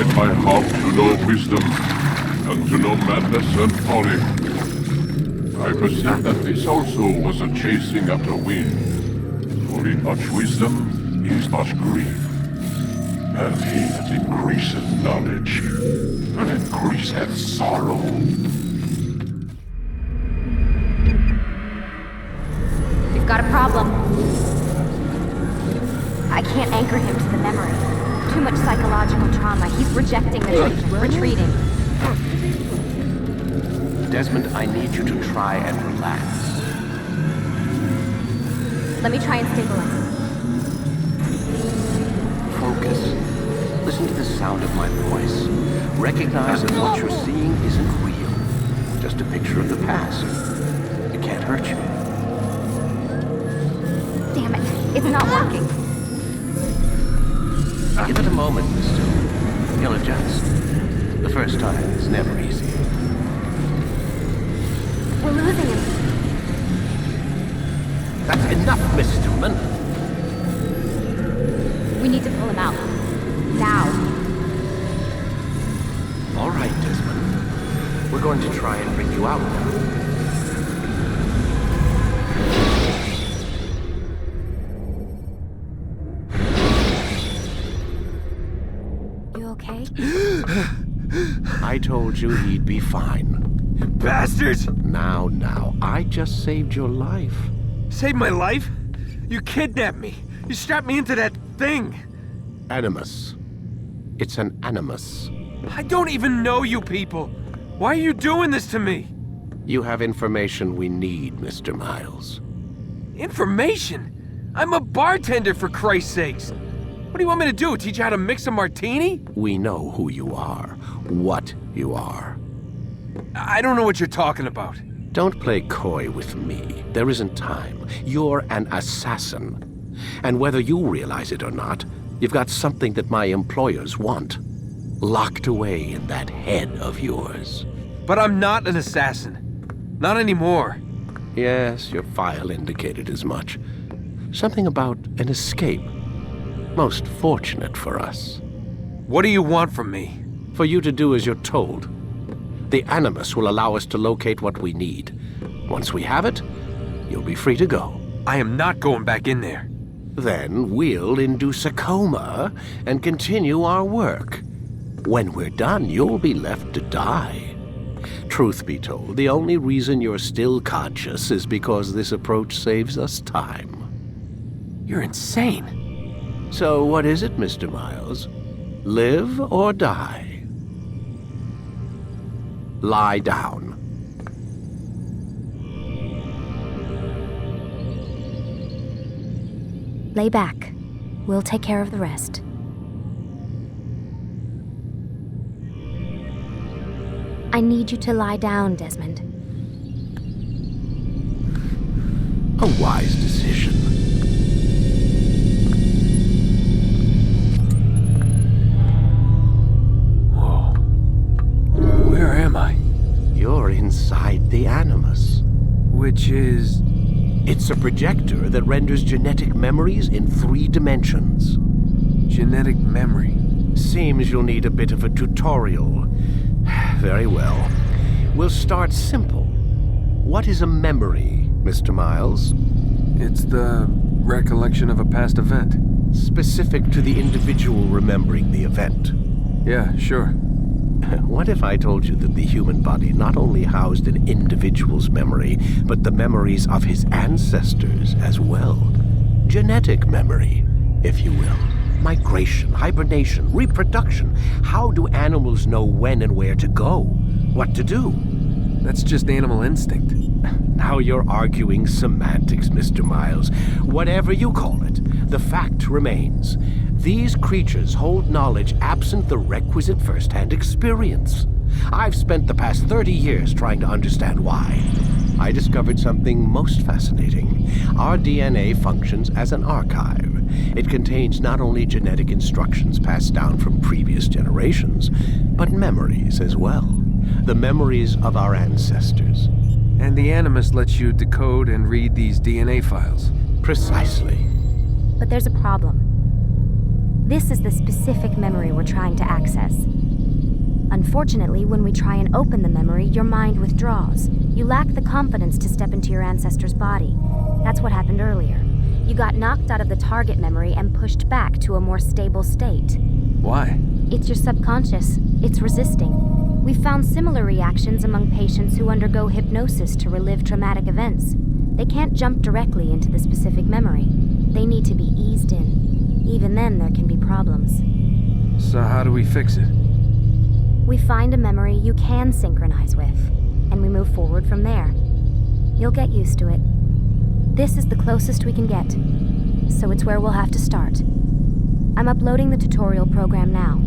incline my heart to know wisdom, and to know madness and folly. I perceive that this also was a chasing after wind. For in much wisdom is much grief. And he that increaseth knowledge, increaseth sorrow. We've got a problem. I can't anchor him to the memory. Too much psychological trauma. He's rejecting the treatment, retreating. Desmond, I need you to try and relax. Let me try and stabilize him. Focus. Listen to the sound of my voice. Recognize that what you're seeing isn't real. Just a picture of the past. It can't hurt you. Damn it. It's not working. Give it a moment, mister. He'll adjust. The first time is never easy. We're losing him. That's enough, Miss Stillman. We need to pull him out. Now. All right, Desmond. We're going to try and bring you out now. You okay? I told you he'd be fine. Bastards! Now, I just saved your life. Saved my life? You kidnapped me. You strapped me into that thing. Animus. It's an animus. I don't even know you people. Why are you doing this to me? You have information we need, Mr. Miles. Information? I'm a bartender, for Christ's sakes. What do you want me to do? Teach you how to mix a martini? We know who you are, what you are. I don't know what you're talking about. Don't play coy with me. There isn't time. You're an assassin. And whether you realize it or not, you've got something that my employers want. Locked away in that head of yours. But I'm not an assassin. Not anymore. Yes, your file indicated as much. Something about an escape. Most fortunate for us. What do you want from me? For you to do as you're told. The Animus will allow us to locate what we need. Once we have it, you'll be free to go. I am not going back in there. Then we'll induce a coma and continue our work. When we're done, you'll be left to die. Truth be told, the only reason you're still conscious is because this approach saves us time. You're insane. So what is it, Mr. Miles? Live or die? Lie down. Lay back. We'll take care of the rest. I need you to lie down, Desmond. A wise decision. Whoa. Where am I? You're inside the Animus. Which is... It's a projector that renders genetic memories in 3 dimensions. genetic memory. Seems you'll need a bit of a tutorial. Very well. We'll start simple. What is a memory, Mr. Miles? It's the recollection of a past event. Specific to the individual remembering the event. Yeah, sure. What if I told you that the human body not only housed an individual's memory, but the memories of his ancestors as well? Genetic memory, if you will. Migration, hibernation, reproduction. How do animals know when and where to go? What to do? That's just animal instinct. Now you're arguing semantics, Mr. Miles. Whatever you call it, the fact remains. These creatures hold knowledge absent the requisite first-hand experience. I've spent the past 30 years trying to understand why. I discovered something most fascinating. Our DNA functions as an archive. It contains not only genetic instructions passed down from previous generations, but memories as well. The memories of our ancestors. And the Animus lets you decode and read these DNA files. Precisely. But there's a problem. This is the specific memory we're trying to access. Unfortunately, when we try and open the memory, your mind withdraws. You lack the confidence to step into your ancestor's body. That's what happened earlier. You got knocked out of the target memory and pushed back to a more stable state. Why? It's your subconscious. It's resisting. We've found similar reactions among patients who undergo hypnosis to relive traumatic events. They can't jump directly into the specific memory. They need to be eased in. Even then, there can be problems. So how do we fix it? We find a memory you can synchronize with, and we move forward from there. You'll get used to it. This is the closest we can get, so it's where we'll have to start. I'm uploading the tutorial program now.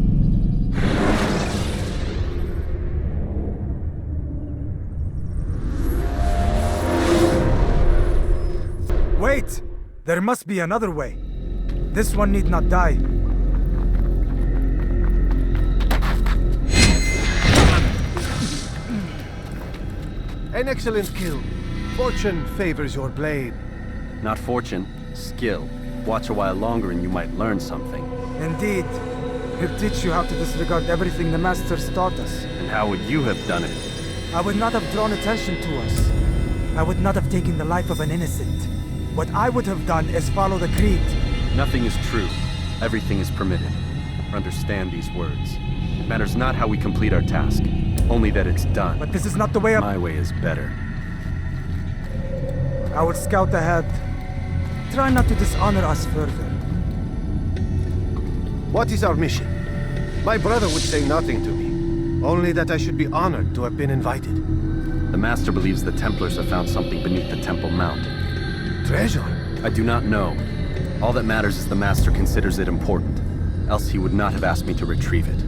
Wait! There must be another way. This one need not die. An excellent kill. Fortune favors your blade. Not fortune, skill. Watch a while longer and you might learn something. Indeed. He'll teach you how to disregard everything the Masters taught us. And how would you have done it? I would not have drawn attention to us. I would not have taken the life of an innocent. What I would have done is follow the creed. Nothing is true. Everything is permitted. Understand these words. It matters not how we complete our task, only that it's done. But this is not the way My way is better. I will scout ahead. Try not to dishonor us further. What is our mission? My brother would say nothing to me. Only that I should be honored to have been invited. The Master believes the Templars have found something beneath the Temple Mount. Treasure? I do not know. All that matters is the Master considers it important. Else he would not have asked me to retrieve it.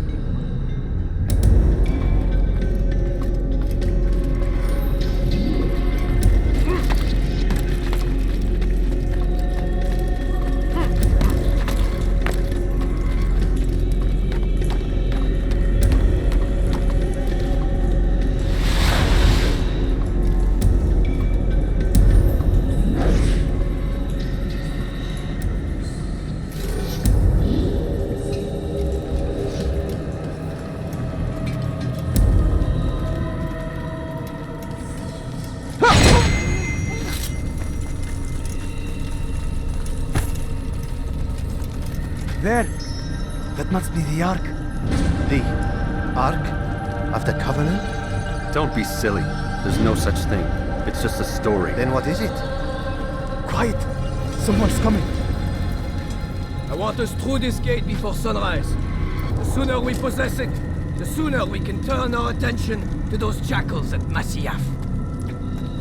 There! That must be the Ark. The Ark of the Covenant? Don't be silly. There's no such thing. It's just a story. Then what is it? Quiet! Someone's coming. I want us through this gate before sunrise. The sooner we possess it, the sooner we can turn our attention to those jackals at Masyaf.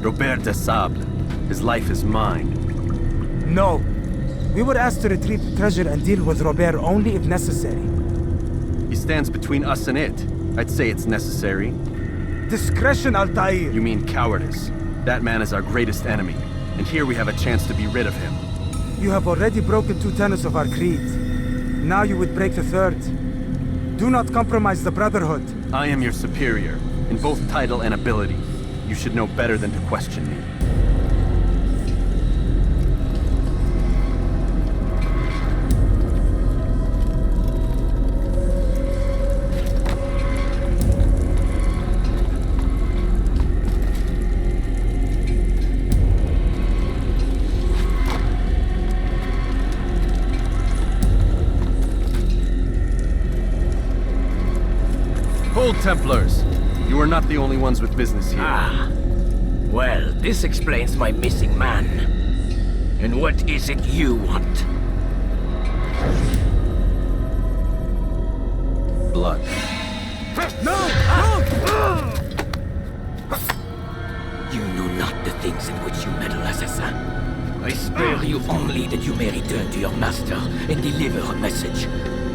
Robert de Sable. His life is mine. No. We were asked to retrieve the treasure and deal with Robert only if necessary. He stands between us and it. I'd say it's necessary. Discretion, Altaïr! You mean cowardice. That man is our greatest enemy, and here we have a chance to be rid of him. You have already broken 2 tenets of our creed. Now you would break the 3rd. Do not compromise the Brotherhood. I am your superior, in both title and ability. You should know better than to question me. Hold, Templars! You are not the only ones with business here. Ah. Well, this explains my missing man. And what is it you want? Blood. No! No! You know not the things in which you meddle, assassin. I spare you only that you may return to your master and deliver a message.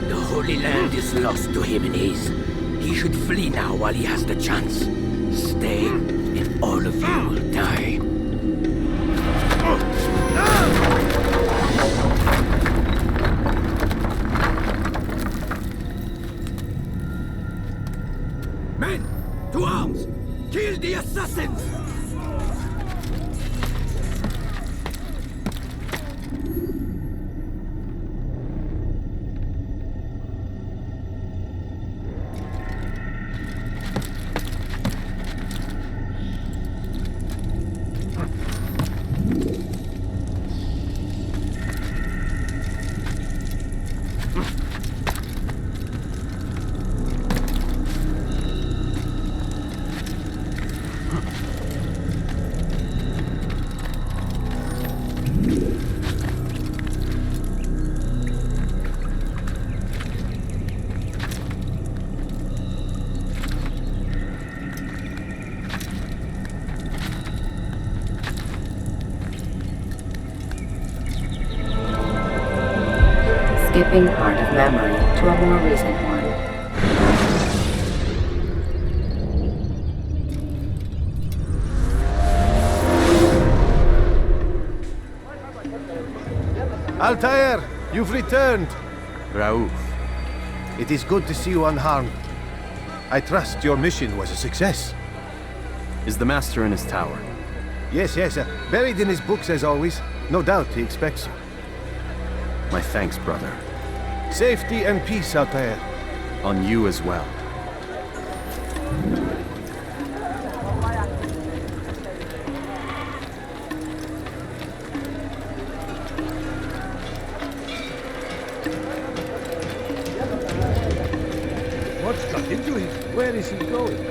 The Holy Land is lost to him and his. He should flee now while he has the chance. Stay, and all of you will die. Men, to arms! Kill the assassins! skipping part of memory to a more recent one. Altair, you've returned. Raouf. It is good to see you unharmed. I trust your mission was a success. Is the Master in his tower? Yes, buried in his books as always. No doubt he expects you. My thanks, brother. Safety and peace, Altair. On you as well. What's got into him? Where is he going?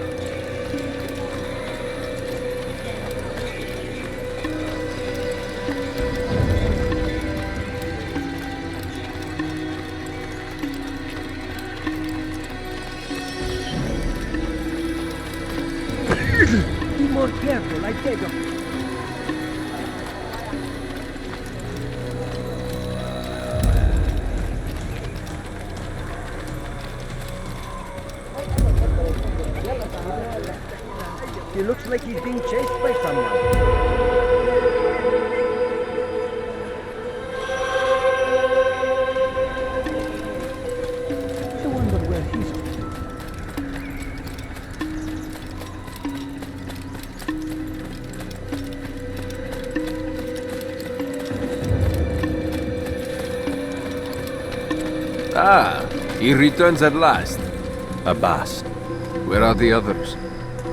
Be more careful, I beg of you. He looks like he's being chased by someone. Ah, he returns at last. Abbas. Where are the others?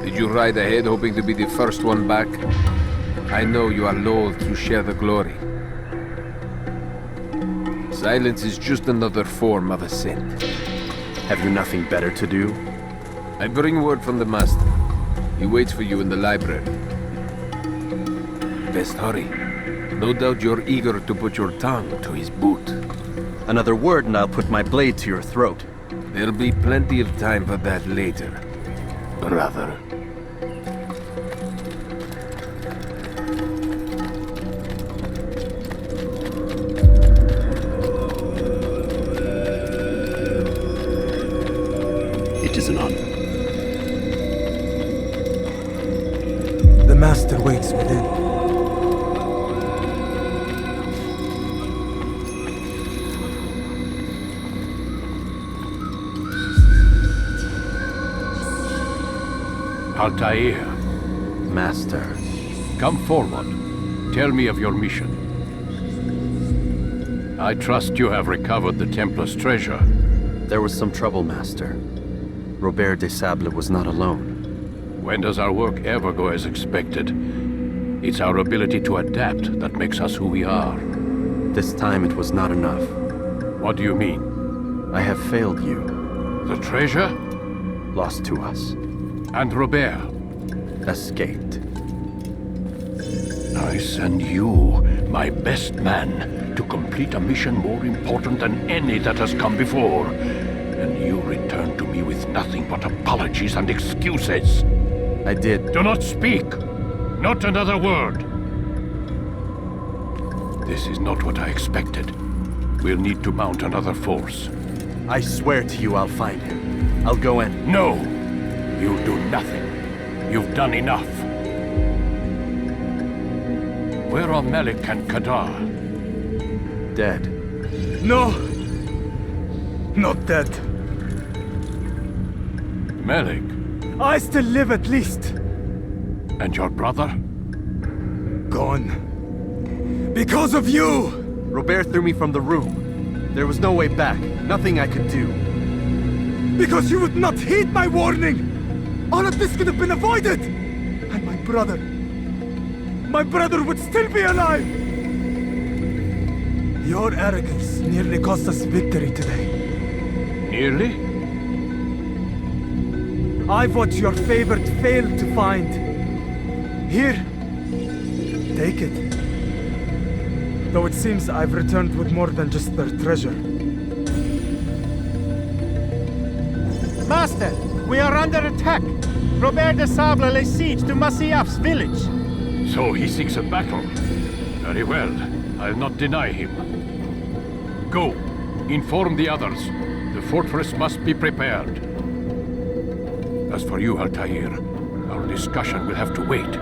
Did you ride ahead hoping to be the first one back? I know you are loath to share the glory. Silence is just another form of a sin. Have you nothing better to do? I bring word from the Master. He waits for you in the library. Best hurry. No doubt you're eager to put your tongue to his boot. Another word and I'll put my blade to your throat. There'll be plenty of time for that later, brother. It is an honor. The Master waits within. Altair, Master. come forward. Tell me of your mission. I trust you have recovered the Templar's treasure. There was some trouble, Master. Robert de Sable was not alone. When does our work ever go as expected? It's our ability to adapt that makes us who we are. This time it was not enough. What do you mean? I have failed you. The treasure? Lost to us. And Robert? Escaped. I send you, my best man, to complete a mission more important than any that has come before. And you return to me with nothing but apologies and excuses. I did. Do not speak! Not another word! This is not what I expected. We'll need to mount another force. I swear to you I'll find him. I'll go in. No! You do nothing. You've done enough. Where are Malik and Kadar? Dead. No! Not dead. Malik? I still live at least. And your brother? Gone. Because of you! Robert threw me from the room. There was no way back. Nothing I could do. Because you would not heed my warning! All of this could have been avoided! And my brother would still be alive! Your arrogance nearly cost us victory today. Nearly? I've what your favorite failed to find. Here, take it. Though it seems I've returned with more than just their treasure. Master, we are under attack. Robert de Sable lays siege to Masyaf's village. So he seeks a battle. Very well. I'll not deny him. Go. Inform the others. The fortress must be prepared. As for you, Altaïr, our discussion will have to wait.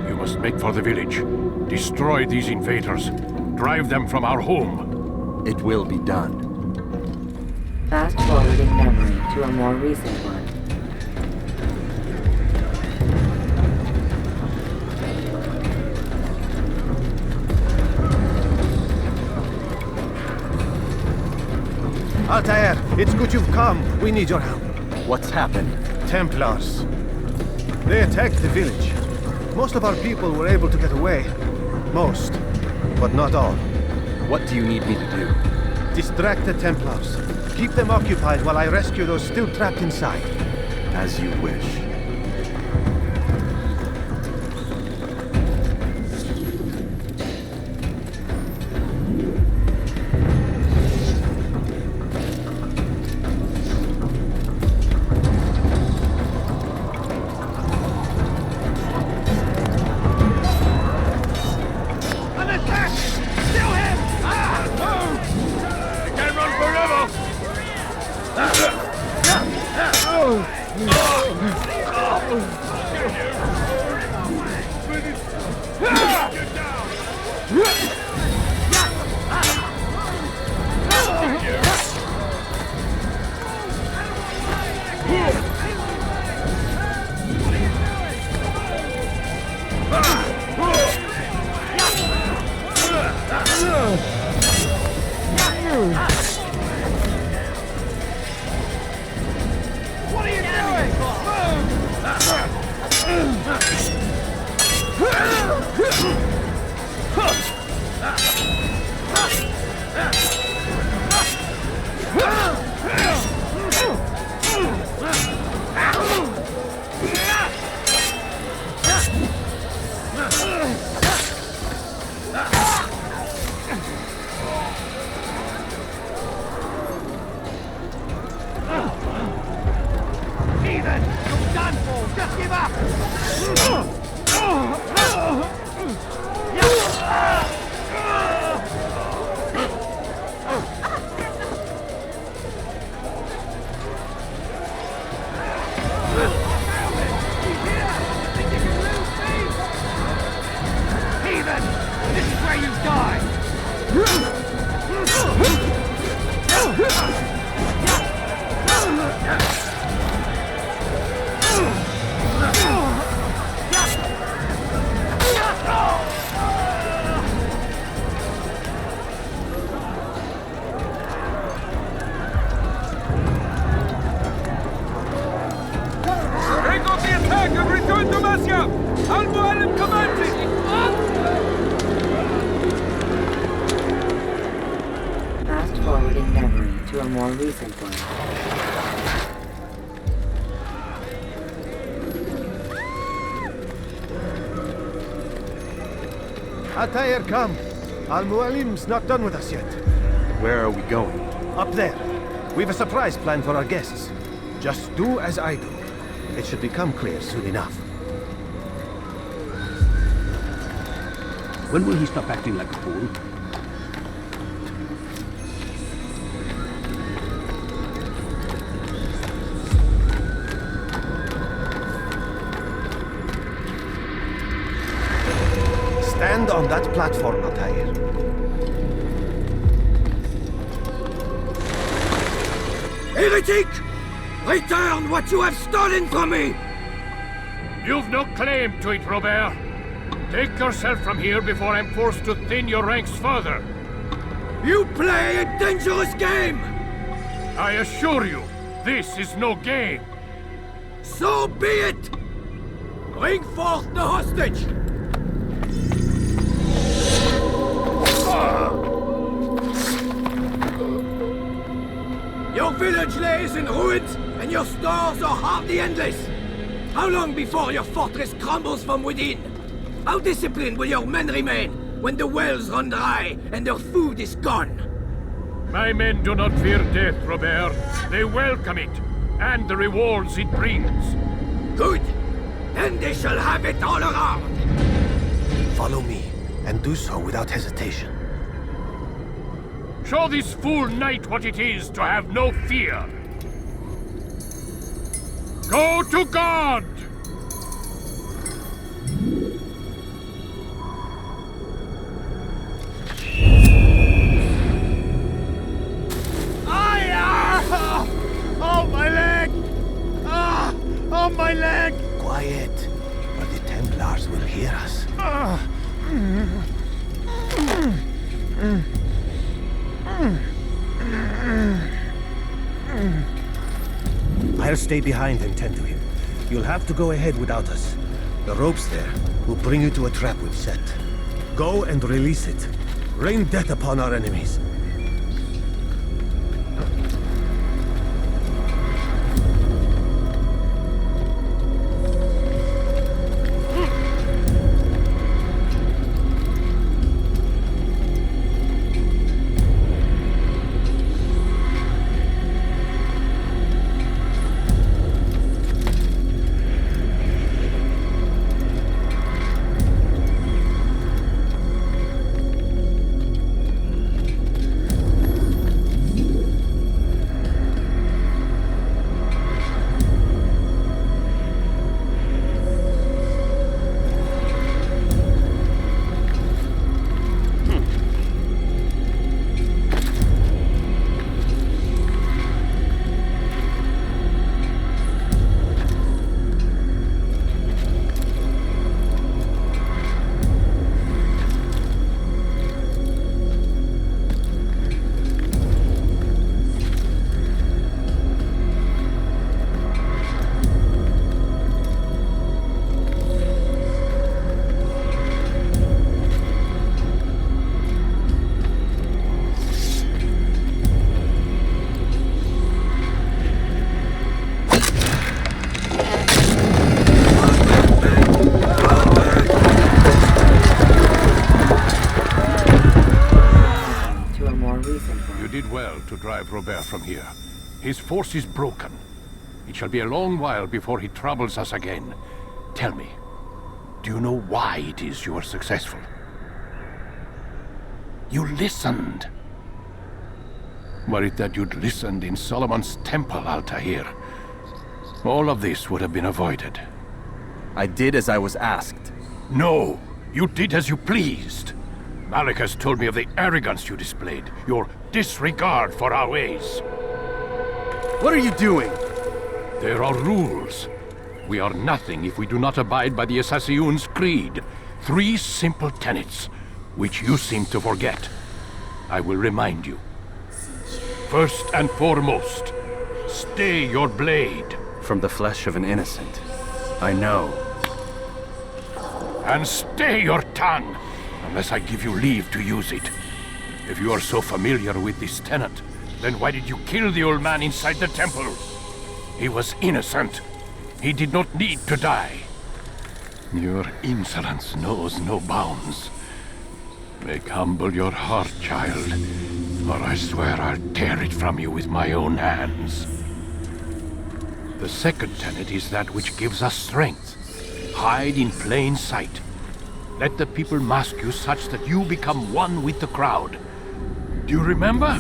You must make for the village. Destroy these invaders. Drive them from our home. It will be done. Fast-forwarding memory to a more recent one. Altair, it's good you've come. We need your help. What's happened? Templars. They attacked the village. Most of our people were able to get away. Most, but not all. What do you need me to do? Distract the Templars. Keep them occupied while I rescue those still trapped inside. As you wish. Fast-forwarding memory to a more recent one. Altair, come. Al-Mualim's not done with us yet. Where are we going? Up there. We've a surprise plan for our guests. Just do as I do. It should become clear soon enough. When will he stop acting like a fool? Stand on that platform, Altair. Heretic! Return what you have stolen from me! You've no claim to it, Robert. Take yourself from here before I'm forced to thin your ranks further. You play a dangerous game! I assure you, this is no game. So be it! Bring forth the hostage! Your village lays in ruins, and your stores are hardly endless. How long before your fortress crumbles from within? How disciplined will your men remain when the wells run dry and their food is gone? My men do not fear death, Robert. They welcome it, and the rewards it brings. Good. Then they shall have it all around. Follow me, and do so without hesitation. Show this fool knight what it is to have no fear! Go to God! Oh, my leg! Ah! Oh, my leg! Quiet, or the Templars will hear us. I'll stay behind and tend to him. You'll have to go ahead without us. The ropes there will bring you to a trap we've set. Go and release it. Rain death upon our enemies. To drive Robert from here. His force is broken. It shall be a long while before he troubles us again. Tell me, do you know why it is you are successful? You listened. Were it that you'd listened in Solomon's temple, Altaïr, all of this would have been avoided. I did as I was asked. No, you did as you pleased. Malik has told me of the arrogance you displayed, your disregard for our ways. What are you doing? There are rules. We are nothing if we do not abide by the Assassin's creed. 3 simple tenets, which you seem to forget. I will remind you. First and foremost, stay your blade. From the flesh of an innocent. I know. And stay your tongue, unless I give you leave to use it. If you are so familiar with this tenet, then why did you kill the old man inside the temple? He was innocent. He did not need to die. Your insolence knows no bounds. Make humble your heart, child, or I swear I'll tear it from you with my own hands. The second tenet is that which gives us strength. Hide in plain sight. Let the people mask you such that you become one with the crowd. Do you remember?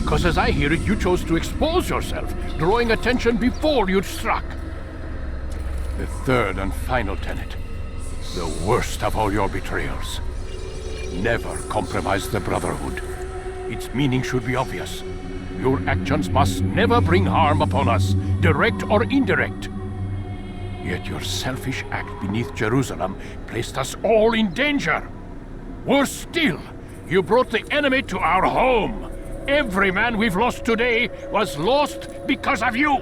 Because as I hear it, you chose to expose yourself, drawing attention before you'd struck. The third and final tenet, the worst of all your betrayals. Never compromise the Brotherhood. Its meaning should be obvious. Your actions must never bring harm upon us, direct or indirect. Yet your selfish act beneath Jerusalem placed us all in danger. Worse still, you brought the enemy to our home. Every man we've lost today was lost because of you.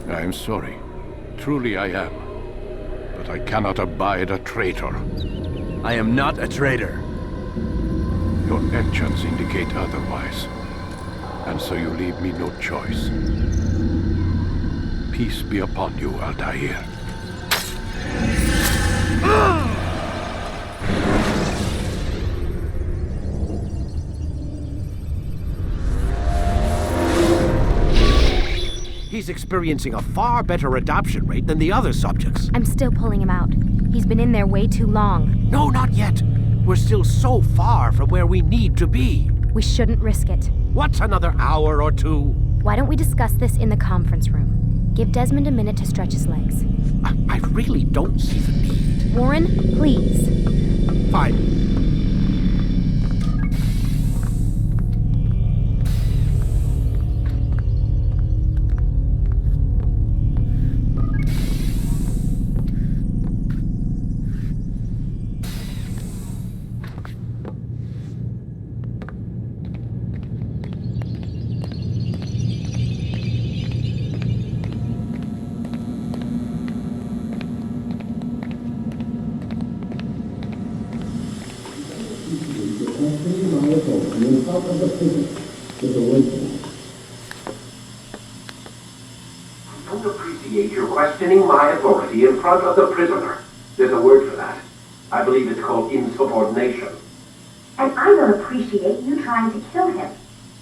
I am sorry. Truly I am. But I cannot abide a traitor. I am not a traitor. Your actions indicate otherwise. And so you leave me no choice. Peace be upon you, Altair. He's experiencing a far better adoption rate than the other subjects. I'm still pulling him out. He's been in there way too long. No, not yet. We're still so far from where we need to be. We shouldn't risk it. What's another hour or two? Why don't we discuss this in the conference room? Give Desmond a minute to stretch his legs. I really don't see the need. Warren, please. Fine. I don't appreciate your questioning my authority in front of the prisoner. There's a word for that. I believe it's called insubordination. And I don't appreciate you trying to kill him.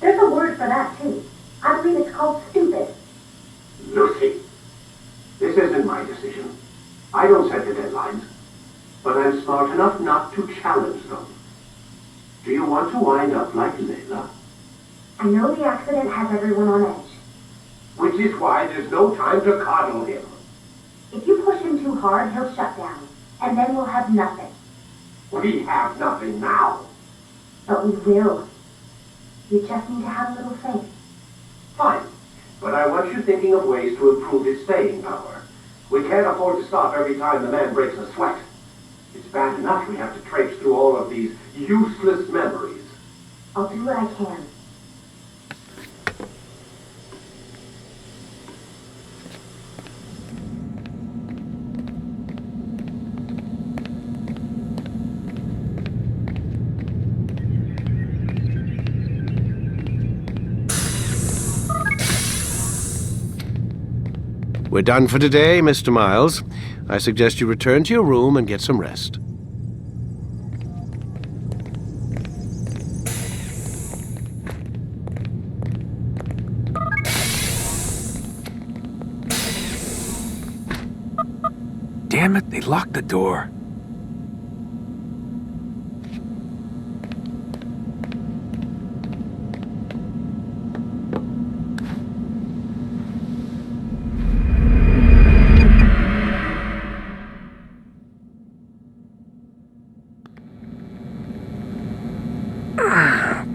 There's a word for that, too. I believe it's called stupid. Lucy, this isn't my decision. I don't set the deadlines. But I'm smart enough not to challenge them. Do you want to wind up like Layla? I know the accident has everyone on edge. Which is why there's no time to coddle him. If you push him too hard, he'll shut down. And then we'll have nothing. We have nothing now. But we will. You just need to have a little faith. Fine. But I want you thinking of ways to improve his staying power. We can't afford to stop every time the man breaks a sweat. It's bad enough we have to traipse through all of these useless memories. I'll do what I can. We're done for today, Mr. Miles. I suggest you return to your room and get some rest. Damn it, they locked the door.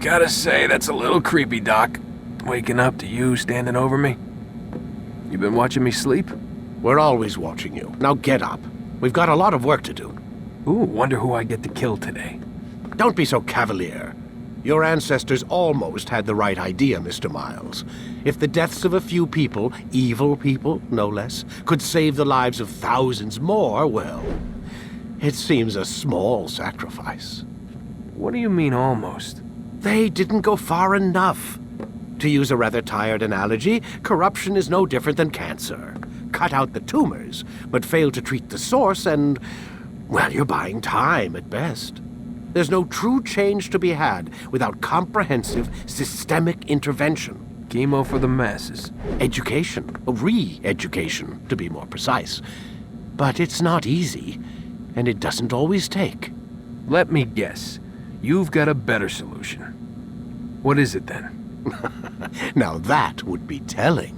Gotta say, that's a little creepy, Doc. Waking up to you standing over me. You been watching me sleep? We're always watching you. Now get up. We've got a lot of work to do. Ooh, wonder who I get to kill today. Don't be so cavalier. Your ancestors almost had the right idea, Mr. Miles. If the deaths of a few people, evil people, no less, could save the lives of thousands more, well, it seems a small sacrifice. What do you mean, almost? They didn't go far enough. To use a rather tired analogy, corruption is no different than cancer. Cut out the tumors, but fail to treat the source and, well, you're buying time at best. There's no true change to be had without comprehensive, systemic intervention. Chemo for the masses. Education, re-education, to be more precise. But it's not easy, and it doesn't always take. Let me guess. You've got a better solution. What is it, then? Now that would be telling.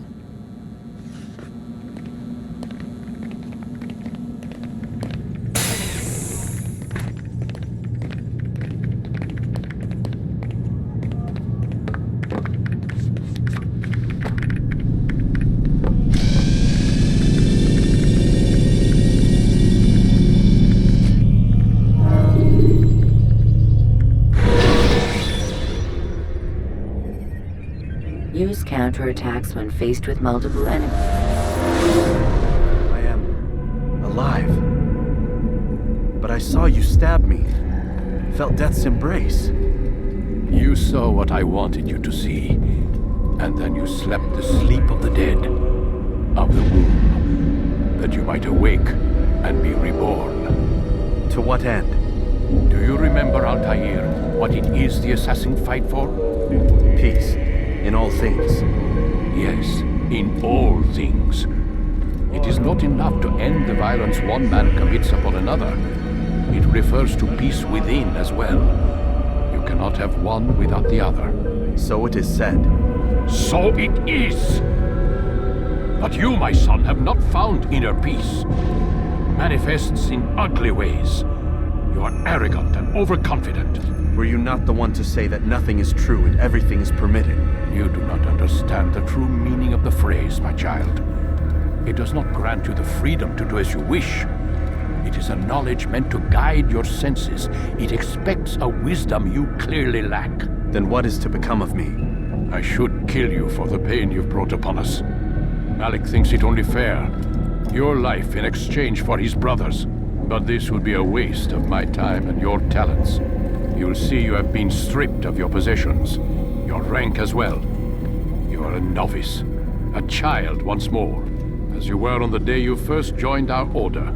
Use counterattacks when faced with multiple enemies. I am alive. But I saw you stab me. Felt death's embrace. You saw what I wanted you to see, and then you slept the sleep of the dead, of the womb, that you might awake and be reborn. To what end? Do you remember, Altaïr, what it is the assassins fight for? Peace. In all things. Yes, in all things. It is not enough to end the violence one man commits upon another. It refers to peace within as well. You cannot have one without the other. So it is said. So it is! But you, my son, have not found inner peace. Manifests in ugly ways. You are arrogant and overconfident. Were you not the one to say that nothing is true and everything is permitted? You do not understand the true meaning of the phrase, my child. It does not grant you the freedom to do as you wish. It is a knowledge meant to guide your senses. It expects a wisdom you clearly lack. Then what is to become of me? I should kill you for the pain you've brought upon us. Malik thinks it only fair. Your life in exchange for his brother's. But this would be a waste of my time and your talents. You'll see you have been stripped of your possessions. Your rank as well. You are a novice. A child once more. As you were on the day you first joined our order.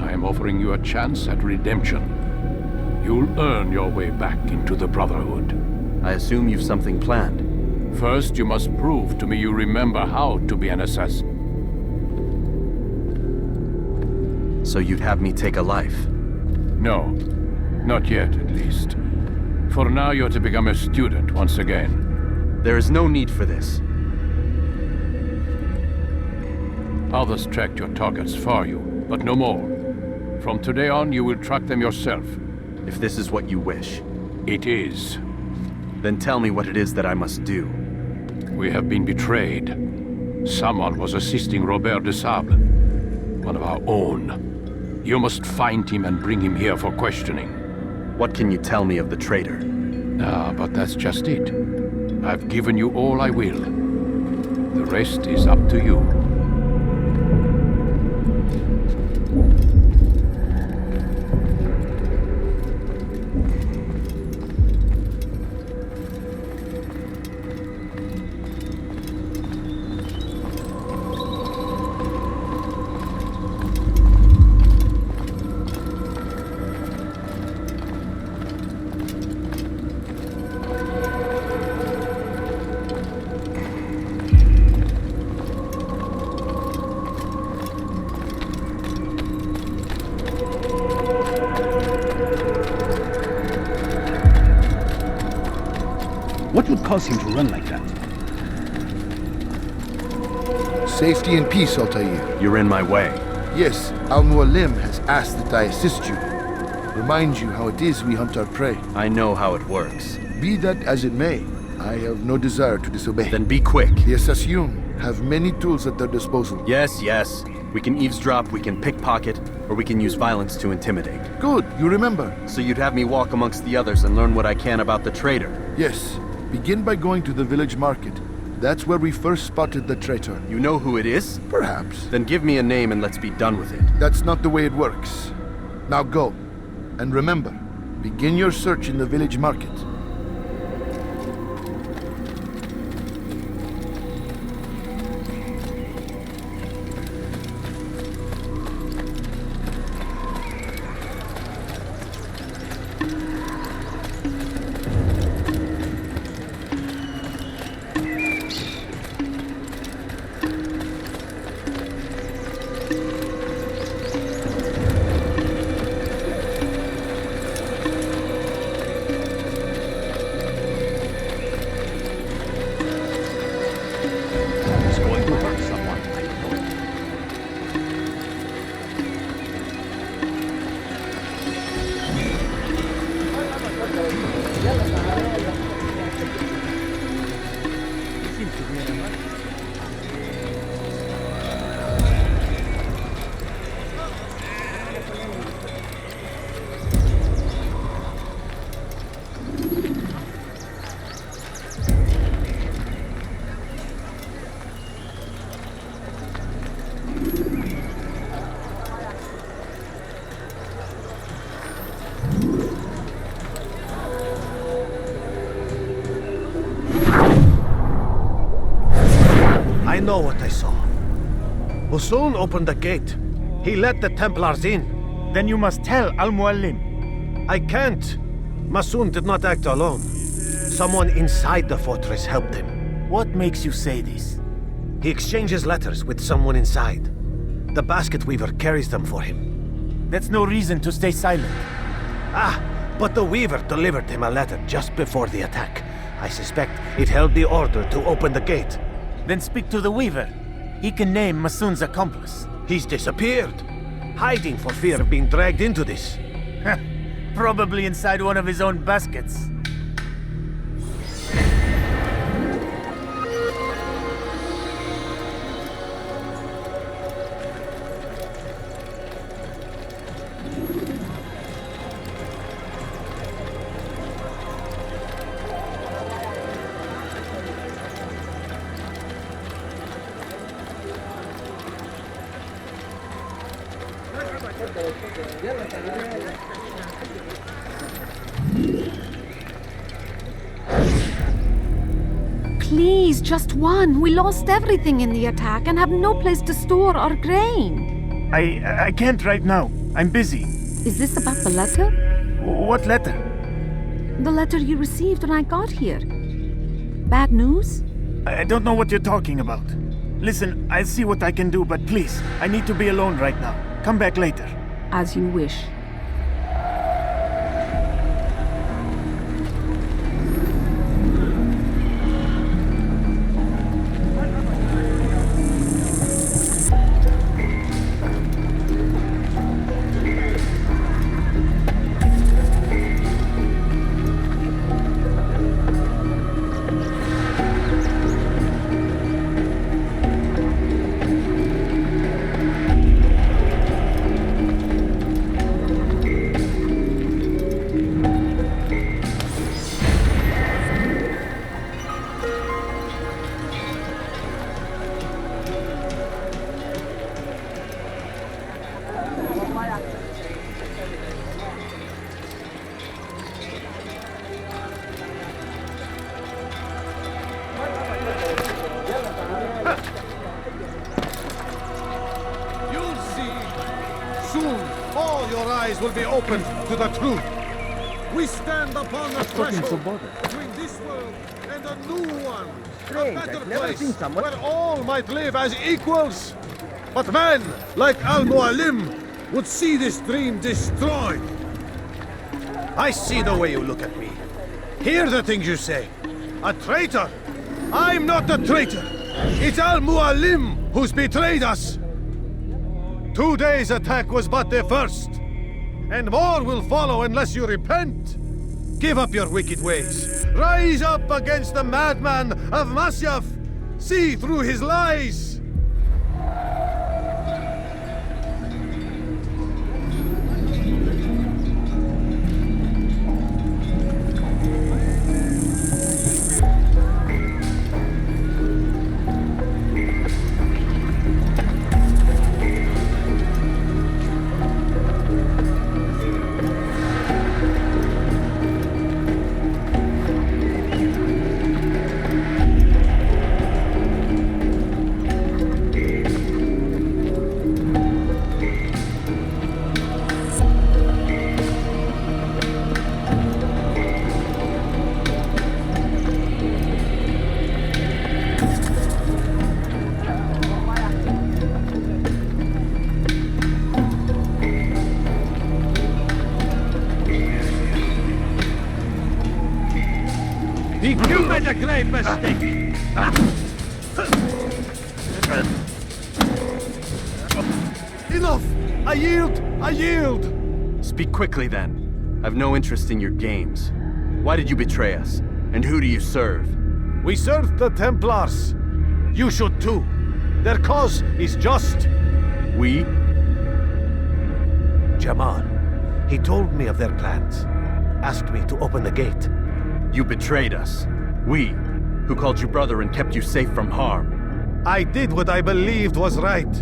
I am offering you a chance at redemption. You'll earn your way back into the Brotherhood. I assume you've something planned. First, you must prove to me you remember how to be an assassin. So you'd have me take a life? No. Not yet, at least. For now, you're to become a student once again. There is no need for this. Others tracked your targets for you, but no more. From today on, you will track them yourself. If this is what you wish. It is. Then tell me what it is that I must do. We have been betrayed. Someone was assisting Robert de Sable, one of our own. You must find him and bring him here for questioning. What can you tell me of the traitor? But that's just it. I've given you all I will. The rest is up to you. What would cause him to run like that? Safety and peace, Altaïr. You're in my way. Yes, Al-Mualim has asked that I assist you. Remind you how it is we hunt our prey. I know how it works. Be that as it may, I have no desire to disobey. Then be quick. The Assassin have many tools at their disposal. Yes. We can eavesdrop, we can pickpocket, or we can use violence to intimidate. Good, you remember. So you'd have me walk amongst the others and learn what I can about the traitor? Yes. Begin by going to the village market. That's where we first spotted the traitor. You know who it is? Perhaps. Then give me a name and let's be done with it. That's not the way it works. Now go. And remember, begin your search in the village market. I know what I saw. Hussein opened the gate. He let the Templars in. Then you must tell Al-Mualim. I can't. Masoon did not act alone. Someone inside the fortress helped him. What makes you say this? He exchanges letters with someone inside. The basket weaver carries them for him. That's no reason to stay silent. Ah, but the Weaver delivered him a letter just before the attack. I suspect it held the order to open the gate. Then speak to the Weaver. He can name Masun's accomplice. He's disappeared, hiding for fear of being dragged into this. Probably inside one of his own baskets. Please, just one. We lost everything in the attack and have no place to store our grain. I can't right now. I'm busy. Is this about the letter? What letter? The letter you received when I got here. Bad news? I don't know what you're talking about. Listen, I'll see what I can do, but please, I need to be alone right now. Come back later. As you wish. Will be open to the truth. We stand upon the threshold between this world and a new one. Strange, a better I've never place seen someone. where all might live as equals. But men like Al-Mualim would see this dream destroyed. I see the way you look at me. Hear the things you say. A traitor? I'm not a traitor. It's Al-Mualim who's betrayed us. Today's attack was but the first. And more will follow unless you repent. Give up your wicked ways. Rise up against the madman of Masyaf. See through his lies. You made a grave mistake! Enough! I yield! I yield! Speak quickly then. I've no interest in your games. Why did you betray us? And who do you serve? We serve the Templars. You should too. Their cause is just. We? Jamal. He told me of their plans. Asked me to open the gate. You betrayed us. We, who called you brother and kept you safe from harm. I did what I believed was right.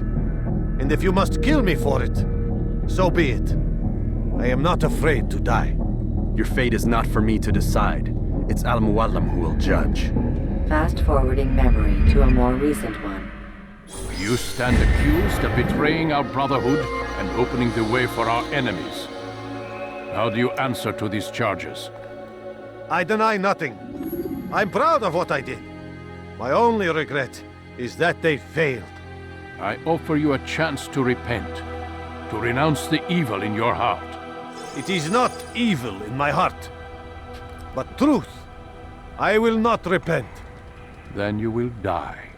And if you must kill me for it, so be it. I am not afraid to die. Your fate is not for me to decide. It's Al-Mualim who will judge. Fast-forwarding memory to a more recent one. You stand accused of betraying our brotherhood and opening the way for our enemies. How do you answer to these charges? I deny nothing. I'm proud of what I did. My only regret is that they failed. I offer you a chance to repent, to renounce the evil in your heart. It is not evil in my heart, but truth. I will not repent. Then you will die.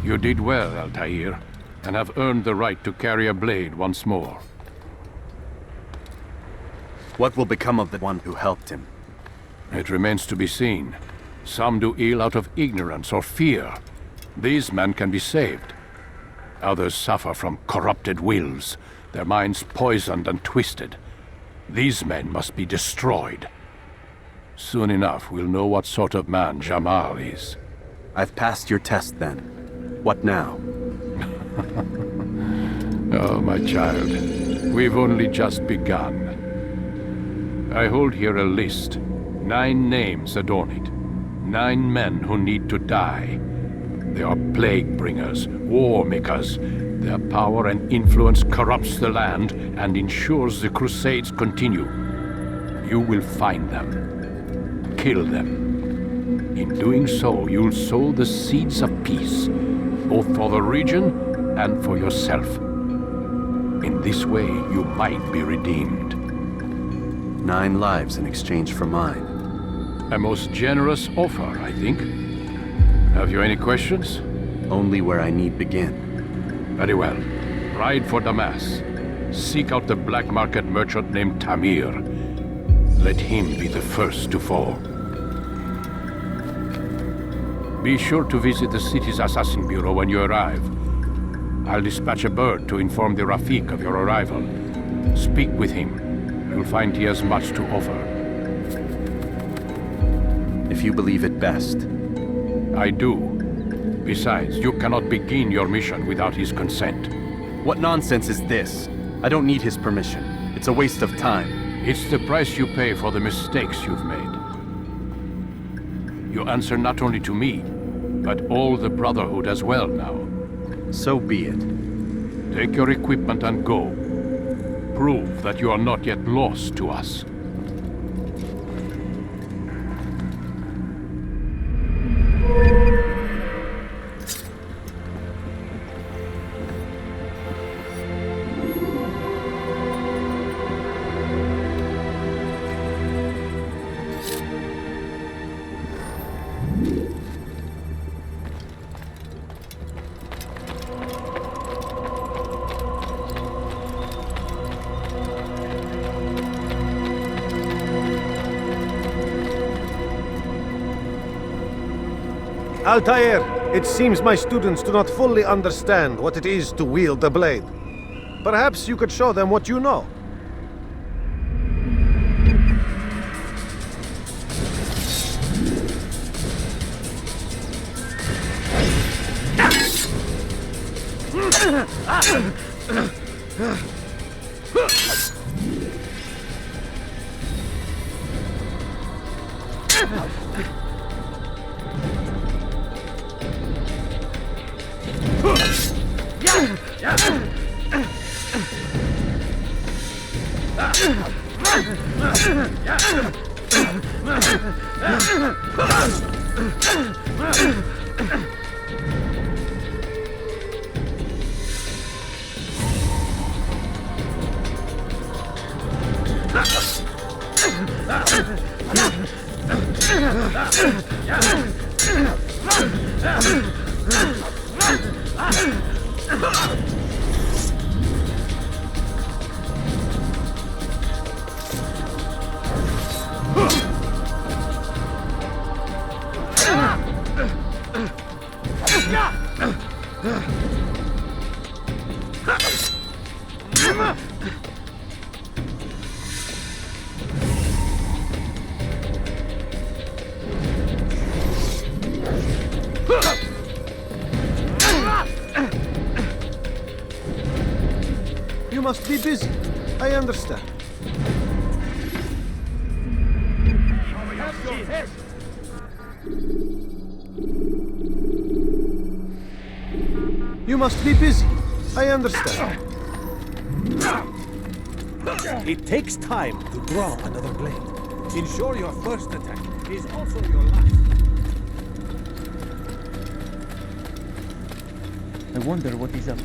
You did well, Altaïr, and have earned the right to carry a blade once more. What will become of the one who helped him? It remains to be seen. Some do ill out of ignorance or fear. These men can be saved. Others suffer from corrupted wills, their minds poisoned and twisted. These men must be destroyed. Soon enough, we'll know what sort of man Jamal is. I've passed your test then. What now? Oh, my child. We've only just begun. I hold here a list. 9 names adorn it. 9 men who need to die. They are plague bringers, war makers. Their power and influence corrupts the land and ensures the crusades continue. You will find them. Kill them. In doing so, you'll sow the seeds of peace, both for the region and for yourself. In this way, you might be redeemed. 9 lives in exchange for mine. A most generous offer, I think. Have you any questions? Only where I need begin. Very well. Ride for Damas. Seek out the black market merchant named Tamir. Let him be the first to fall. Be sure to visit the city's assassin bureau when you arrive. I'll dispatch a bird to inform the Rafik of your arrival. Speak with him. You'll find he has much to offer. If you believe it best. I do. Besides, you cannot begin your mission without his consent. What nonsense is this? I don't need his permission. It's a waste of time. It's the price you pay for the mistakes you've made. You answer not only to me, but all the Brotherhood as well now. So be it. Take your equipment and go. Prove that you are not yet lost to us. Altair, it seems my students do not fully understand what it is to wield the blade. Perhaps you could show them what you know. You must be busy. I understand. You must be busy. I understand. It takes time to draw another blade. Ensure your first attack is also your last. I wonder what he's up to.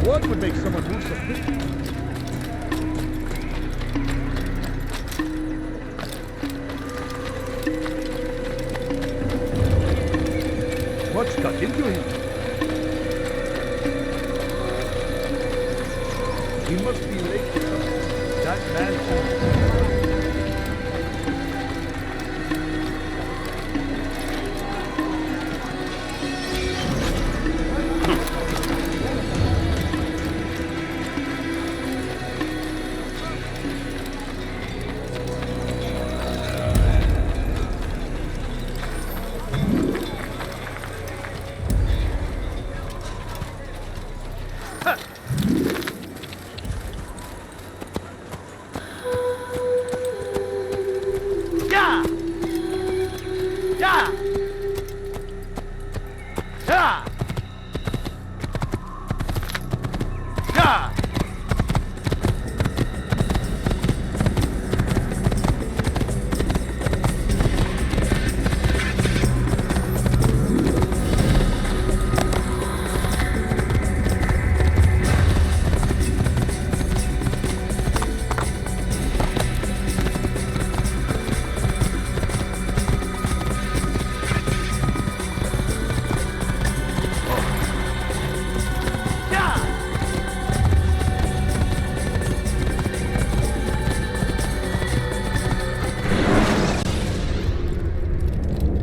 What would make someone more suspicious? What's got into him? He must be late to something. That man.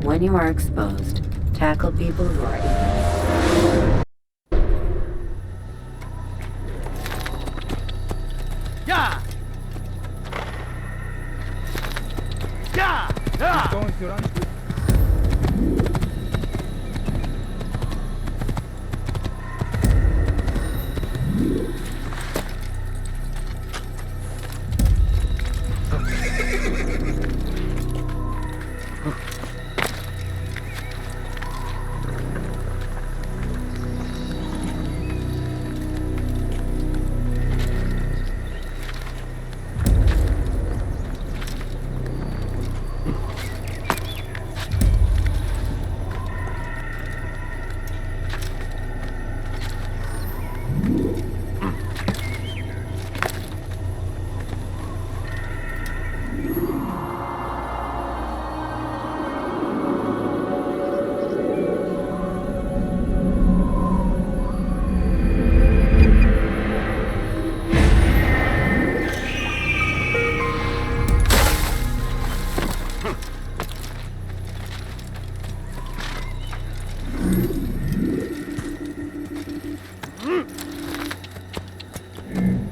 When you are exposed, tackle people who are evil. Yeah! Yeah! He's going to run.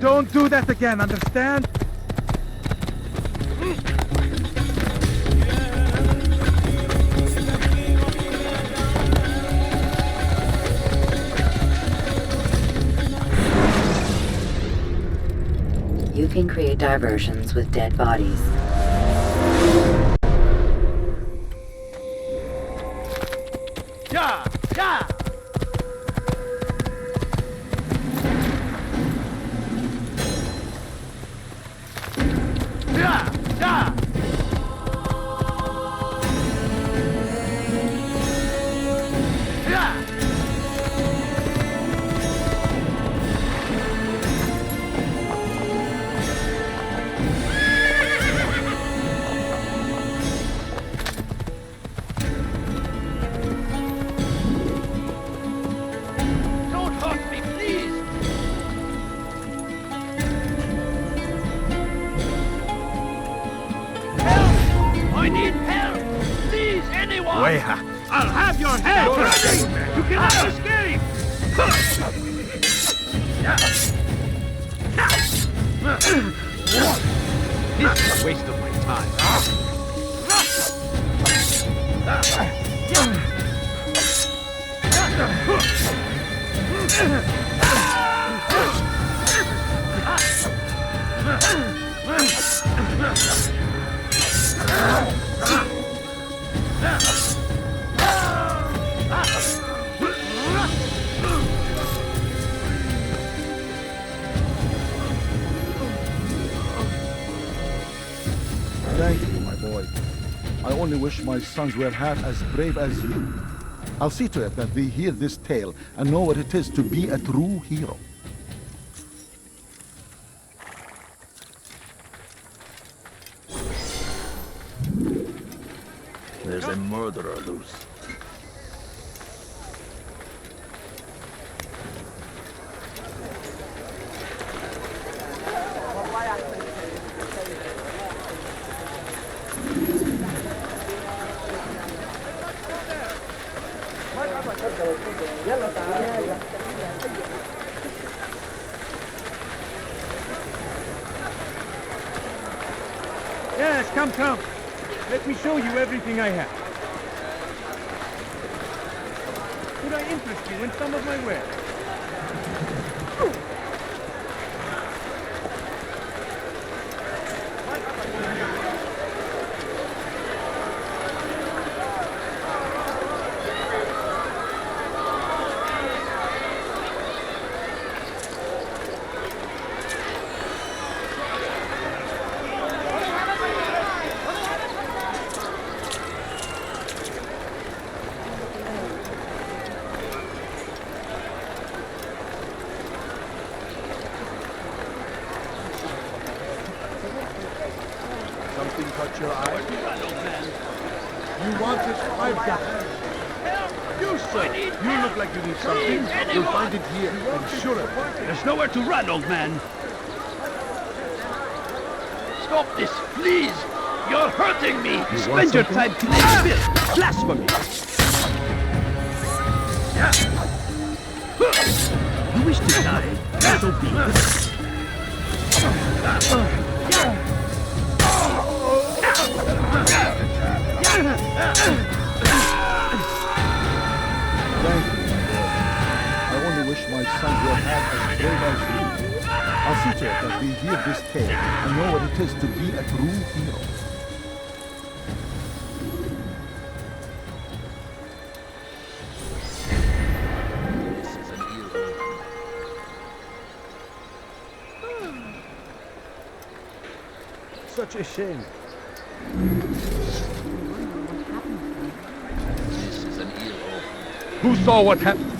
Don't do that again, understand? You can create diversions with dead bodies. Yeah! Yeah! I'll have your head! You cannot escape! This is a waste of my time. Thank you, my boy. only wish my sons were half as brave as you. I'll see to it that they hear this tale and know what it is to be a true hero. There's a murderer loose. Yes, come. Let me show you everything I have. Could I interest you in some of my wares? Something caught your eye? You want it? I've got it. You, sir! You look like you need something. You'll find it here, I'm sure of it. There's nowhere to run, old man. Stop this, please! You're hurting me! Spend your time killing filth! Blasphemy! You wish to die? So be it. Thank you. I only wish my sons were half as brave as you. I'll see to it that they hear this tale and know what it is to be a true hero. Such a shame. Who saw what happened?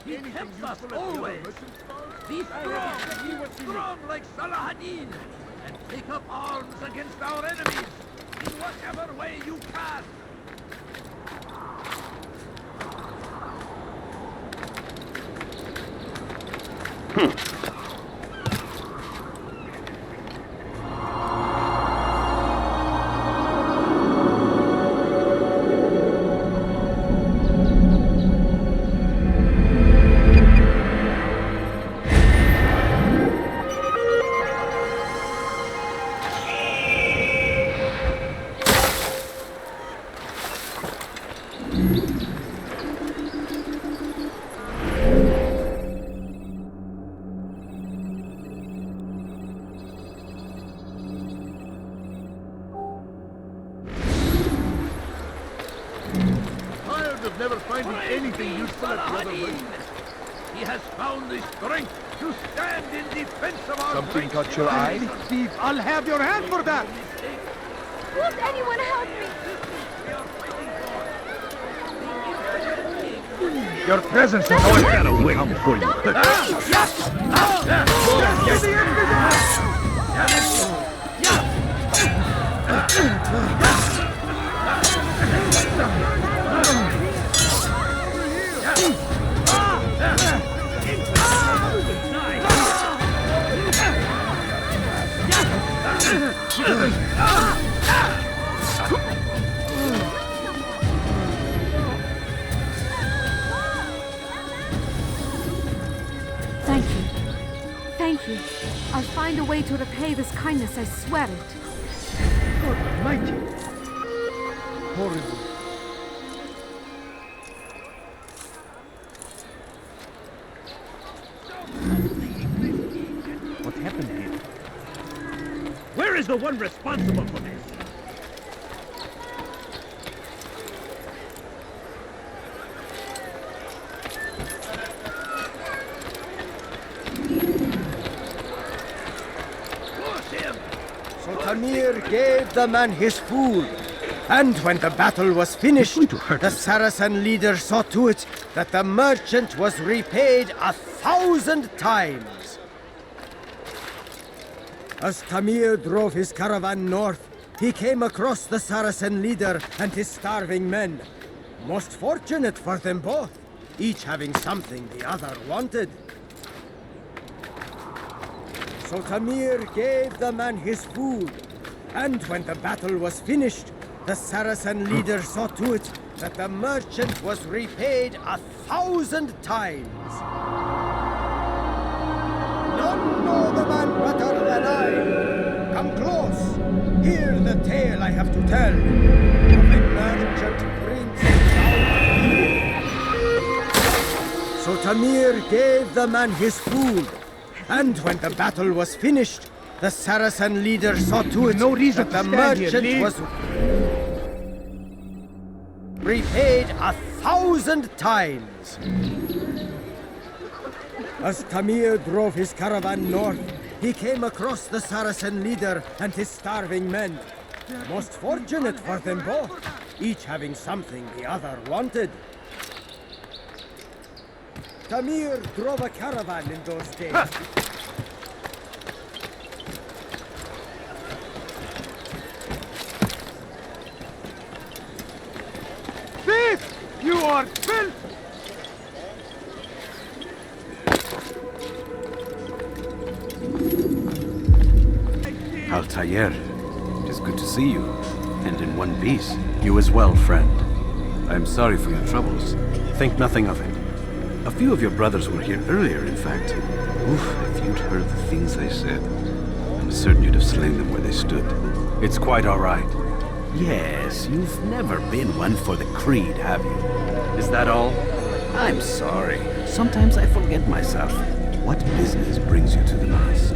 He tempts us always. Be strong like Salahadin, and take up arms against our enemies in whatever way you can. Never finding anything useful at Brotherhood. He has found the strength to stand in defense of our Something caught your eye? Thief, I'll have your hand for that! Won't anyone help me? Your presence is always got a way before you hurt. Thank you. I'll find a way to repay this kindness, I swear it. God almighty. Horrible. Where is the one responsible for this? So Tamir gave the man his food. And when the battle was finished, the Saracen leader saw to it that the merchant was repaid 1,000 times. As Tamir drove his caravan north, he came across the Saracen leader and his starving men. Most fortunate for them both, each having something the other wanted. So Tamir gave the man his food, and when the battle was finished, the Saracen leader saw to it that the merchant was repaid 1,000 times. None know the man better than I. Come close. Hear the tale I have to tell of a merchant prince of So Tamir gave the man his food, and when the battle was finished, the Saracen leader saw to it that the merchant was repaid 1,000 times. As Tamir drove his caravan north, he came across the Saracen leader and his starving men. Most fortunate for them both, each having something the other wanted. Tamir drove a caravan in those days. Thief! You are filth! Altair, it is good to see you, and in one piece. You as well, friend. I am sorry for your troubles. Think nothing of it. A few of your brothers were here earlier, in fact. Oof, if you'd heard the things they said, I'm certain you'd have slain them where they stood. It's quite all right. Yes, you've never been one for the creed, have you? Is that all? I'm sorry. Sometimes I forget myself. What business brings you to the mass?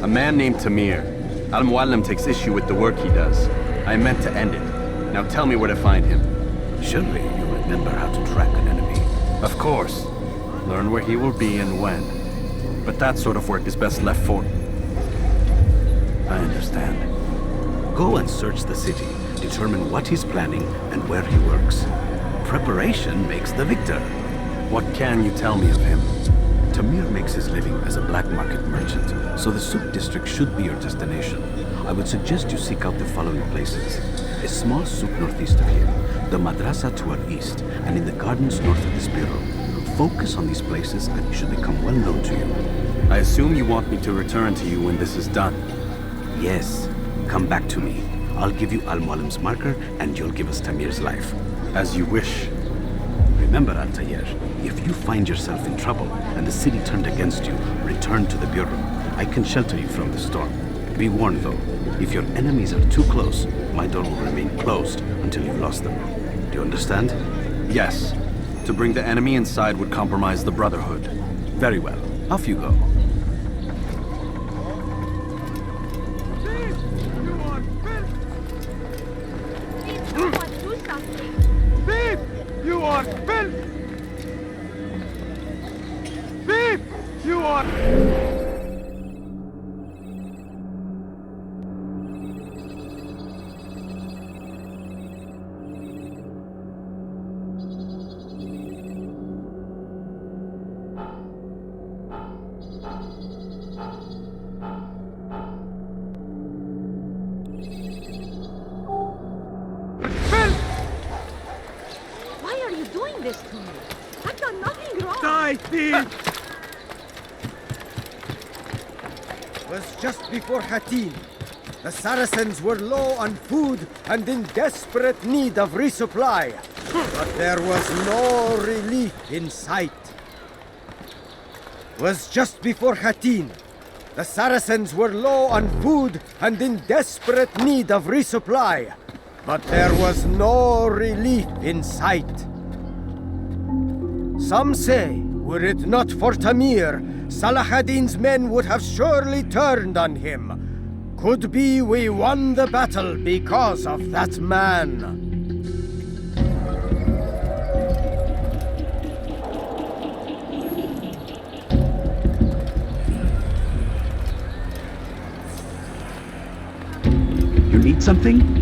A man named Tamir. Al-Muallim takes issue with the work he does. I meant to end it. Now tell me where to find him. Surely you remember how to track an enemy. Of course. Learn where he will be and when. But that sort of work is best left for... I understand. Go and search the city. Determine what he's planning and where he works. Preparation makes the victor. What can you tell me of him? Tamir makes his living as a black market merchant, so the souk district should be your destination. I would suggest you seek out the following places. A small souk northeast of here, the madrasa to our east, and in the gardens north of this bureau. Focus on these places and it should become well known to you. I assume you want me to return to you when this is done. Yes. Come back to me. I'll give you Al-Muallim's marker and you'll give us Tamir's life. As you wish. Remember, Altair, if you find yourself in trouble and the city turned against you, return to the bureau. I can shelter you from the storm. Be warned, though, if your enemies are too close, my door will remain closed until you've lost them. Do you understand? Yes. To bring the enemy inside would compromise the Brotherhood. Very well. Off you go. You are filth! Thief! You are... This to me. I've done nothing wrong. Die, thief! It was just before Hattin. The Saracens were low on food and in desperate need of resupply. But there was no relief in sight. It was just before Hattin. The Saracens were low on food and in desperate need of resupply. But there was no relief in sight. Some say, were it not for Tamir, Salah ad-Din's men would have surely turned on him. Could be we won the battle because of that man. You need something?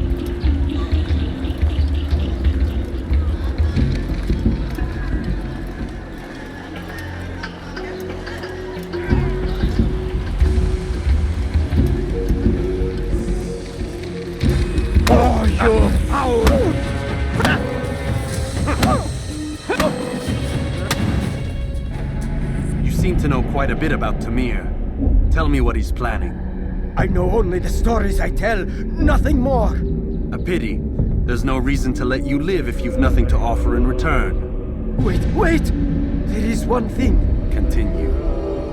You seem to know quite a bit about Tamir. Tell me what he's planning. I know only the stories I tell, nothing more. A pity. There's no reason to let you live if you've nothing to offer in return. Wait! There is one thing. Continue.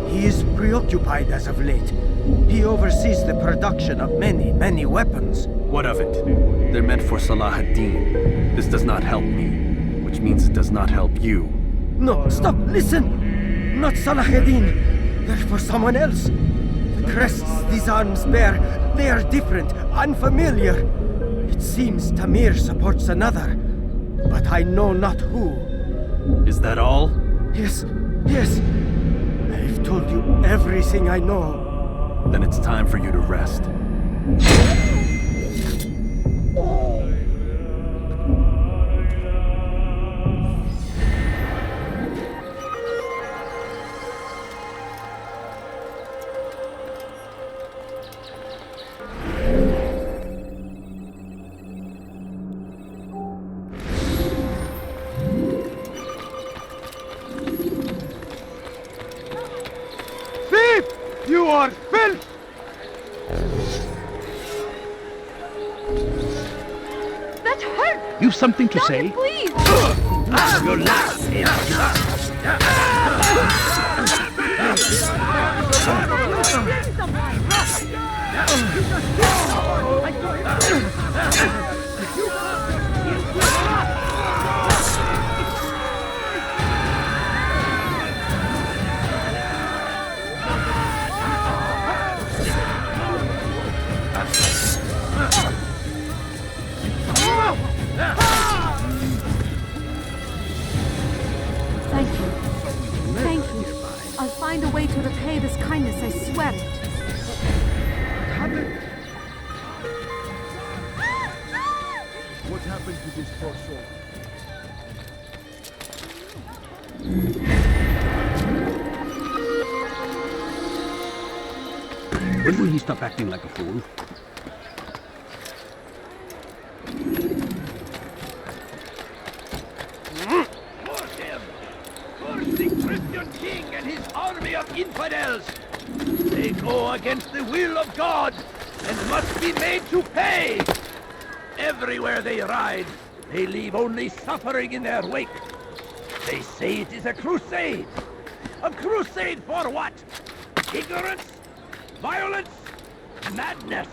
He is preoccupied as of late. He oversees the production of many weapons. What of it? They're meant for Salah ad-Din. This does not help me, which means it does not help you. No, stop, listen! Not Salah ad-Din. They're for someone else. The crests these arms bear, they are different, unfamiliar. It seems Tamir supports another, but I know not who. Is that all? Yes. I've told you everything I know. Then it's time for you to rest. You are filth! That hurt! You've something to say? Please! Your last Thank you. I'll find a way to repay this kindness, I swear it. What happened to this poor soul? When will he stop acting like a fool? King and his army of infidels. They go against the will of God and must be made to pay. Everywhere they ride, they leave only suffering in their wake. They say it is a crusade. A crusade for what? Ignorance? Violence? Madness?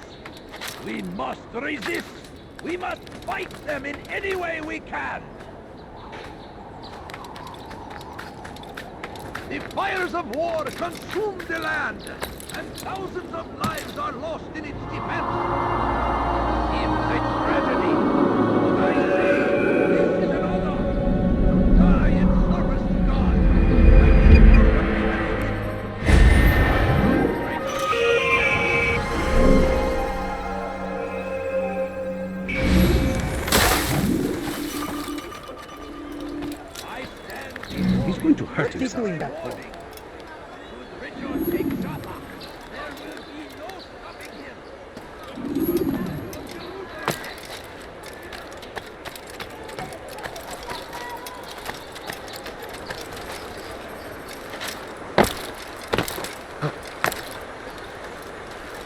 We must resist. We must fight them in any way we can. The fires of war consume the land, and thousands of lives are lost in its defense. It's a tragedy, but I say this is an honor to die in service to God. He's going to hurt What's he himself. doing that for?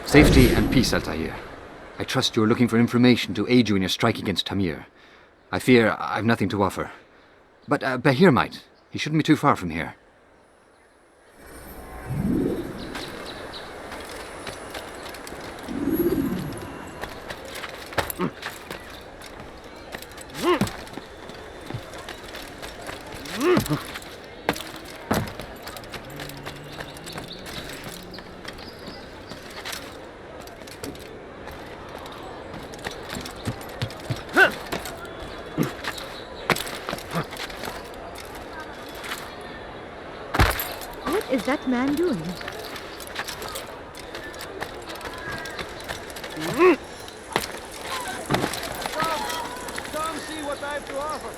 Safety and peace, Altaïr. I trust you're looking for information to aid you in your strike against Tamir. I fear I've nothing to offer. But Bahir might. He shouldn't be too far from here. that man doing? Come see what I have to offer.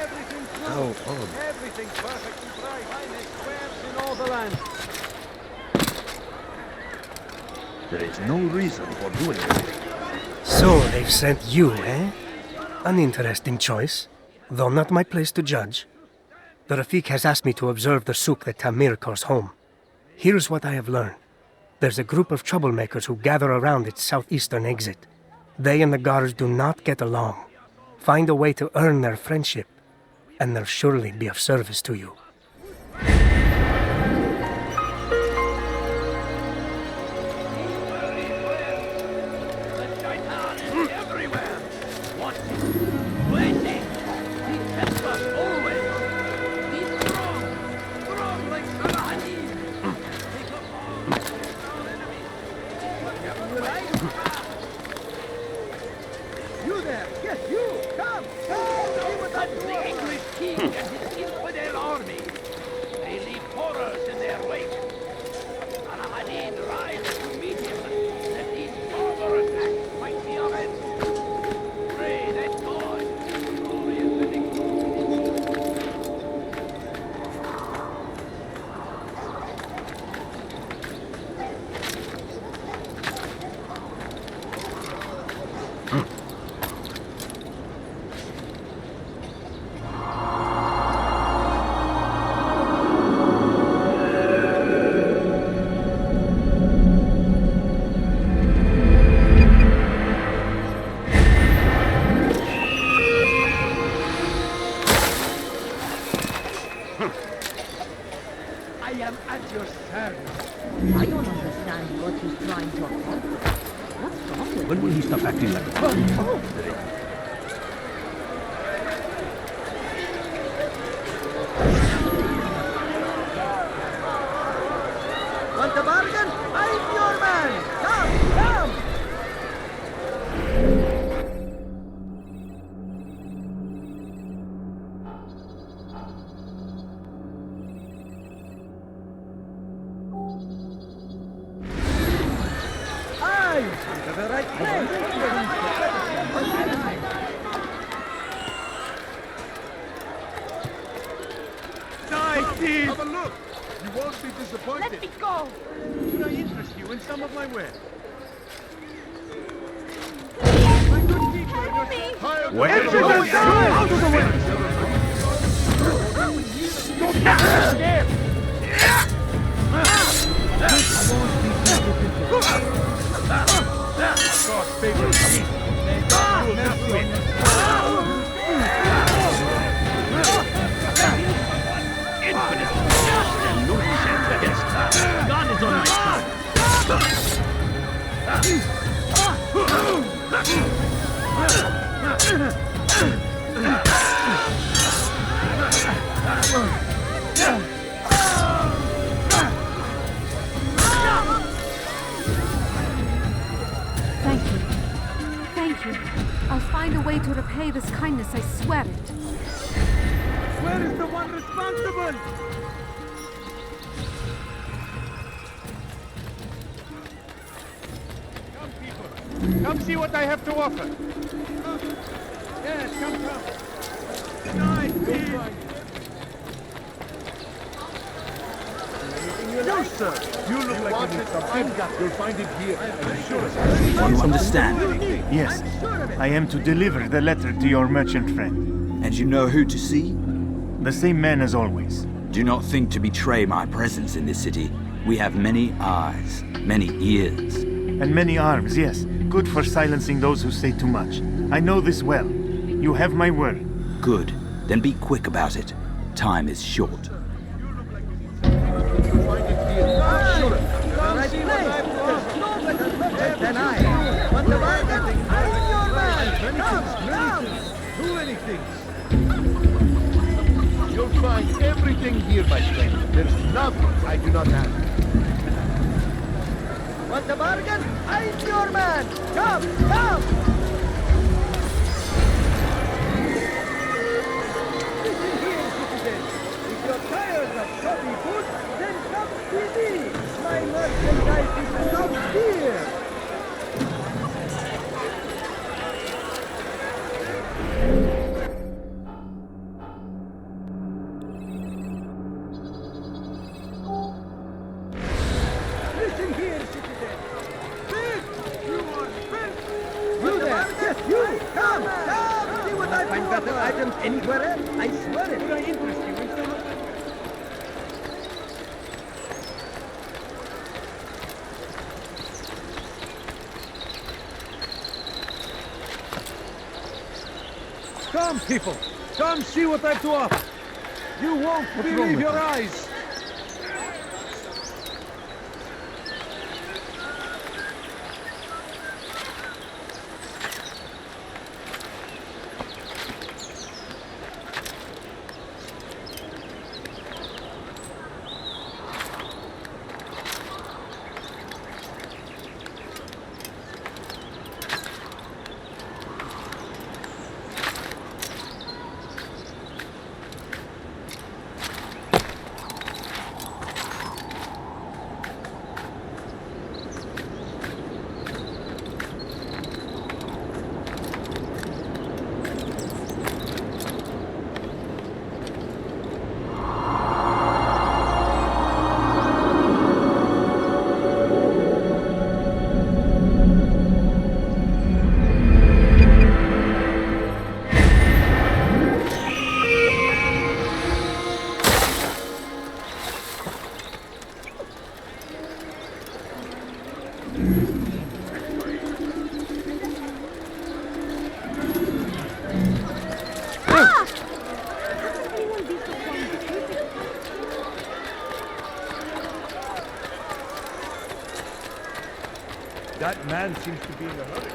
Everything's good. How odd. Everything's perfectly right. Finest wares in all the land. There is no reason for doing it. So they've sent you, eh? An interesting choice, though not my place to judge. The Rafik has asked me to observe the souk that Tamir calls home. Here's what I have learned. There's a group of troublemakers who gather around its southeastern exit. They and the guards do not get along. Find a way to earn their friendship, and they'll surely be of service to you. You there! Yes, you! Come! Come! See what I'm doing! The English king and his infidel army. They leave horrors in their wake. Al-Hadid rise to meet him. Let these barbar attacks might be our end. Pray that God, glory and living. I am at your service. I don't understand what he's trying to accomplish. What's wrong with When will he stop acting like a fool? Want a bargain? I'm your man! Come! Come! I'm to the right place! Nice, Steve! Have a look! You won't be disappointed. Let me go! Should I interest you in some of my wares? Where is it? Out of the way! God's favorite king. May God rule this win. Infinite. And no chance against that. God is on my side. Thank you. Thank you. I'll find a way to repay this kindness, I swear it. Where is the one responsible? Come, people. Come see what I have to offer. Yes, come. Nice, Steve. No, sir. You look like you need something. You'll find it here. I'm sure. You understand? Yes. I am to deliver the letter to your merchant friend. And you know who to see? The same man as always. Do not think to betray my presence in this city. We have many eyes, many ears. And many arms, yes. Good for silencing those who say too much. I know this well. You have my word. Good. Then be quick about it. Time is short. Then I. Want the bargain? I'm your man! Come! Too many things. You'll find everything here, my friend. There's nothing I do not have. Want the bargain? I'm your man! Come! Listen here, citizen. If you're tired of shopping food, then come! Please, my merchandise is out here. Listen here, citizen. Thief! You are spent! You there! Yes, you! Come! Come! See what I find better items anywhere else. I swear it. Will I interest you in some of them? Come, people! Come see what I've to offer! You won't believe your eyes! That man seems to be in a hurry.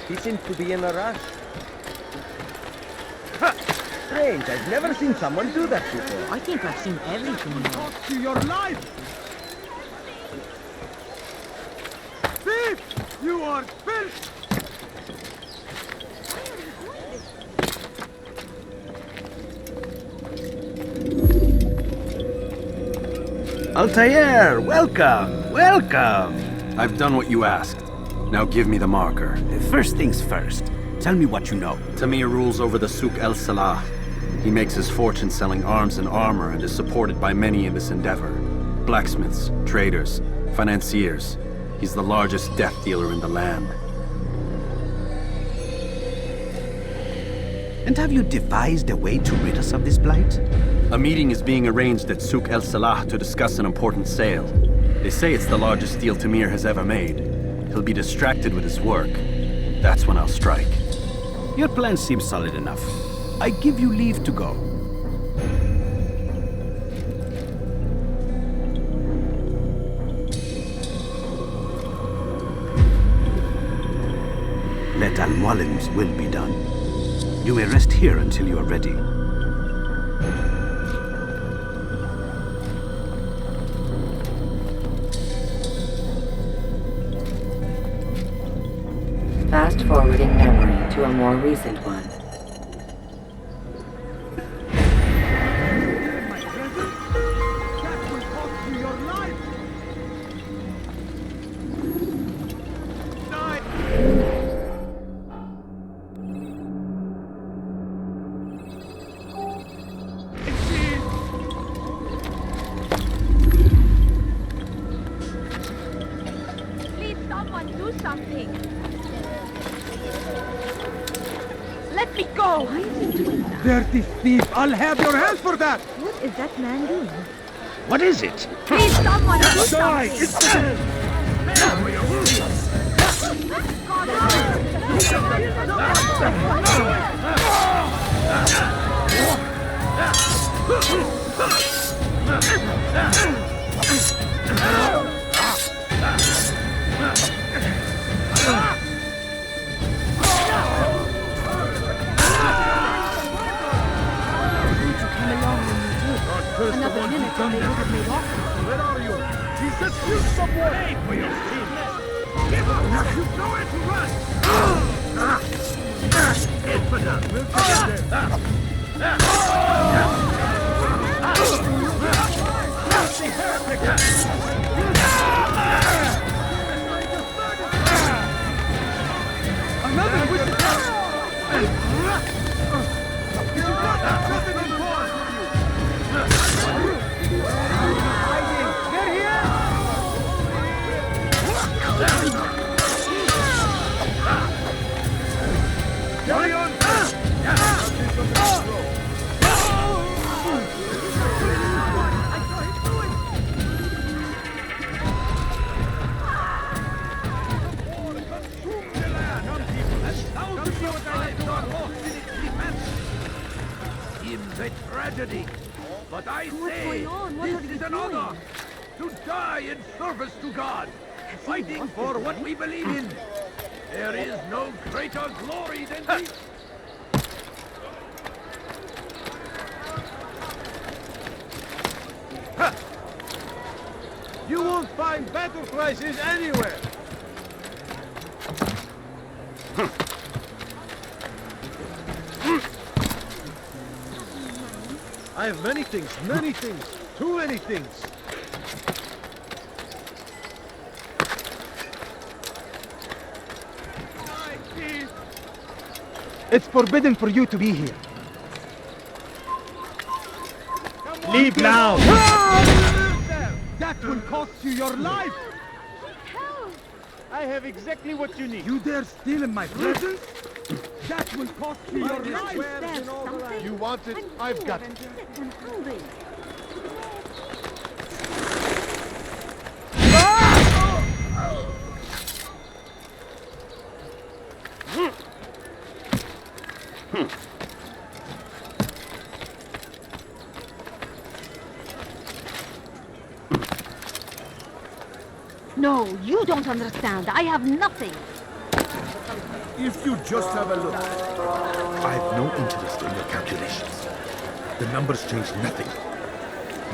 He seems to be in a rush. Ha! Strange, I've never seen someone do that before. I think I've seen everything now. Talk to your life! Thief! You are filth! Altair, welcome, welcome! I've done what you asked. Now give me the marker. First things first. Tell me what you know. Tamir rules over the Souk El Salah. He makes his fortune selling arms and armor and is supported by many in this endeavor. Blacksmiths, traders, financiers. He's the largest death dealer in the land. And have you devised a way to rid us of this blight? A meeting is being arranged at Souk El Salah to discuss an important sale. They say it's the largest deal Tamir has ever made. He'll be distracted with his work. That's when I'll strike. Your plan seems solid enough. I give you leave to go. Let Al-Mualim's will be done. You may rest here until you are ready. Fast-forwarding memory to a more recent one. Please, someone do something. Let me go! Why is he doing that? Dirty thief! I'll have your hand for that! What is that man doing? What is it? Please, someone do Die! something! It's dead! Another minute and they would have made off. Where are you? Jesus, use some more aid for your team! Give up! You know where to run! Infidel! We'll get there! Seems a tragedy, but I say this is an honor to die in service to God, fighting for what we believe in. There is no greater glory than this. You won't find battle prices anywhere. I have many things, too many things. It's forbidden for you to be here. Leave now! That will cost you your life! I have exactly what you need. You dare steal in my presence? That will cost you your life! You want it? I've got it. No, you don't understand. I have nothing. If you just have a look. I have no interest in your calculations. The numbers change nothing.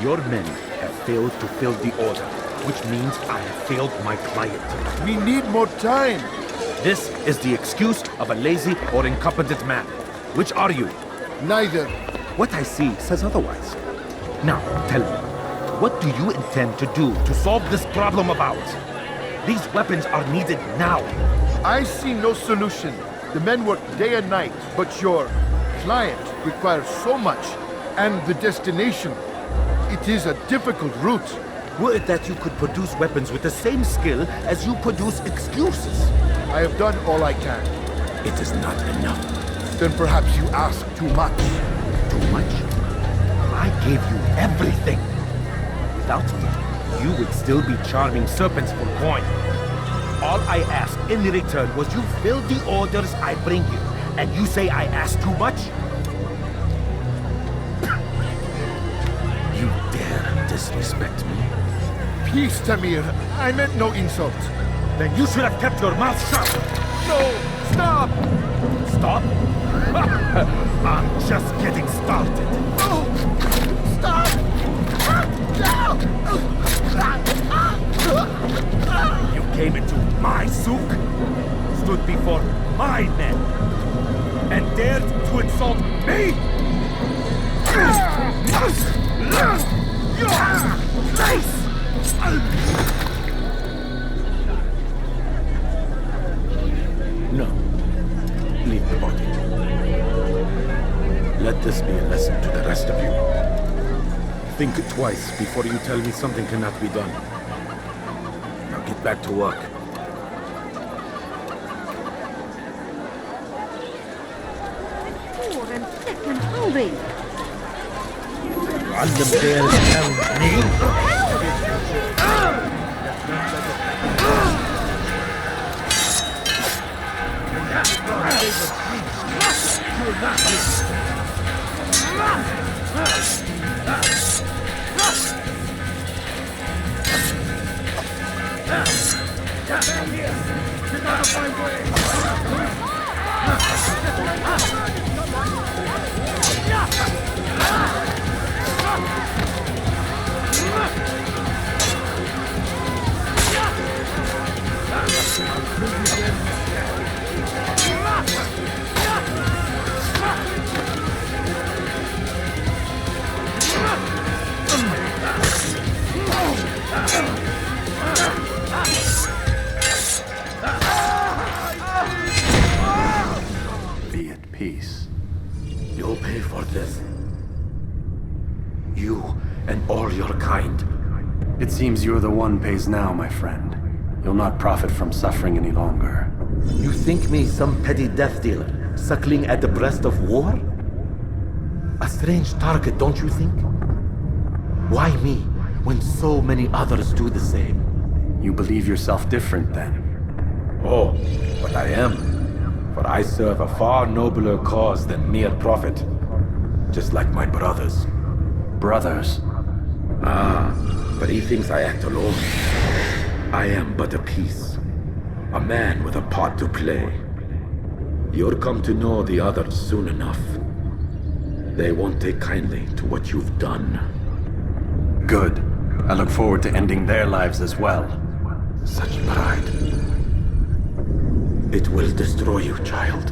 Your men have failed to fill the order, which means I have failed my client. We need more time. This is the excuse of a lazy or incompetent man. Which are you? Neither. What I see says otherwise. Now, tell me, what do you intend to do to solve this problem of ours? These weapons are needed now. I see no solution. The men work day and night, but your client requires so much, and the destination. It is a difficult route. Were it that you could produce weapons with the same skill as you produce excuses? I have done all I can. It is not enough. Then perhaps you ask too much. Too much? I gave you everything. Without me, you would still be charming serpents for coin. All I asked in return was you fill the orders I bring you, and you say I asked too much? You dare disrespect me? Peace, Tamir. I meant no insult. Then you should have kept your mouth shut. No! Stop! Stop? I'm just getting started. No! Stop! You came into my souk, stood before my men, and dared to insult me? No. Leave the body. Let this be a lesson to the rest of you. Think twice before you tell me something cannot be done. Now get back to work. Poor and sick and hungry. علم دير me. pay for this. You and all your kind. It seems you're the one pays now, my friend. You'll not profit from suffering any longer. You think me some petty death dealer, suckling at the breast of war? A strange target, don't you think? Why me, when so many others do the same? You believe yourself different, then? Oh, but I am. For I serve a far nobler cause than mere profit. Just like my brothers. Brothers? Ah, but he thinks I act alone. I am but a piece. A man with a part to play. You'll come to know the others soon enough. They won't take kindly to what you've done. Good. I look forward to ending their lives as well. Such pride. It will destroy you, child.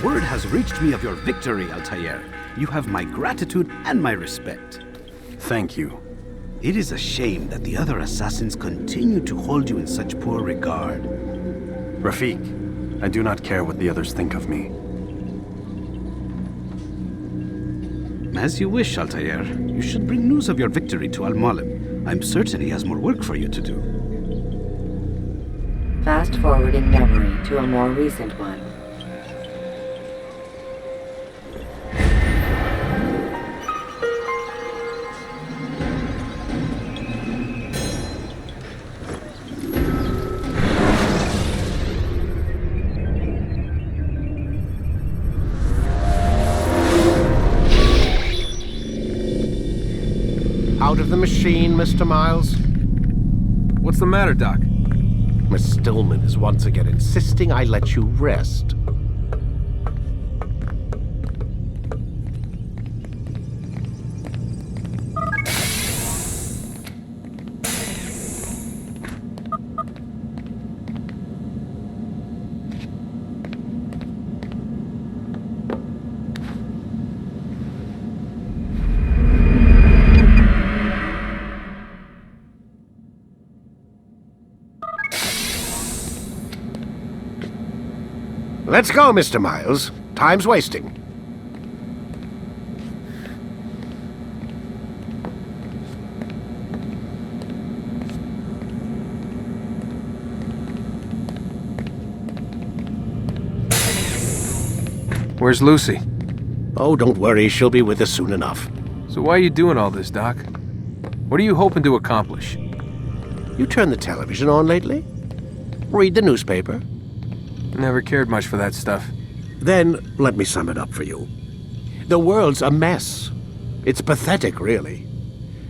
Word has reached me of your victory, Altair. You have my gratitude and my respect. Thank you. It is a shame that the other assassins continue to hold you in such poor regard. Rafik, I do not care what the others think of me. As you wish, Altair. You should bring news of your victory to Al-Mualim. I'm certain he has more work for you to do. Fast forwarding memory to a more recent one. out of the machine, Mr. Miles? What's the matter, Doc? Miss Stillman is once again insisting I let you rest. Let's go, Mr. Miles. Time's wasting. Where's Lucy? Oh, don't worry. She'll be with us soon enough. So why are you doing all this, Doc? What are you hoping to accomplish? You turned the television on lately? Read the newspaper? Never cared much for that stuff. Then, let me sum it up for you. The world's a mess. It's pathetic, really.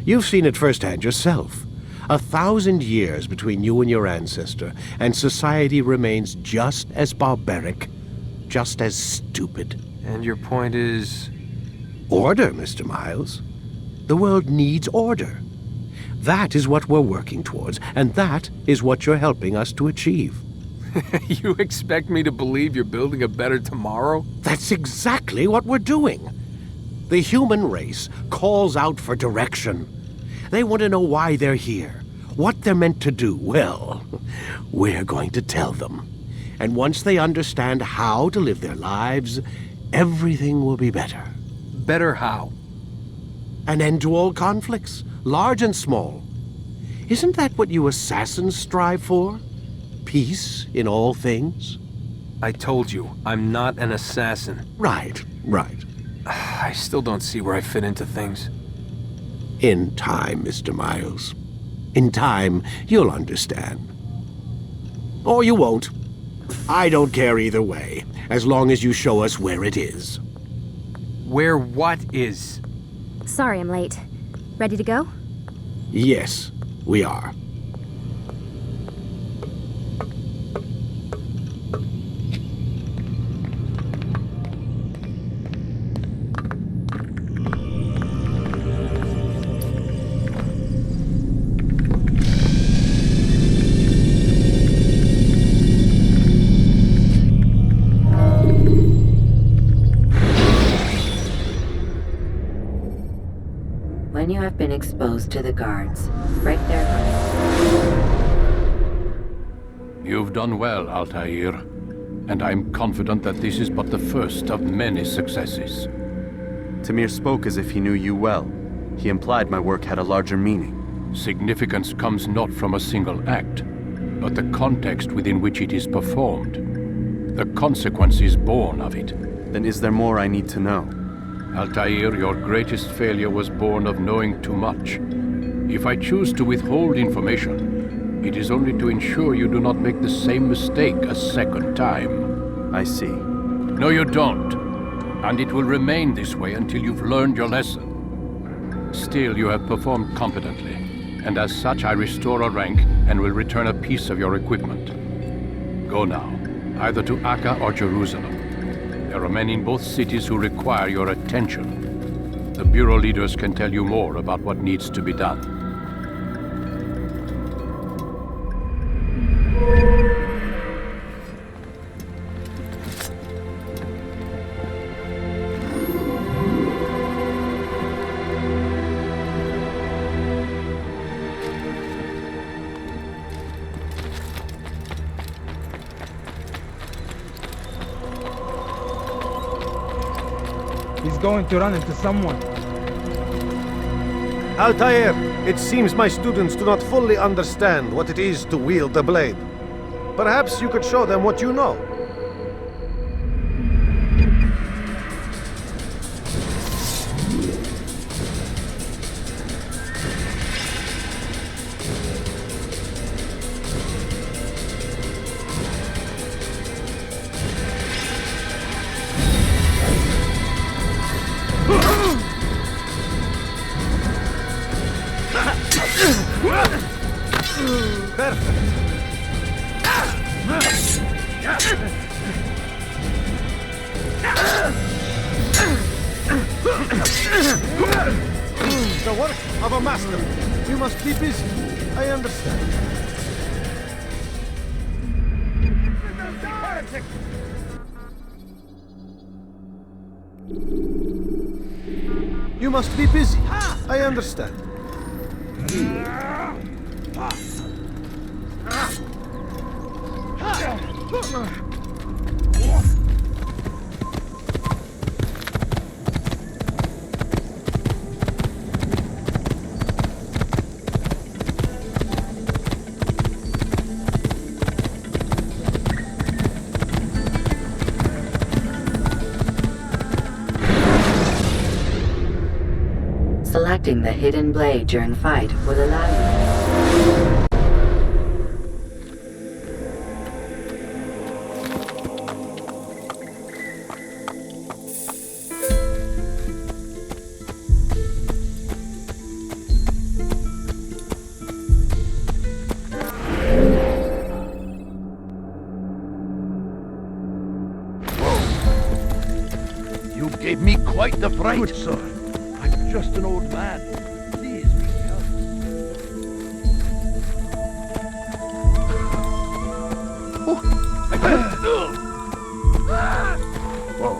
You've seen it firsthand yourself. 1,000 years between you and your ancestor, and society remains just as barbaric, just as stupid. And your point is? Order, Mr. Miles. The world needs order. That is what we're working towards, and that is what you're helping us to achieve. You expect me to believe you're building a better tomorrow? That's exactly what we're doing. The human race calls out for direction. They want to know why they're here, what they're meant to do. Well, we're going to tell them. And once they understand how to live their lives, everything will be better. Better how? An end to all conflicts, large and small. Isn't that what you assassins strive for? Peace in all things? I told you, I'm not an assassin. Right. I still don't see where I fit into things. In time, Mr. Miles. In time, you'll understand. Or you won't. I don't care either way, as long as you show us where it is. Where what is? Sorry I'm late. Ready to go? Yes, we are. When you have been exposed to the guards, break their line. You've done well, Altair, and I'm confident that this is but the first of many successes. Tamir spoke as if he knew you well. He implied my work had a larger meaning. Significance comes not from a single act, but the context within which it is performed. The consequences born of it. Then is there more I need to know? Altair, your greatest failure was born of knowing too much. If I choose to withhold information, it is only to ensure you do not make the same mistake a second time. I see. No, you don't. And it will remain this way until you've learned your lesson. Still, you have performed competently, and as such I restore a rank and will return a piece of your equipment. Go now, either to Akka or Jerusalem. There are men in both cities who require your attention. The Bureau leaders can tell you more about what needs to be done. He's going to run into someone. Altair, it seems my students do not fully understand what it is to wield the blade. Perhaps you could show them what you know. Perfect. The work of a master. You must be busy. I understand. You must be busy. I understand. Selecting the hidden blade during fight will allow you. You gave me quite the fright. Good sir. I'm just an old man. Please be careful. Oh, I can't. Whoa.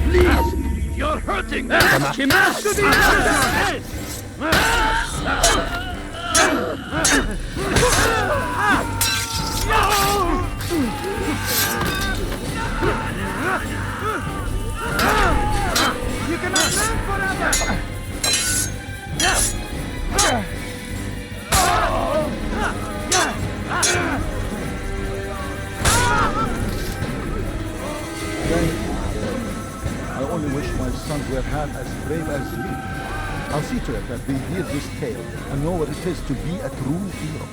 Please! You're hurting me! She must be dead! You cannot live forever! I only wish my sons were half as brave as you. I'll see to it that they hear this tale and know what it is to be a true hero.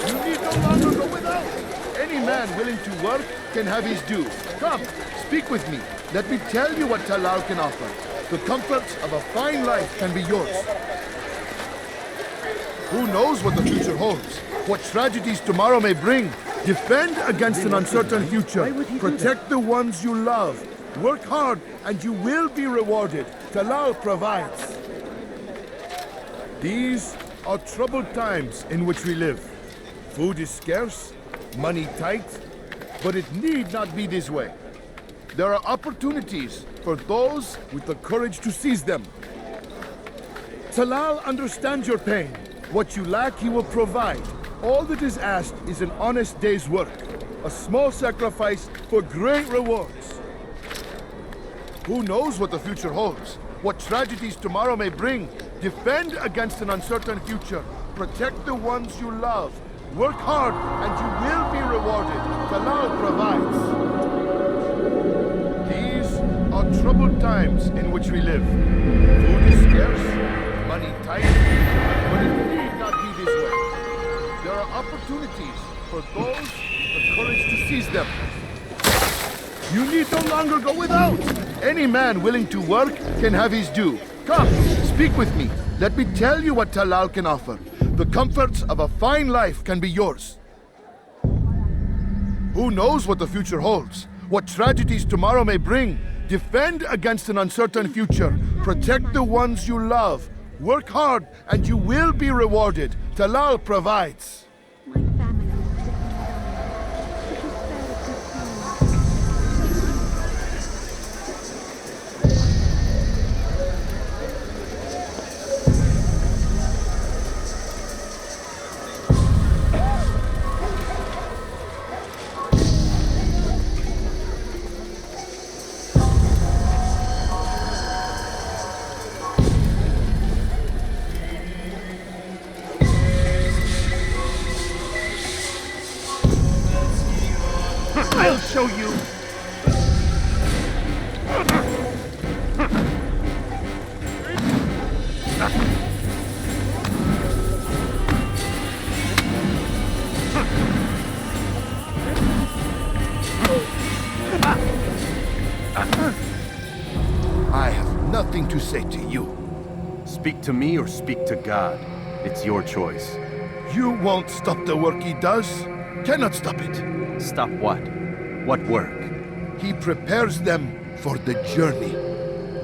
You need no longer go without. Any man willing to work can have his due. Come, speak with me. Let me tell you what Talal can offer. The comforts of a fine life can be yours. Who knows what the future holds? What tragedies tomorrow may bring? Defend against an uncertain future. Protect the ones you love. Work hard and you will be rewarded. Talal provides. These are troubled times in which we live. Food is scarce, money tight, but it need not be this way. There are opportunities for those with the courage to seize them. Talal understands your pain. What you lack, he will provide. All that is asked is an honest day's work. A small sacrifice for great rewards. Who knows what the future holds? What tragedies tomorrow may bring? Defend against an uncertain future. Protect the ones you love. Work hard and you will be rewarded. Talal provides. about troubled times in which we live. Food is scarce, money tight, but it need not be this way. There are opportunities for those with the courage to seize them. You need no longer go without. Any man willing to work can have his due. Come, speak with me. Let me tell you what Talal can offer. The comforts of a fine life can be yours. Who knows what the future holds? What tragedies tomorrow may bring? Defend against an uncertain future. Protect the ones you love. Work hard and you will be rewarded. Talal provides. I'll show you! I have nothing to say to you. Speak to me or speak to God. It's your choice. You won't stop the work he does. Cannot stop it. Stop what? What work? He prepares them for the journey.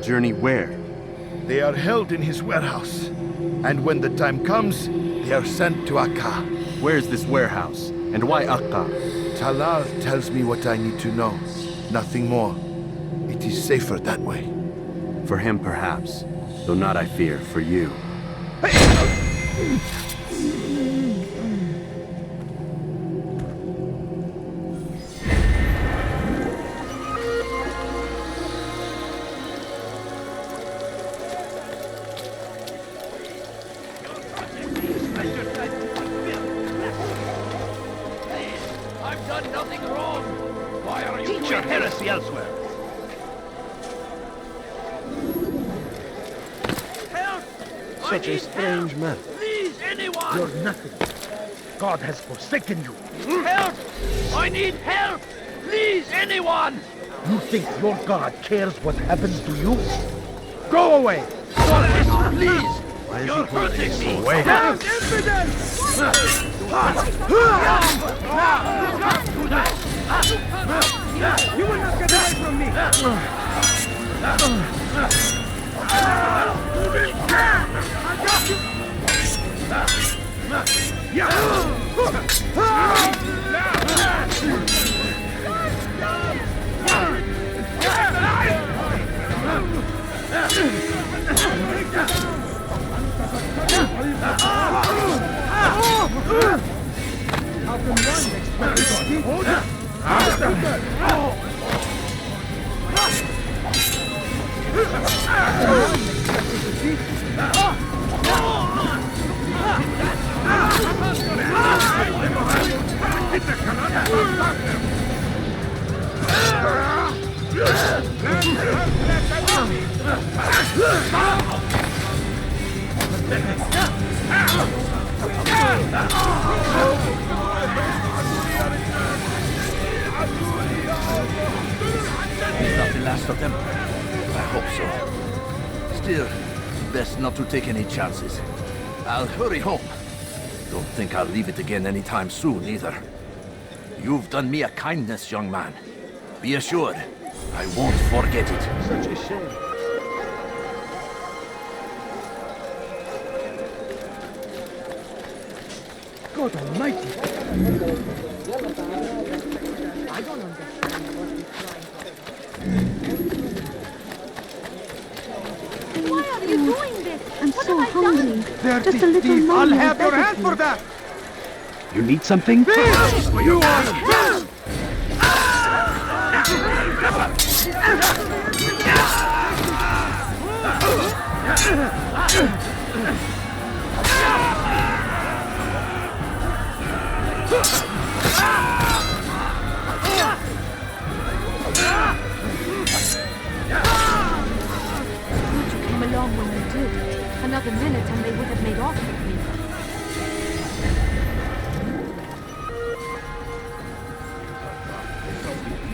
Journey where? They are held in his warehouse. And when the time comes, they are sent to Akka. Where's this warehouse? And why Akka? Talal tells me what I need to know. Nothing more. It is safer that way. For him, perhaps. Though not, I fear, for you. I've done nothing wrong. Why are you teach your heresy elsewhere? Help! Such a strange man. Please, anyone! You're nothing. God has forsaken you. Help! I need help! Please, anyone! You think your God cares what happens to you? Go away! Please! You're hurting me! Away. Help! Impudence! You will not get away from me! How can one expect to hold it? Is that the last of them? I hope so. Still, best not to take any chances. I'll hurry home. Don't think I'll leave it again anytime soon, either. You've done me a kindness, young man. Be assured, I won't forget it. Such a shame. God Almighty! I don't understand what he's trying to Why are you doing this? I'm What so have I done? Dirty Just a little thief! I'll moment, have your better hand for thing. that! You need something? You are...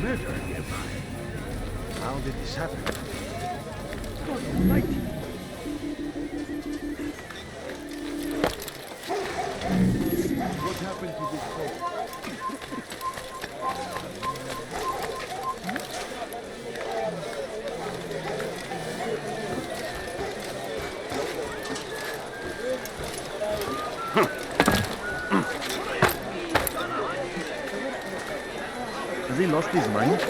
murder nearby. How did this happen? God almighty. What happened to this boat? Has he lost his mind?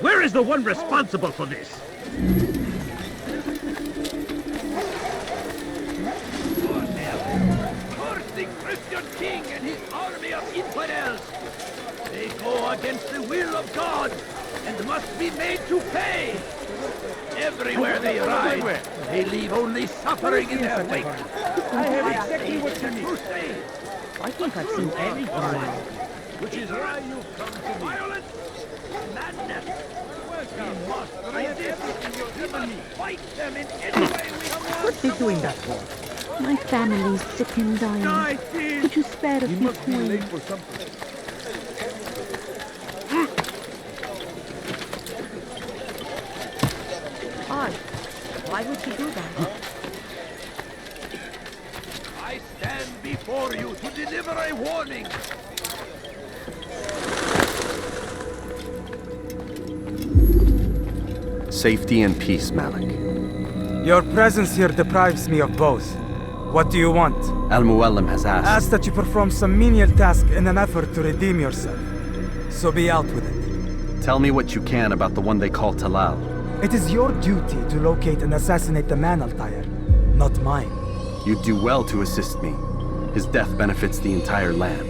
Where is the one responsible for this? Curse the Christian king and his army of infidels! They go against the will of God and must be made to pay! Everywhere they ride, they leave only suffering in their wake. I have exactly what you need. Crusade! I think I've seen everything. Which is why you've come to violence, madness. We must resist. We must fight them in any way we can. What's he doing that for? My family's sick and dying. Could you spare a few coins? For something. Odd. Why would he do that? I stand before you to deliver a warning. Safety and peace, Malik. Your presence here deprives me of both. What do you want? Al-Muallim has asked. Ask that you perform some menial task in an effort to redeem yourself. So be out with it. Tell me what you can about the one they call Talal. It is your duty to locate and assassinate the man, Altair, not mine. You'd do well to assist me. His death benefits the entire land.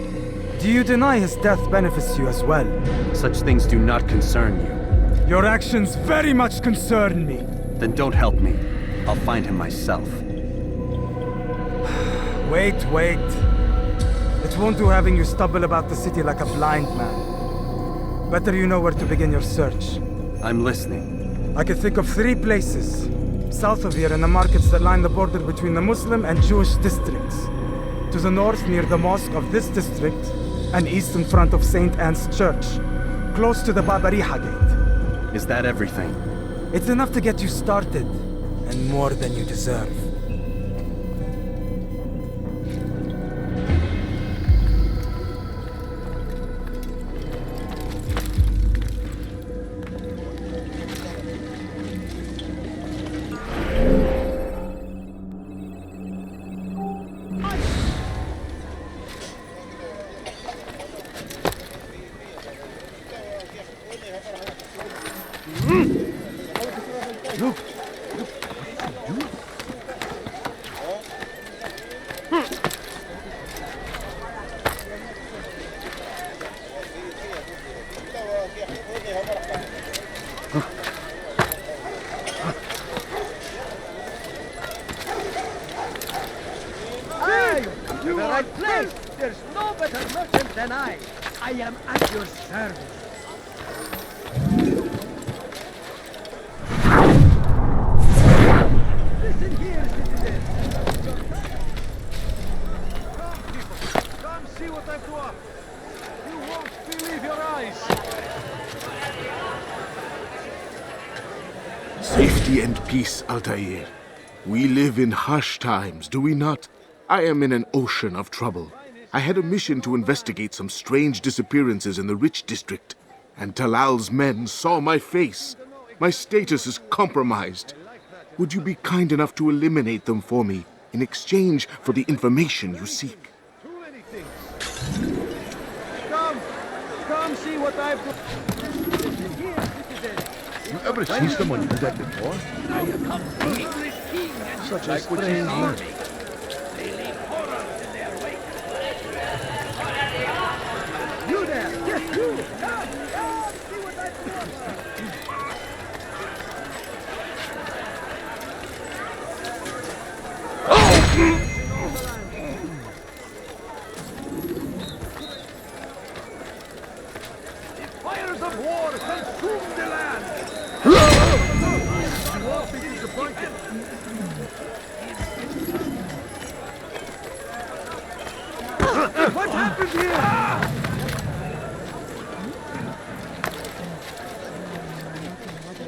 Do you deny his death benefits you as well? Such things do not concern you. Your actions very much concern me. Then don't help me. I'll find him myself. Wait. It won't do having you stumble about the city like a blind man. Better you know where to begin your search. I'm listening. I can think of 3 places. South of here in the markets that line the border between the Muslim and Jewish districts. To the north near the mosque of this district, and east in front of St. Anne's Church, close to the Babariha Gate. Is that everything? It's enough to get you started, and more than you deserve. You are right place. There's no better merchant than I. I am at your service. Listen here, citizens. Come see what I've to offer. You won't believe your eyes. Safety and peace, Altair. We live in harsh times, do we not? I am in an ocean of trouble. I had a mission to investigate some strange disappearances in the rich district, and Talal's men saw my face. My status is compromised. Would you be kind enough to eliminate them for me in exchange for the information you seek? Come see what I've got. You ever seen someone do that before? Such a strange man. You there! Yes, you! Come! Come! See what I've The fires of war consume the land! What happened here?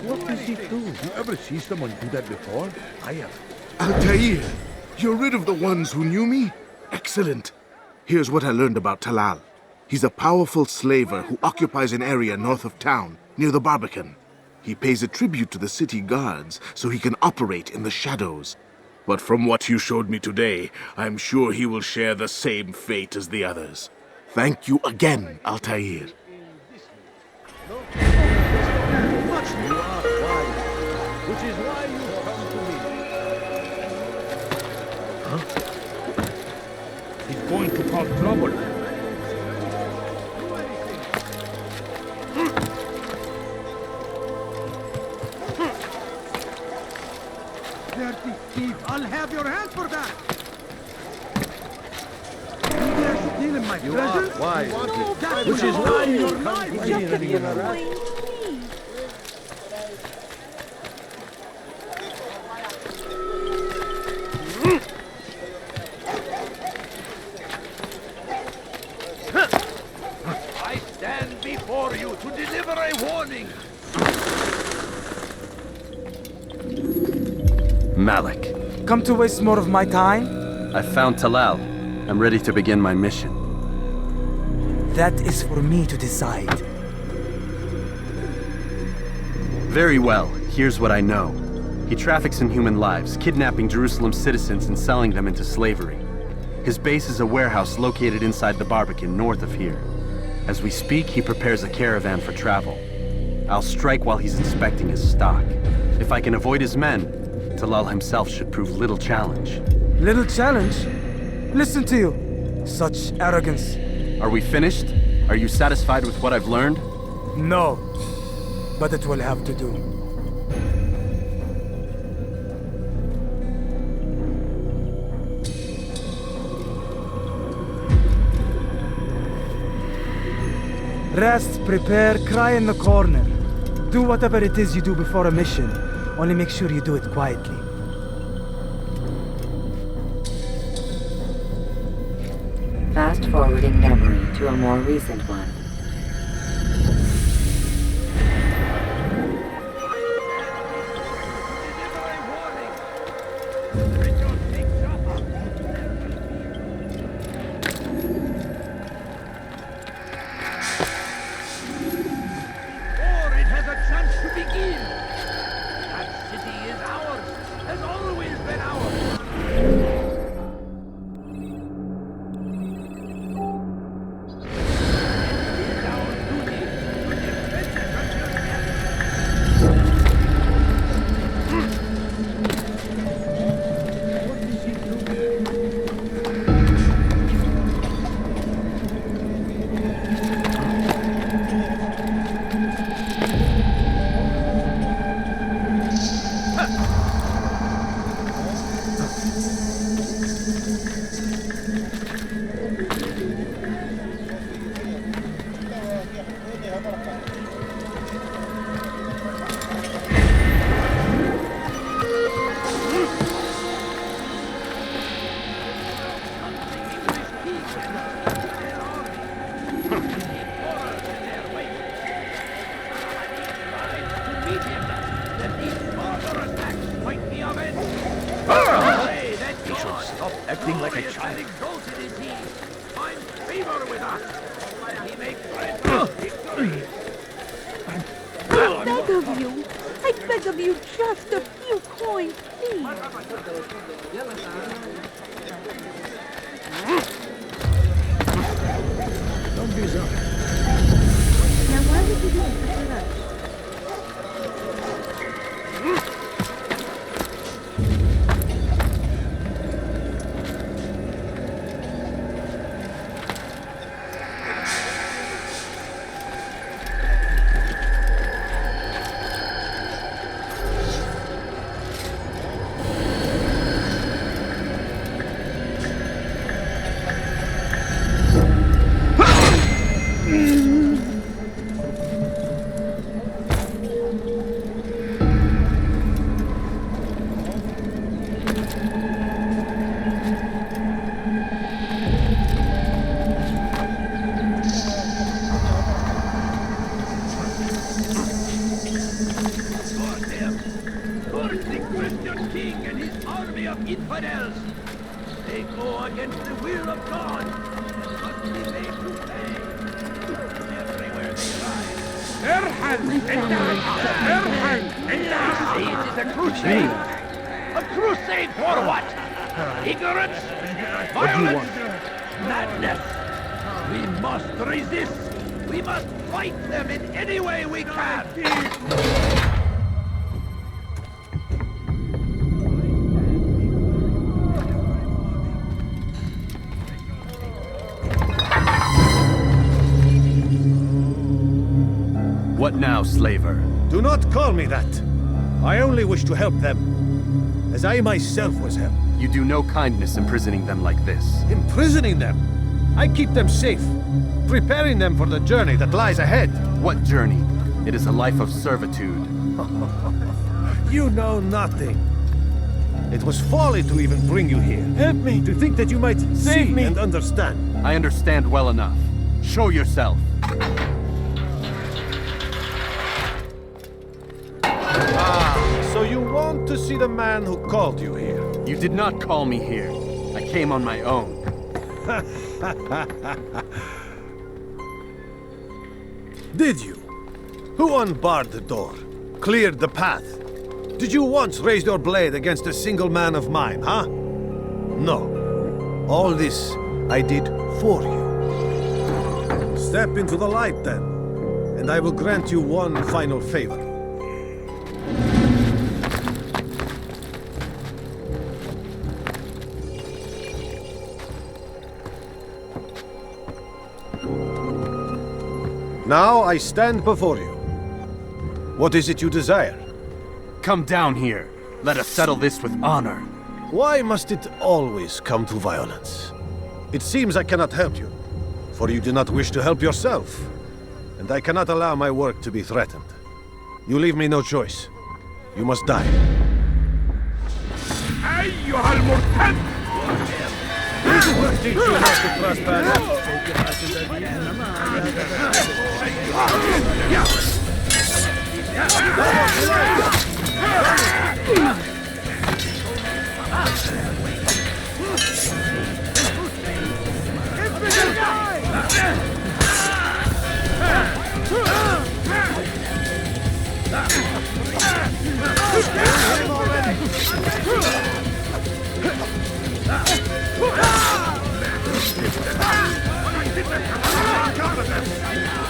What does he do? You ever see someone do that before? I have. Altair! You're rid of the ones who knew me? Excellent. Here's what I learned about Talal. He's a powerful slaver who occupies an area north of town, near the Barbican. He pays a tribute to the city guards so he can operate in the shadows. But from what you showed me today, I'm sure he will share the same fate as the others. Thank you again, Altair. Much you are wise, which is why you come to me. Huh? He's going to cause trouble. Dirty thief, I'll have your hand for that! You dare steal my treasure? Why? Which is why you come to me. I stand before you to deliver a warning! Malik. Come to waste more of my time? I found Talal. I'm ready to begin my mission. That is for me to decide. Very well. Here's what I know. He traffics in human lives, kidnapping Jerusalem citizens and selling them into slavery. His base is a warehouse located inside the Barbican, north of here. As we speak, he prepares a caravan for travel. I'll strike while he's inspecting his stock. If I can avoid his men, Talal himself should prove little challenge. Little challenge? Listen to you. Such arrogance. Are we finished? Are you satisfied with what I've learned? No. But it will have to do. Rest, prepare, cry in the corner. Do whatever it is you do before a mission. Only make sure you do it quietly. Fast forwarding memory to a more recent one. Or it has a chance to begin! That city is ours, has always been ours! Acting like a child. exalted is he, finds favor with us. He makes friends with victory. I beg of you, just a few coins, please. Don't be sorry. Now, why would you do such a rush? Infidels! They go against the will of God and must be made to pay. Everywhere they rise. Their hand in Crusade is a crusade! A crusade for what? Ignorance? Violence? Madness? We must resist! We must fight them in any way we can! What now, slaver? Do not call me that. I only wish to help them, as I myself was helped. You do no kindness imprisoning them like this. Imprisoning them? I keep them safe, preparing them for the journey that lies ahead. What journey? It is a life of servitude. You know nothing. It was folly to even bring you here. Help me to think that you might save me and understand. I understand well enough. Show yourself. So you want to see the man who called you here? You did not call me here. I came on my own. Did you? Who unbarred the door? Cleared the path? Did you once raise your blade against a single man of mine, huh? No. All this I did for you. Step into the light then, and I will grant you one final favor. Now I stand before you. What is it you desire? Come down here. Let us settle this with honor. Why must it always come to violence? It seems I cannot help you, for you do not wish to help yourself, and I cannot allow my work to be threatened. You leave me no choice. You must die. أيها المرتد! Teach you not to trespass.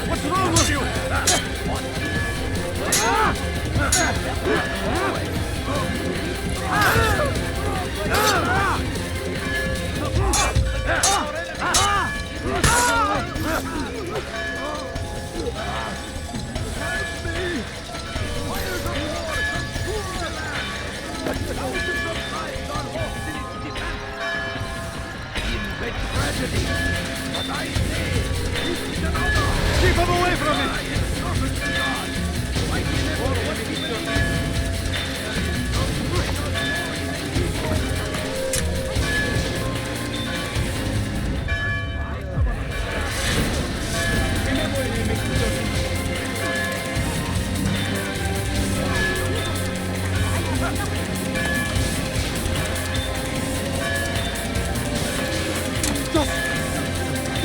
What's wrong with you? Keep him away from me!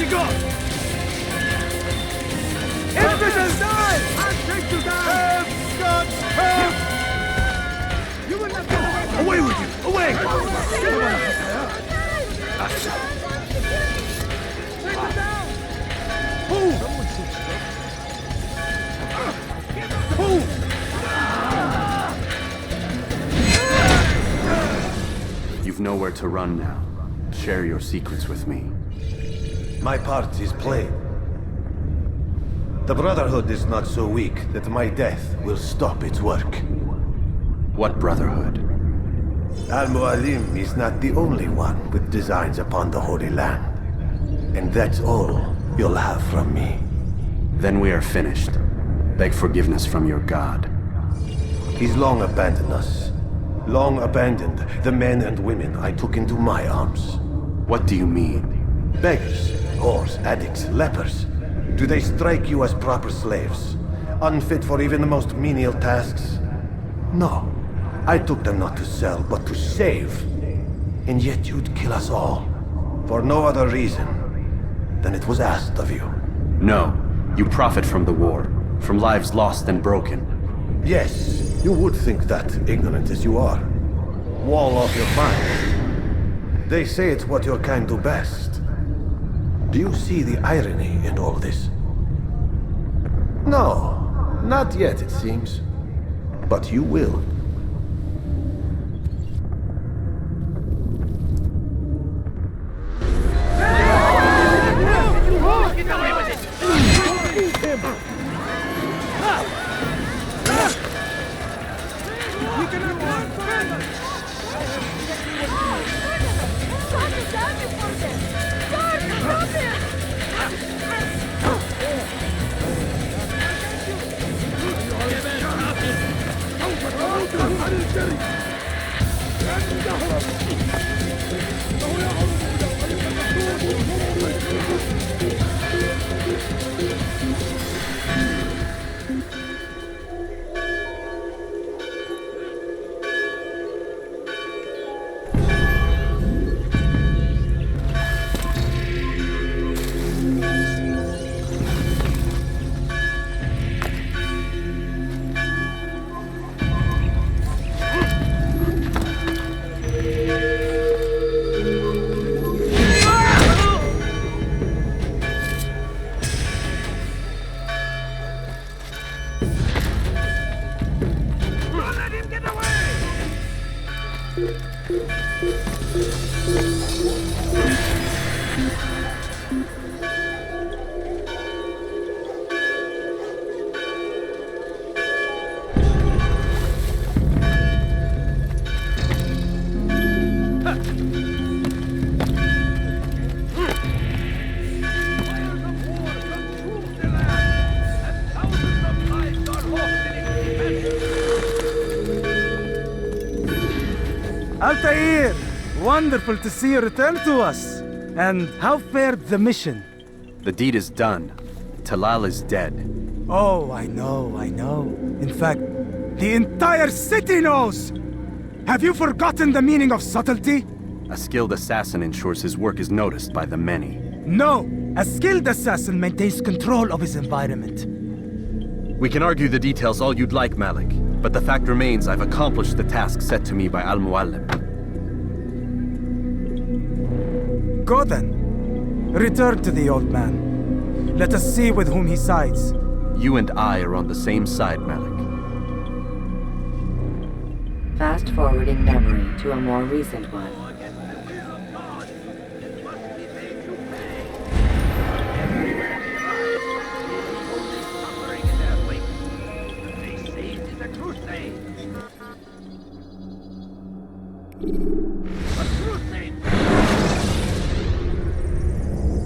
God! Infidels die! I'll take you down! Help, God! Help! You will not get away! Away with you! Away! Take them down! Move! Move! You've nowhere to run now. Share your secrets with me. My part is plain. The Brotherhood is not so weak that my death will stop its work. What Brotherhood? Al-Mualim is not the only one with designs upon the Holy Land. And that's all you'll have from me. Then we are finished. Beg forgiveness from your god. He's long abandoned us. Long abandoned the men and women I took into my arms. What do you mean? Beggars, whores, addicts, lepers. Do they strike you as proper slaves? Unfit for even the most menial tasks? No. I took them not to sell, but to save. And yet you'd kill us all. For no other reason than it was asked of you. No. You profit from the war. From lives lost and broken. Yes, you would think that, ignorant as you are. Wall off your mind. They say it's what your kind do best. Do you see the irony in all this? No, not yet, it seems. But you will. Get away with it! We cannot run further! Altaïr! Wonderful to see you return to us. And how fared the mission? The deed is done. Talal is dead. Oh, I know. In fact, the entire city knows! Have you forgotten the meaning of subtlety? A skilled assassin ensures his work is noticed by the many. No! A skilled assassin maintains control of his environment. We can argue the details all you'd like, Malik. But the fact remains I've accomplished the task set to me by Al-Mualim. Go then. Return to the old man. Let us see with whom he sides. You and I are on the same side, Malik. Fast-forwarding memory to a more recent one.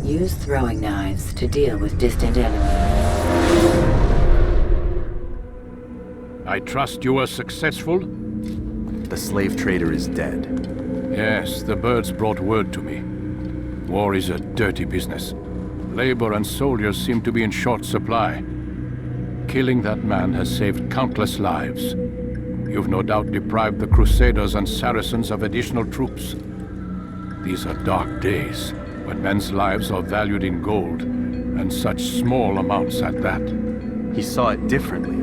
Use throwing knives to deal with distant enemies. I trust you were successful? The slave trader is dead. Yes, the birds brought word to me. War is a dirty business. Labor and soldiers seem to be in short supply. Killing that man has saved countless lives. You've no doubt deprived the Crusaders and Saracens of additional troops. These are dark days. but men's lives are valued in gold, and such small amounts at that. He saw it differently,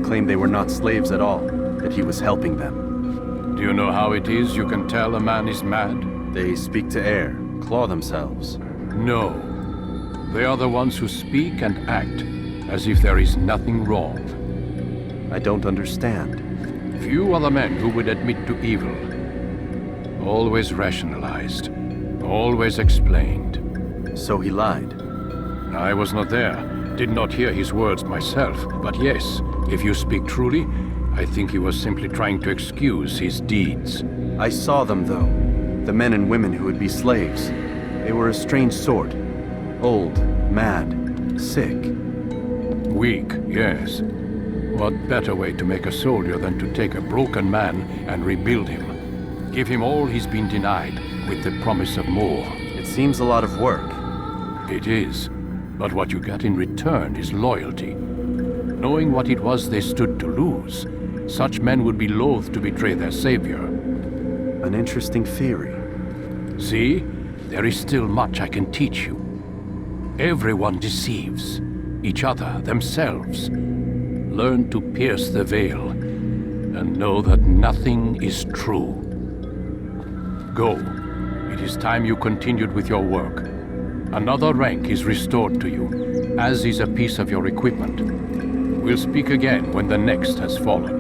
claimed they were not slaves at all, that he was helping them. Do you know how it is you can tell a man is mad? They speak to air, claw themselves. No. They are the ones who speak and act as if there is nothing wrong. I don't understand. Few are the men who would admit to evil. Always rationalized. Always explained. So he lied? I was not there. Did not hear his words myself. But yes, if you speak truly, I think he was simply trying to excuse his deeds. I saw them, though. The men and women who would be slaves. They were a strange sort. Old, mad, sick. Weak, yes. What better way to make a soldier than to take a broken man and rebuild him? Give him all he's been denied, with the promise of more. It seems a lot of work. It is. But what you get in return is loyalty. Knowing what it was they stood to lose, such men would be loath to betray their savior. An interesting theory. See? There is still much I can teach you. Everyone deceives. Each other, themselves. Learn to pierce the veil, and know that nothing is true. Go. It is time you continued with your work. Another rank is restored to you, as is a piece of your equipment. We'll speak again when the next has fallen.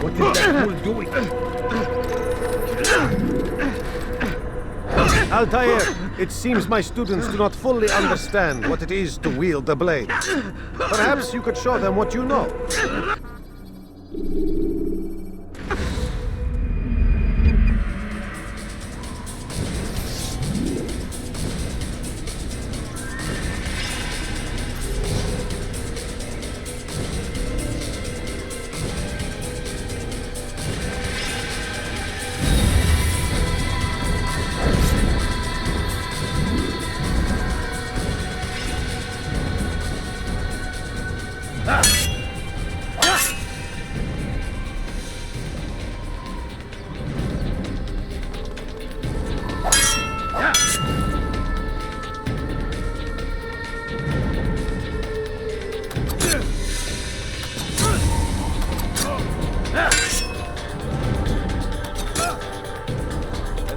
What is that fool doing? Altair, it seems my students do not fully understand what it is to wield the blade. Perhaps you could show them what you know.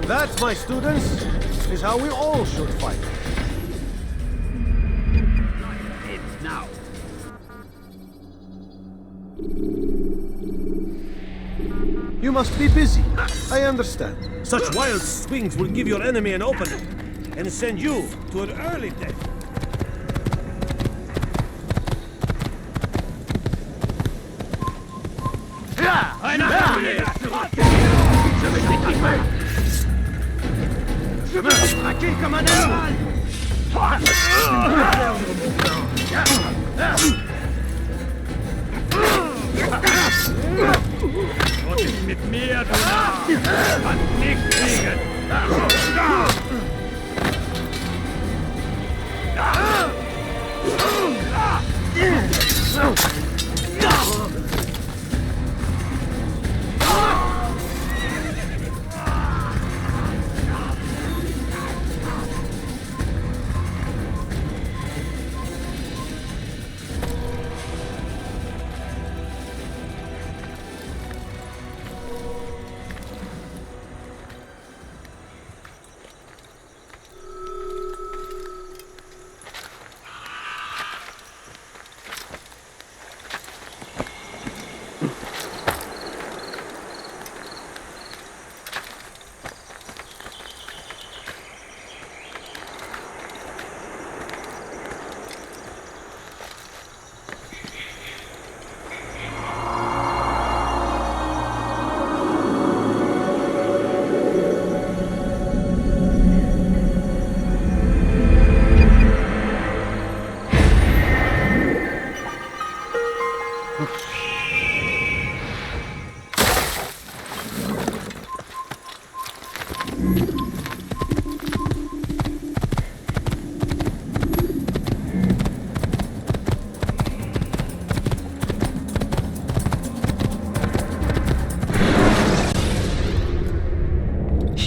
That, my students, is how we all should fight. Now. You must be busy. I understand. Such wild swings will give your enemy an opening and send you to an early death. Aquí comme un animal! Was ist mit mir, du Narr? Kannst nicht fliegen!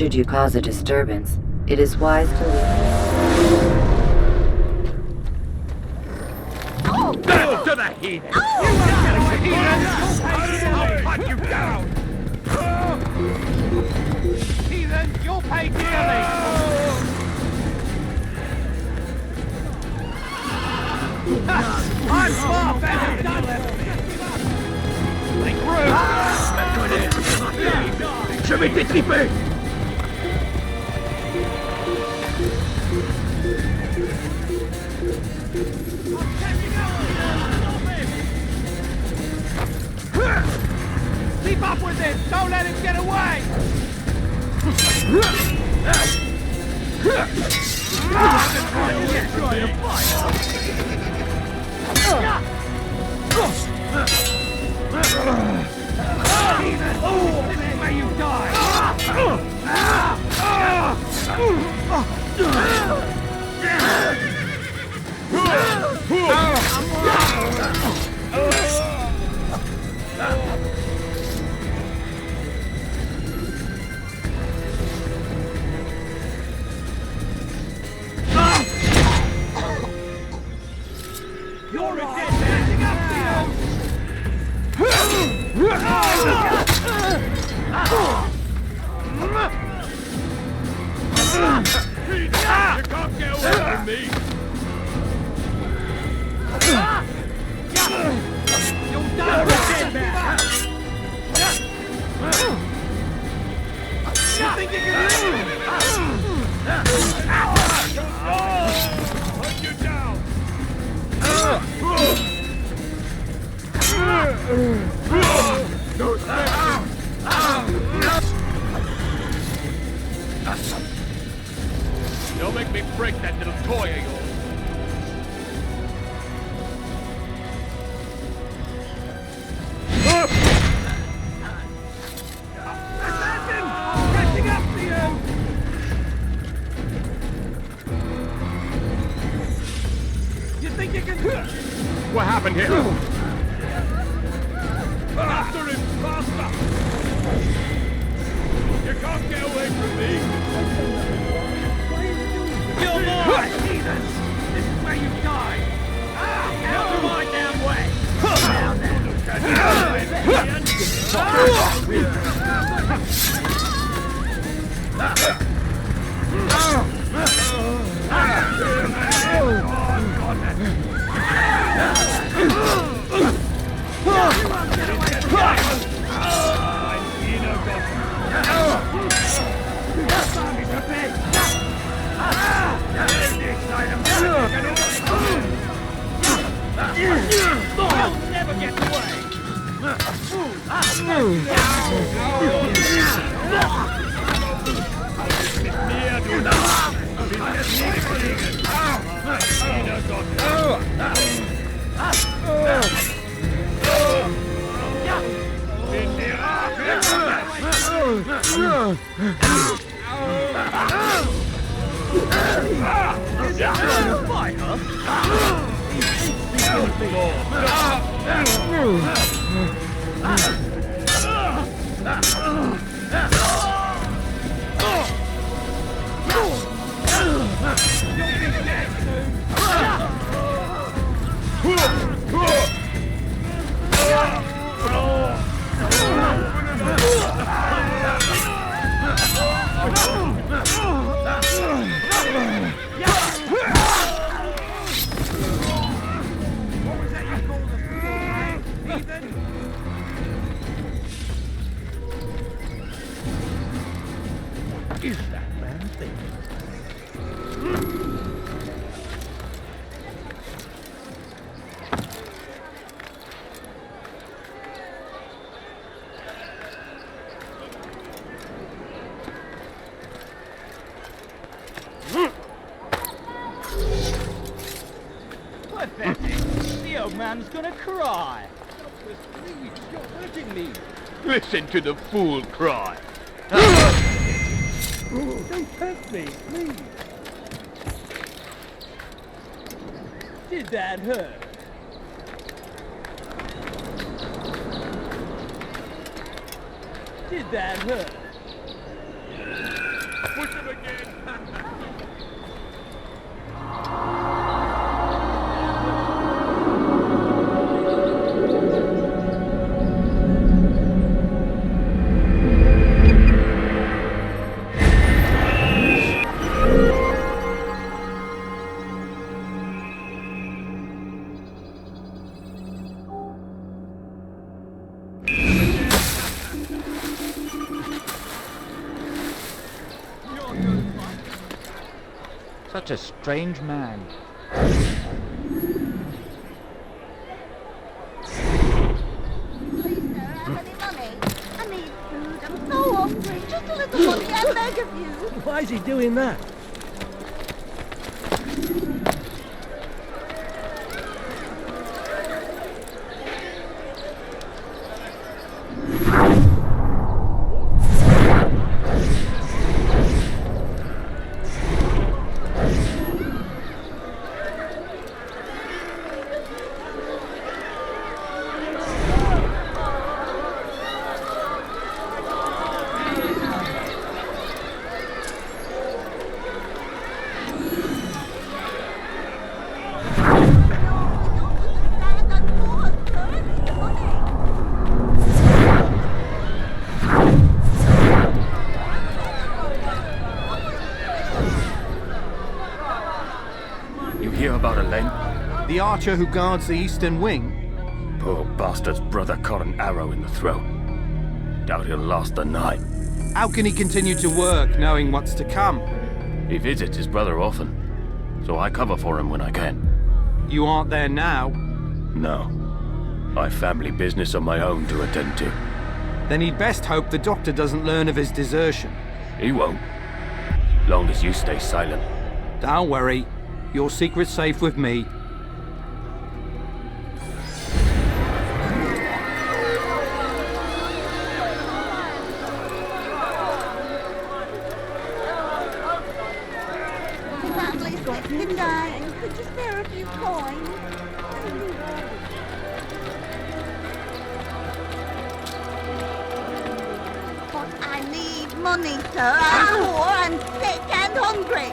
Should you cause a disturbance, it is wise to leave. Down to the heathen! You won't get away, heathen! I'll hunt you down! Heathen, you'll pay dearly! I'm far better than you ever been! Make room! Je vais t'étriper! Keep up with him! Don't let him get away! This is where you die! You're a dead man! Up to you! You can't get away from me! You'll die, dead man! You think you can live? Put you down! No space! Don't make me break that little toy of yours! Assassin! Catching up to you! You think you can... What happened here? After him, faster! You can't get away from me! You're mine, heathens! This is where you die! Out of my damn way! Now then! You'll never get away! Is that man thinking? Pathetic. The old man's gonna cry. Please, you're hurting me. Listen to the fool cry. Don't hurt me, please. Did that hurt? Did that hurt? Such a strange man. So hungry, just a little money, I beg of you. Why is he doing that? The archer who guards the eastern wing? Poor bastard's brother caught an arrow in the throat. Doubt he'll last the night. How can he continue to work, knowing what's to come? He visits his brother often, so I cover for him when I can. You aren't there now? No. I've family business of my own to attend to. Then he'd best hope the doctor doesn't learn of his desertion. He won't. Long as you stay silent. Don't worry. Your secret's safe with me. Could you spare a few coins? But I need money, sir. I'm poor, I'm sick and hungry.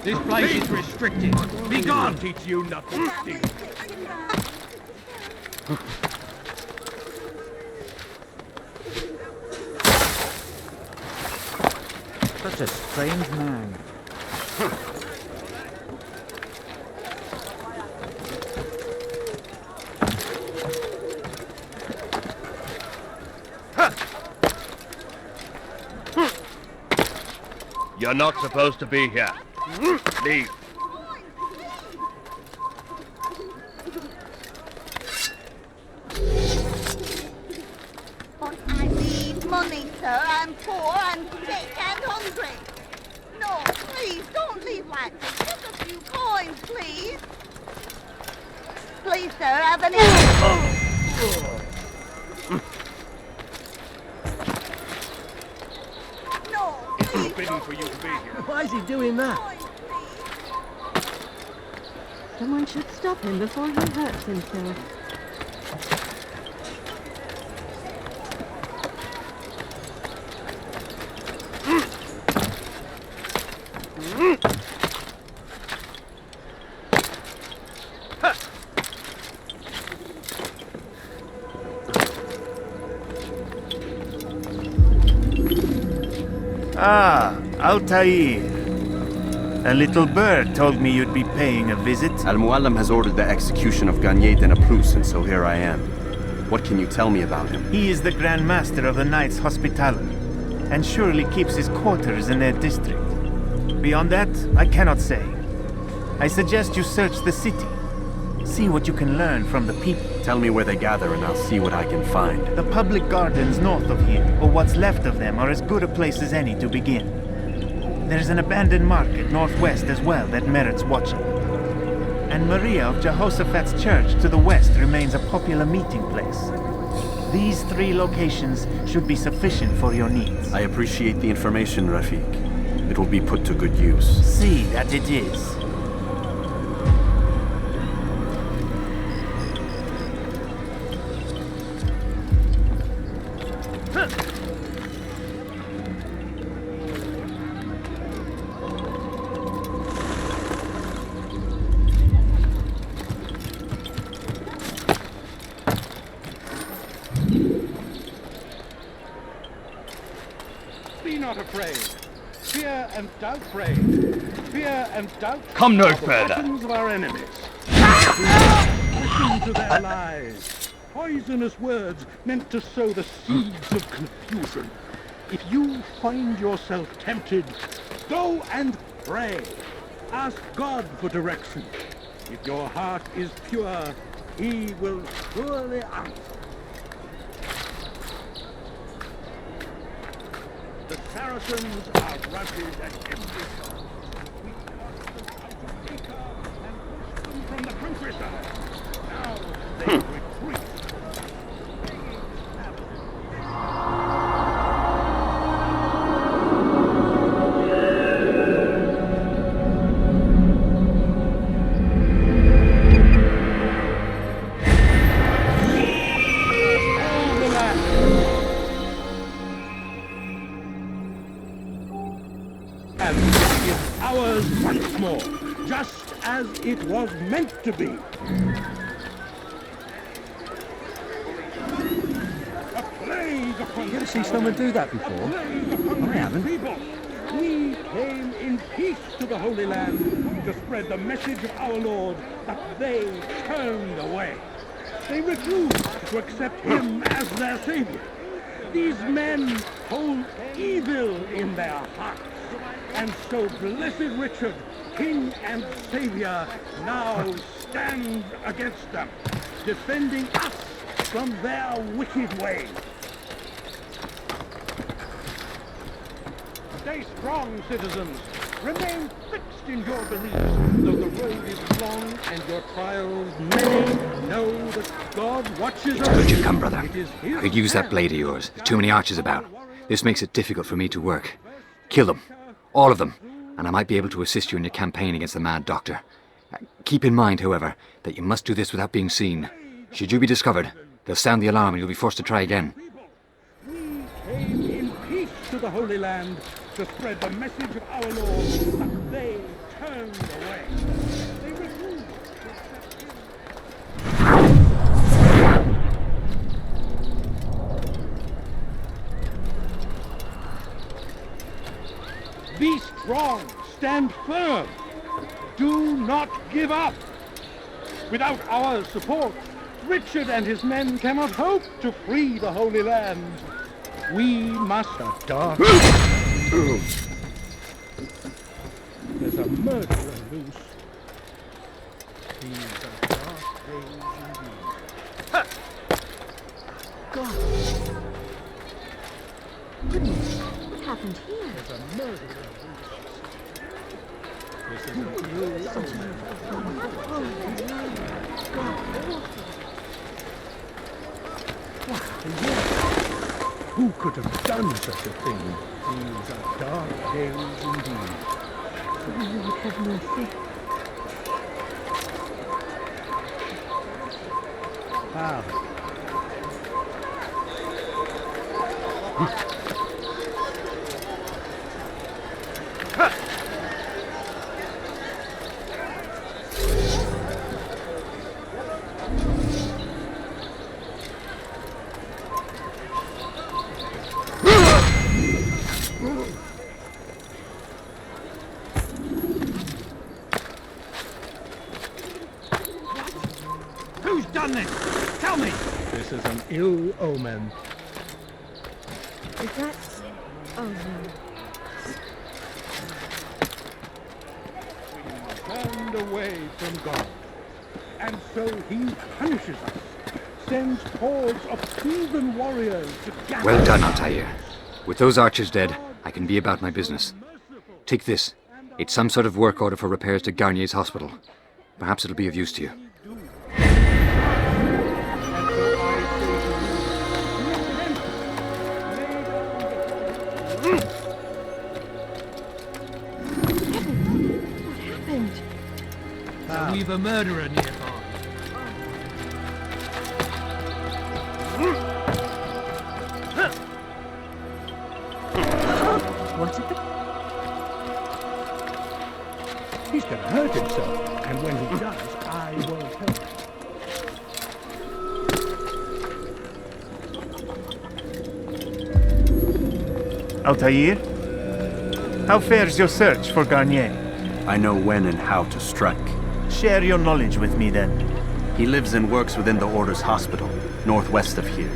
This place is restricted. Be gone! Teach you not to steal. Such a strange man. You're not supposed to be here. Leave. But I need money, sir. I'm poor, I'm sick and hungry. No, please, don't leave like this. Just a few coins, please. Please, sir, have any... No, please, Forbidden for you to be here. Why is he doing that? Someone should stop him before he hurts himself. Ah, Altaïr. A little bird told me you'd be paying a visit. Al-Muallim has ordered the execution of Garnier de Naplouse, and so here I am. What can you tell me about him? He is the Grand Master of the Knights Hospitaller, and surely keeps his quarters in their district. Beyond that, I cannot say. I suggest you search the city. See what you can learn from the people. Tell me where they gather and I'll see what I can find. The public gardens north of here, or what's left of them, are as good a place as any to begin. There's an abandoned market northwest as well that merits watching. And Maria of Jehoshaphat's church to the west remains a popular meeting place. These 3 locations should be sufficient for your needs. I appreciate the information, Rafiq. It will be put to good use. See that it is. Be not afraid. Fear and doubt pray. Fear and doubt Come no are the further. weapons of our enemies. Listen to their lies. Poisonous words meant to sow the seeds of confusion. If you find yourself tempted, go and pray. Ask God for direction. If your heart is pure, He will surely answer. The Saracens are routed at every turn. We cut them out of Acre and pushed them from the countryside. Now they retreat. And it is ours once more, just as it was meant to be. A plague upon You ever see someone do that before? I haven't. People. We came in peace to the Holy Land to spread the message of our Lord, but they turned away. They refused to accept Him as their Savior. These men hold evil in their hearts. And so blessed Richard, King and Savior, now stands against them, defending us from their wicked ways. Stay strong, citizens. Remain fixed in your beliefs. Though the road is long and your trials many, know that God watches over Good you. you come, brother. It is His I could use that blade of yours. There's too many archers about. This makes it difficult for me to work. Kill them. All of them. And I might be able to assist you in your campaign against the Mad Doctor. Keep in mind, however, that you must do this without being seen. Should you be discovered, they'll sound the alarm and you'll be forced to try again. We came in peace to the Holy Land to spread the message of our Lord, but they turned away. They refused to accept Him. Be strong, stand firm. Do not give up. Without our support, Richard and his men cannot hope to free the Holy Land. We must... Dark. There's a murderer loose. These are dark days indeed. God. Goodness, what happened here? There's a murderer loose. This is a Who could have done such a thing? These are dark days indeed. Oh, Lord, have mercy. Ah. Who's done this? Tell me! This is an ill omen. Is that... Oh, no. Turned away from God. And so he punishes us, sends hordes of heathen warriors to gather. Well done, Altaïr. With those archers dead, I can be about my business. Take this. It's some sort of work order for repairs to Garnier's hospital. Perhaps it'll be of use to you. So we've a murderer nearby. What's it? He's going to hurt himself, and when he does, I will help. Altair? How fares your search for Garnier? I know when and how to strike. Share your knowledge with me, then. He lives and works within the Order's hospital, northwest of here.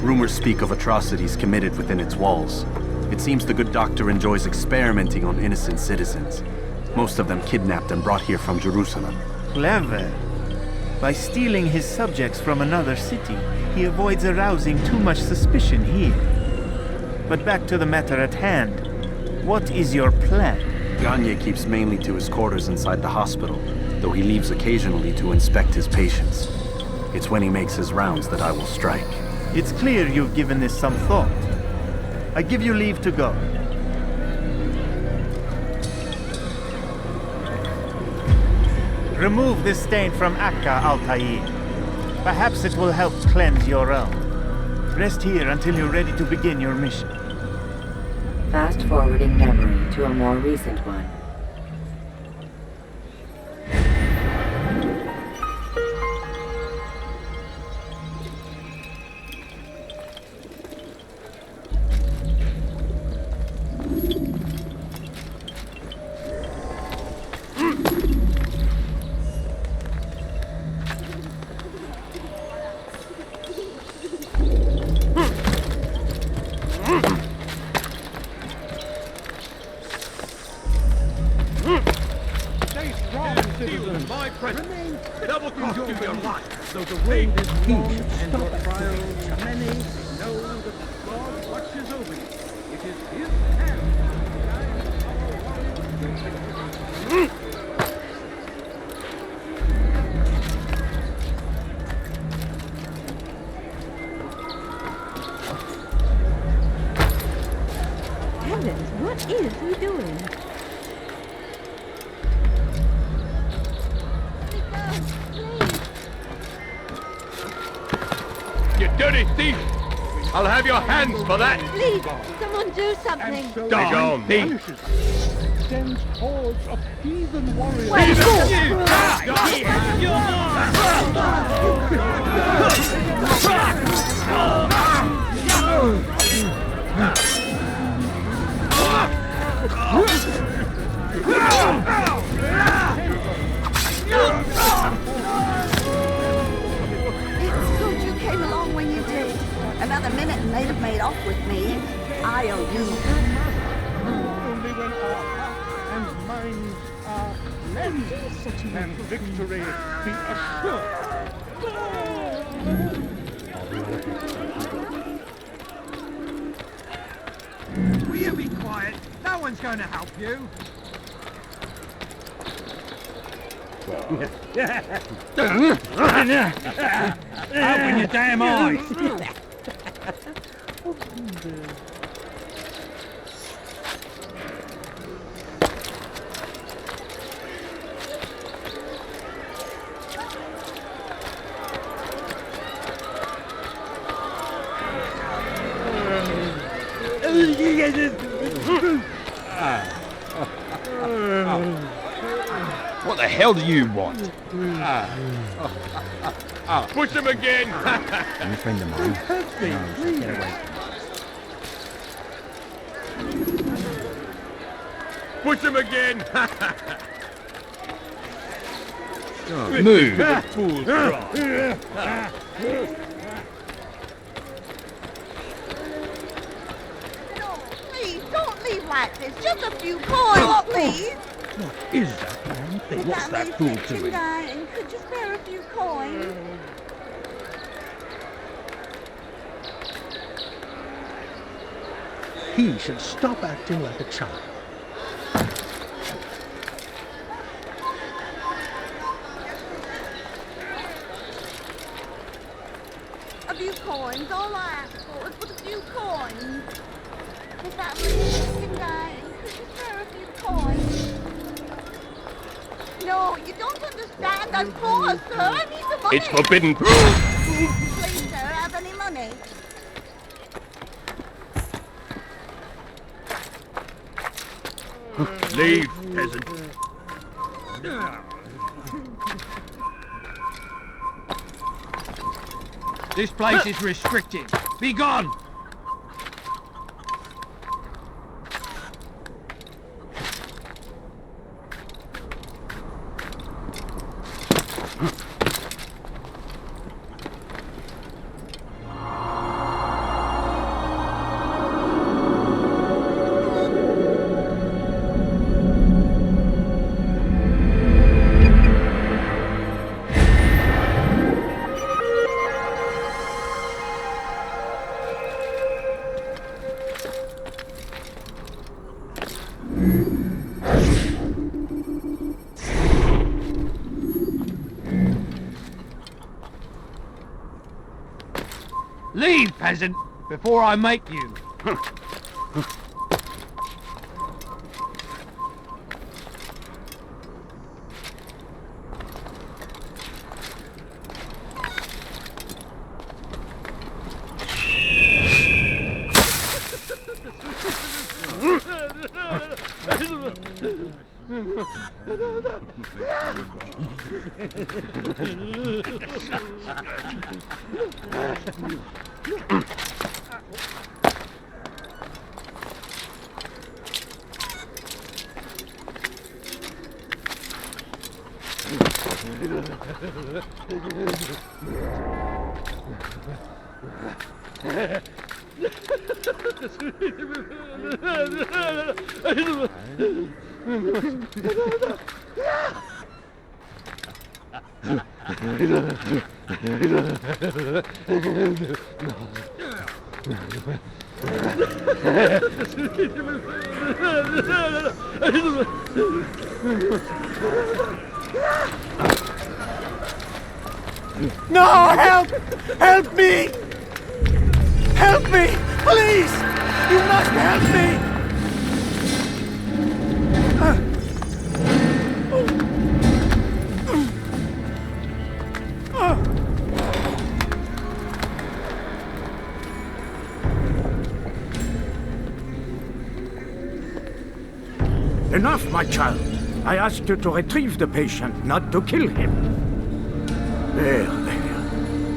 Rumors speak of atrocities committed within its walls. It seems the good doctor enjoys experimenting on innocent citizens. Most of them kidnapped and brought here from Jerusalem. Clever. By stealing his subjects from another city, he avoids arousing too much suspicion here. But back to the matter at hand. What is your plan? Garnier keeps mainly to his quarters inside the hospital, though he leaves occasionally to inspect his patients. It's when he makes his rounds that I will strike. It's clear you've given this some thought. I give you leave to go. Remove this stain from Akka, Altair. Perhaps it will help cleanse your realm. Rest here until you're ready to begin your mission. Fast-forwarding memory to a more recent one. What is he doing? You dirty thief! I'll have your hands for that! Please, someone do something! Daggone thief! Sends hordes of heathen warriors. Wait, It's good you came along when you did. Another minute and they'd have made off with me. I owe you. Only when our hearts and minds are cleansed can victory be assured. Will you be quiet? No one's going to help you. Open your damn eyes. What the hell do you want? Push him again! I'm a friend of mine. No, get away. Push him again! Move! Fool's rock. Please, don't leave like this. Just a few coins, please. What is that damn thing? What's that fool doing? Dying. Could you spare a few coins? He should stop acting like a child. A few coins, all I ask for is but a few coins. Is that really fucking dying? Could you spare a few coins? No, you don't understand. I'm poor, sir. I need the money. It's forbidden. Please, sir, have any money? Leave, peasant. This place is restricted. Be gone! Leave, peasant, before I make you. No, help! Help me! Help me! Please! You must help me! Enough, my child. I asked you to retrieve the patient, not to kill him. There.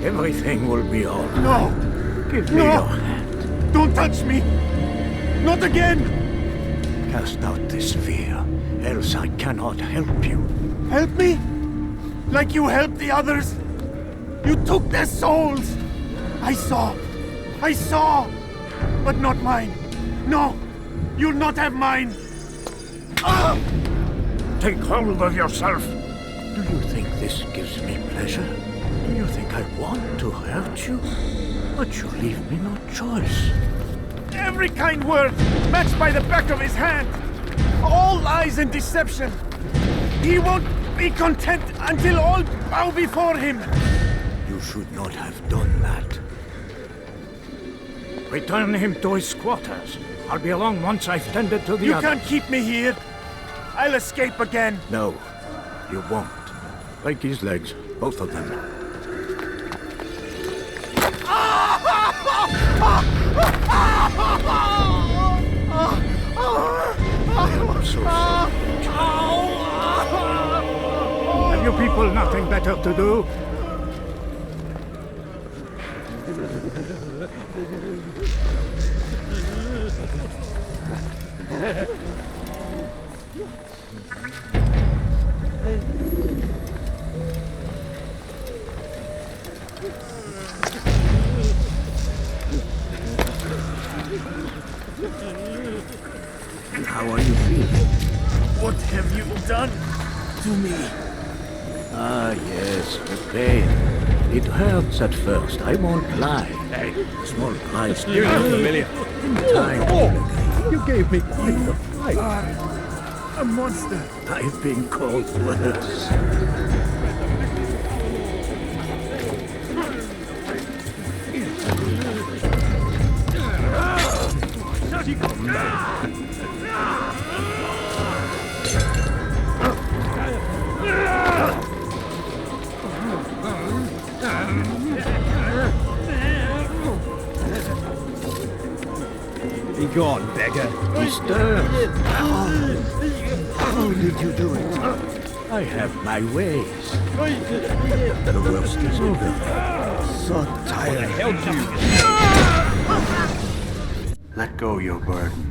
Everything will be all right. No! Give me your hand. Don't touch me! Not again! Cast out this fear, else I cannot help you. Help me? Like you helped the others? You took their souls! I saw! But not mine! No! You'll not have mine! Take hold of yourself! Do you think this gives me pleasure? Do you think I want to hurt you? But you leave me no choice. Every kind word matched by the back of his hand! All lies and deception! He won't be content until all bow before him! You should not have done that. Return him to his quarters. I'll be along once I've tended to the You others. can't keep me here! I'll escape again! No, you won't. Break his legs, both of them. I'm so sorry. Have you people nothing better to do? How are you feeling? What have you done to me? Ah, yes, the pain. It hurts at first, I won't lie. Hey, small price. You look familiar. In time, you gave me quite a fight. A monster. I've been called worse. Be gone, beggar. He stirs. How did you do it? I have my ways. The worst is over. So tired. Let go your burden.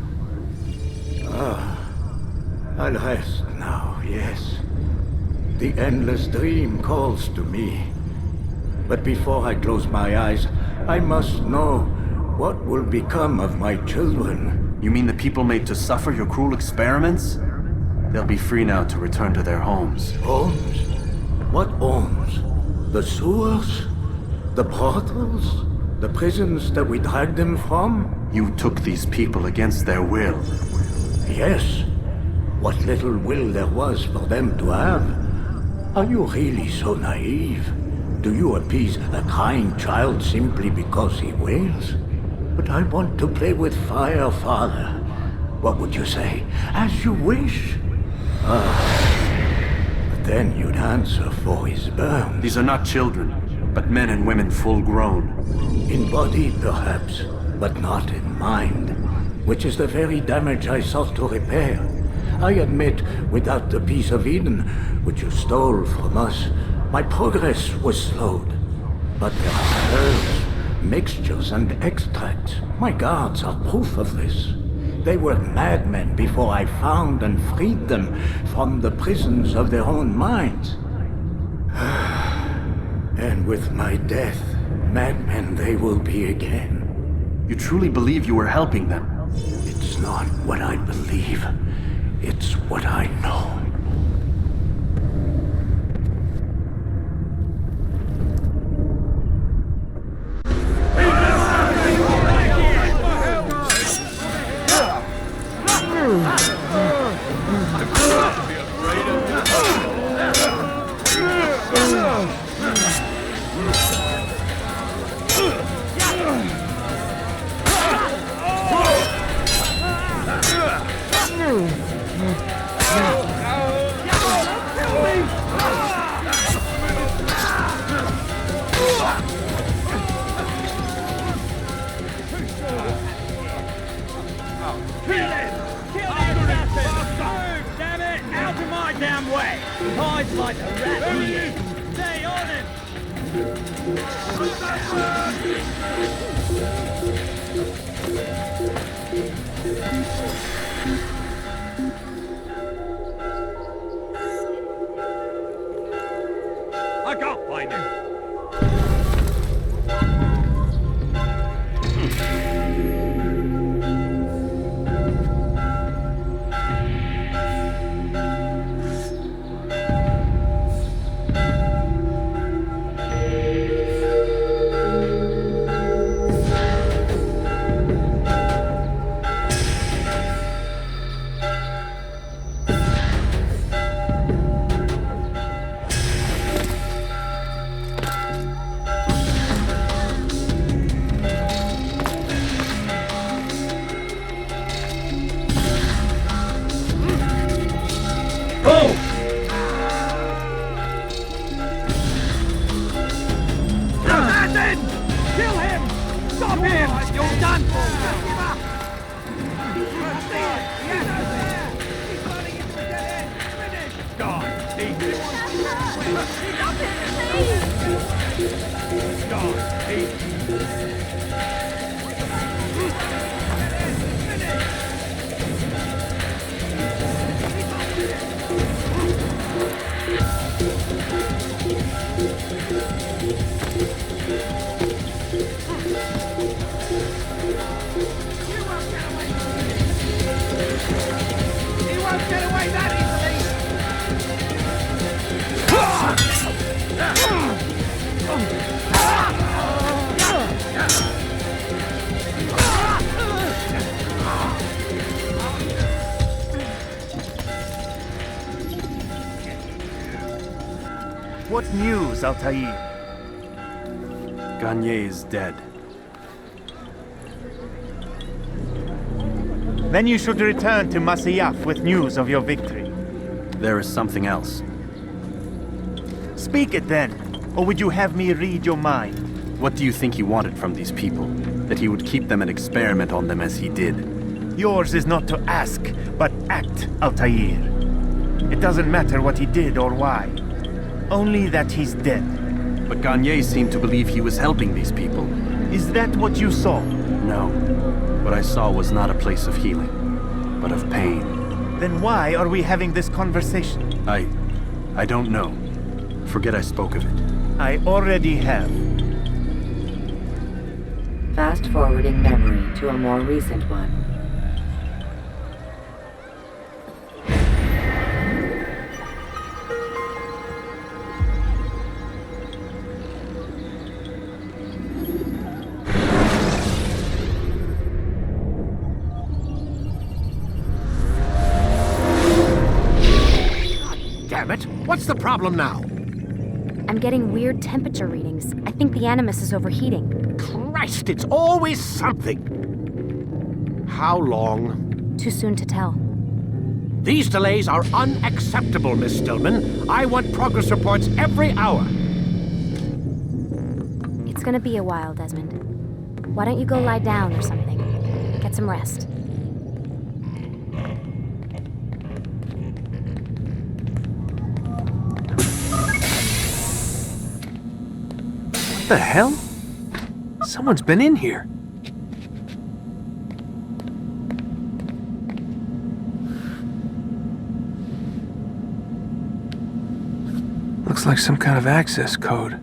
I'll rest now, yes. The endless dream calls to me. But before I close my eyes, I must know what will become of my children. You mean the people made to suffer your cruel experiments? They'll be free now to return to their homes. Homes? What homes? The sewers? The brothels? The prisons that we dragged them from? You took these people against their will. Yes. What little will there was for them to have. Are you really so naive? Do you appease a crying child simply because he wails? But I want to play with fire, Father. What would you say? As you wish. But then you'd answer for his burn. These are not children, but men and women full grown. In body, perhaps, but not in mind. Which is the very damage I sought to repair. I admit, without the piece of Eden, which you stole from us, my progress was slowed. But there are herbs, mixtures, and extracts. My guards are proof of this. They were madmen before I found and freed them from the prisons of their own minds. And with my death, madmen they will be again. You truly believe you were helping them? It's not what I believe. It's what I know. I can't find him. Get away, Daddy! What news, Altaïr? Gagne is dead. Then you should return to Masyaf with news of your victory. There is something else. Speak it then, or would you have me read your mind? What do you think he wanted from these people? That he would keep them and experiment on them as he did? Yours is not to ask, but act, Altaïr. It doesn't matter what he did or why. Only that he's dead. But Gagne seemed to believe he was helping these people. Is that what you saw? No. What I saw was not a place of healing, but of pain. Then why are we having this conversation? I don't know. Forget I spoke of it. I already have. Fast-forwarding memory to a more recent one. Damn it! What's the problem now? I'm getting weird temperature readings. I think the Animus is overheating. Christ, it's always something! How long? Too soon to tell. These delays are unacceptable, Miss Stillman. I want progress reports every hour. It's gonna be a while, Desmond. Why don't you go lie down or something? Get some rest. What the hell? Someone's been in here. Looks like some kind of access code.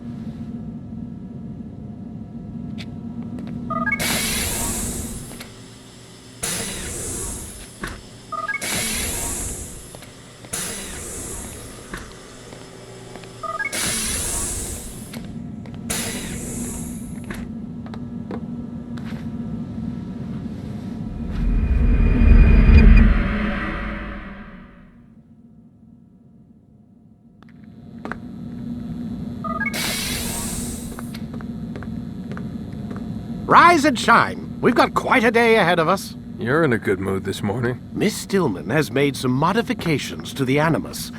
Rise and shine. We've got quite a day ahead of us. You're in a good mood this morning. Miss Stillman has made some modifications to the Animus.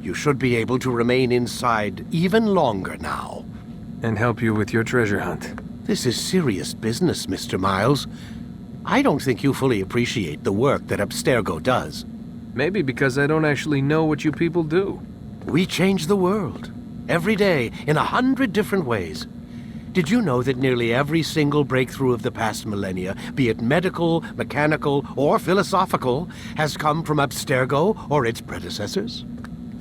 You should be able to remain inside even longer now. And help you with your treasure hunt. This is serious business, Mr. Miles. I don't think you fully appreciate the work that Abstergo does. Maybe because I don't actually know what you people do. We change the world. Every day, in 100 different ways. Did you know that nearly every single breakthrough of the past millennia, be it medical, mechanical, or philosophical, has come from Abstergo or its predecessors?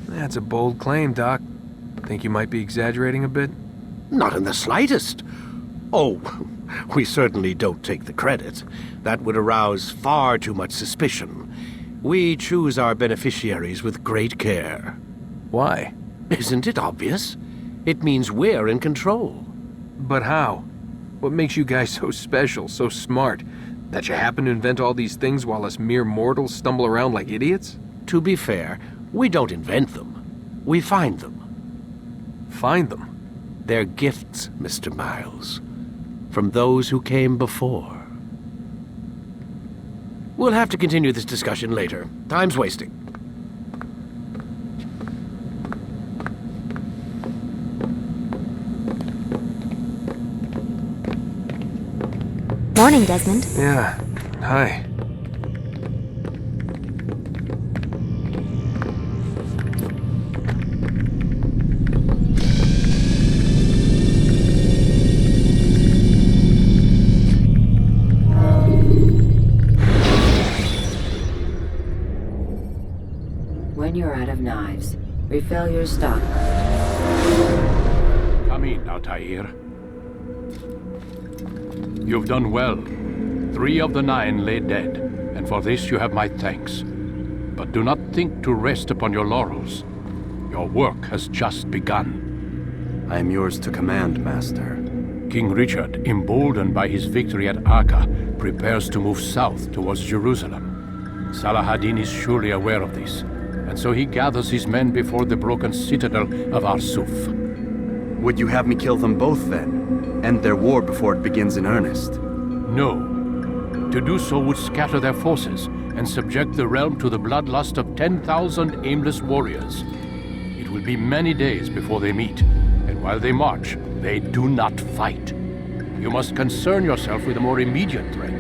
That's a bold claim, Doc. Think you might be exaggerating a bit? Not in the slightest. Oh, we certainly don't take the credit. That would arouse far too much suspicion. We choose our beneficiaries with great care. Why? Isn't it obvious? It means we're in control. But how? What makes you guys so special, so smart? That you happen to invent all these things while us mere mortals stumble around like idiots? To be fair, we don't invent them. We find them. Find them? They're gifts, Mr. Miles. From those who came before. We'll have to continue this discussion later. Time's wasting. Morning, Desmond. Yeah. Hi. When you're out of knives, refill your stock. Come in, Altair. You've done well. 3 of the 9 lay dead, and for this you have my thanks. But do not think to rest upon your laurels. Your work has just begun. I am yours to command, Master. King Richard, emboldened by his victory at Acre, prepares to move south towards Jerusalem. Salah ad-Din is surely aware of this, and so he gathers his men before the broken citadel of Arsuf. Would you have me kill them both then? End their war before it begins in earnest? No. To do so would scatter their forces and subject the realm to the bloodlust of 10,000 aimless warriors. It will be many days before they meet, and while they march, they do not fight. You must concern yourself with a more immediate threat.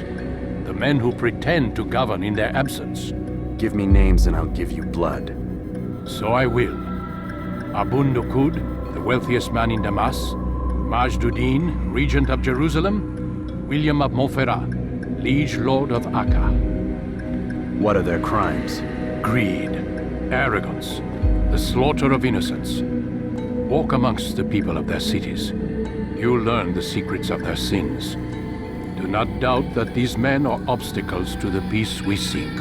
The men who pretend to govern in their absence. Give me names and I'll give you blood. So I will. Abun Nukud, the wealthiest man in Damas. Majduddin, regent of Jerusalem. William of Montferrat, liege lord of Akka. What are their crimes? Greed, arrogance, the slaughter of innocents. Walk amongst the people of their cities. You'll learn the secrets of their sins. Do not doubt that these men are obstacles to the peace we seek.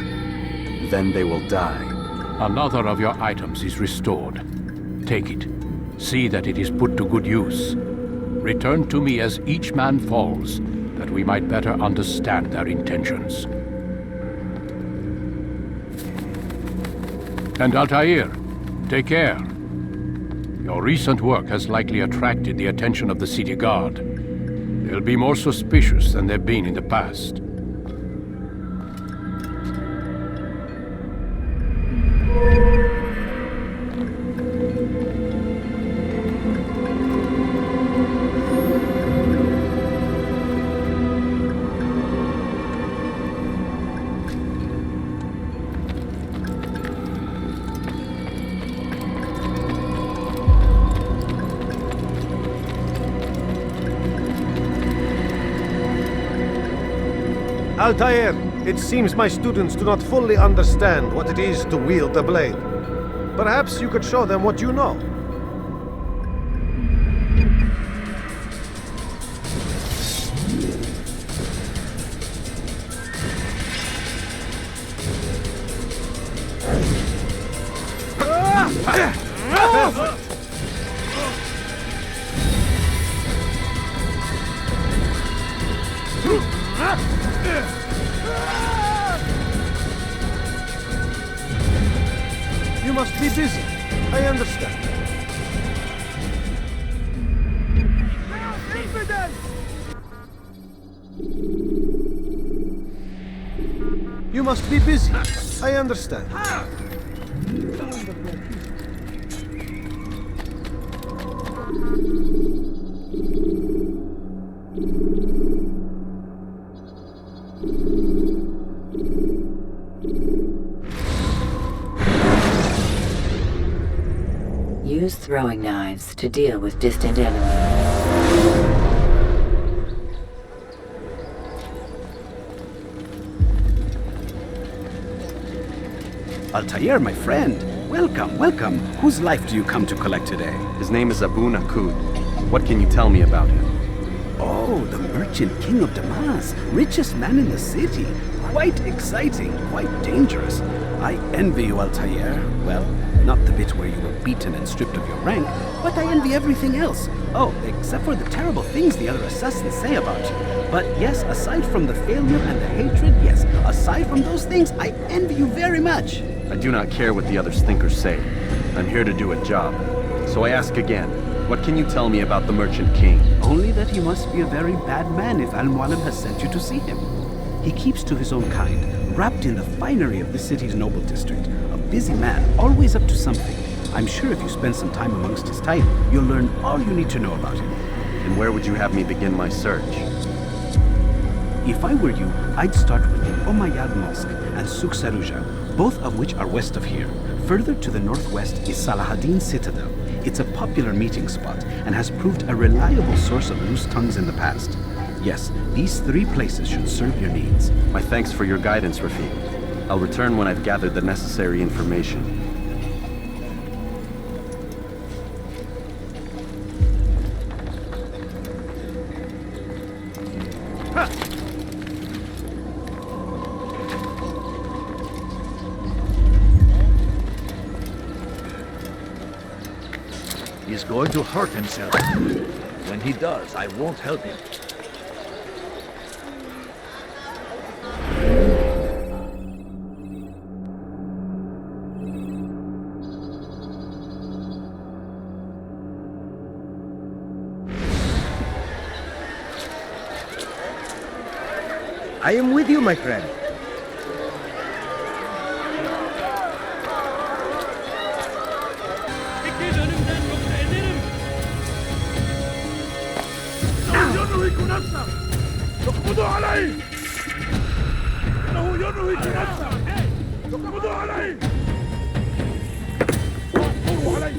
Then they will die. Another of your items is restored. Take it. See that it is put to good use. Return to me as each man falls, that we might better understand their intentions. And Altaïr, take care. Your recent work has likely attracted the attention of the city guard. They'll be more suspicious than they've been in the past. Altair, it seems my students do not fully understand what it is to wield the blade. Perhaps you could show them what you know. You must be busy. I understand. You must be busy. I understand. Use throwing knives to deal with distant enemies. Altair, my friend. Welcome, welcome. Whose life do you come to collect today? His name is Abun Nukud. What can you tell me about him? Oh, the merchant king of Damas. Richest man in the city. Quite exciting, quite dangerous. I envy you, Altair. Well, not the bit where you were beaten and stripped of your rank, but I envy everything else. Oh, except for the terrible things the other assassins say about you. But yes, aside from the failure and the hatred, yes, aside from those things, I envy you very much. I do not care what the others think or say. I'm here to do a job. So I ask again, what can you tell me about the Merchant King? Only that he must be a very bad man if Al-Mualim has sent you to see him. He keeps to his own kind, wrapped in the finery of the city's noble district. A busy man, always up to something. I'm sure if you spend some time amongst his type, you'll learn all you need to know about him. And where would you have me begin my search? If I were you, I'd start with the Umayyad Mosque and Souk Saruja, both of which are west of here. Further to the northwest is Salahaddin Citadel. It's a popular meeting spot and has proved a reliable source of loose tongues in the past. Yes, these three places should serve your needs. My thanks for your guidance, Rafiq. I'll return when I've gathered the necessary information. He's going to hurt himself. When he does, I won't help him. I am with you, my friend. اقبضوا عليه! إنه ينهك نفسه! اقبضوا عليه! اقبضوا عليه!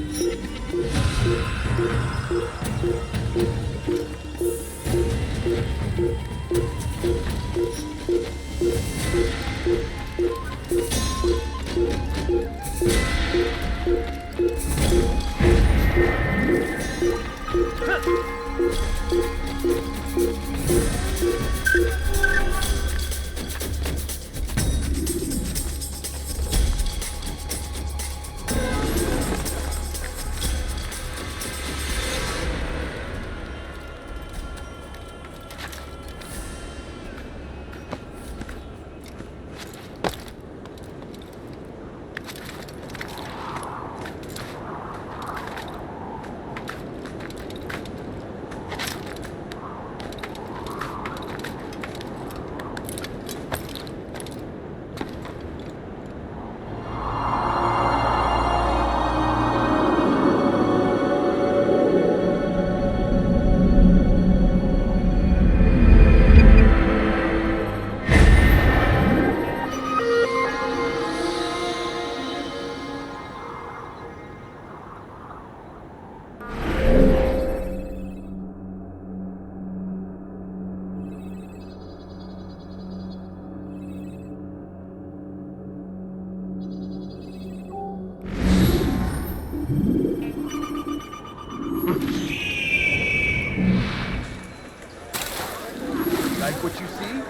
Like what you see?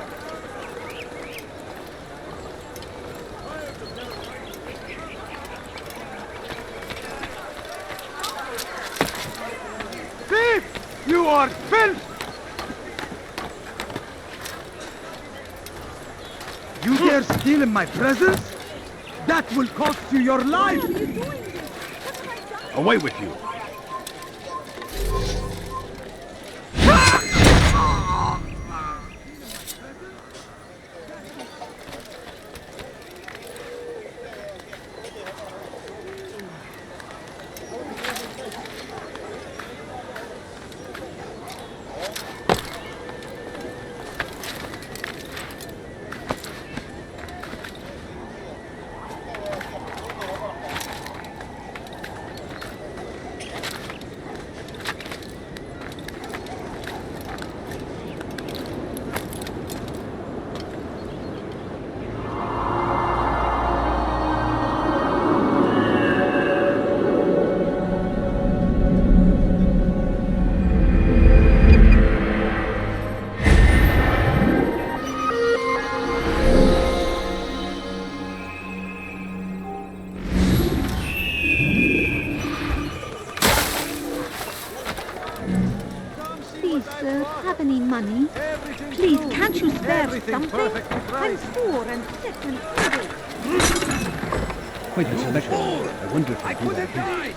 Thief! You are filth! You dare steal in my presence? That will cost you your life! Away with you! Please, sir, have any money? Please, can't you spare something? I'm poor and sick and hungry. Quite a selection. I wonder if I do that.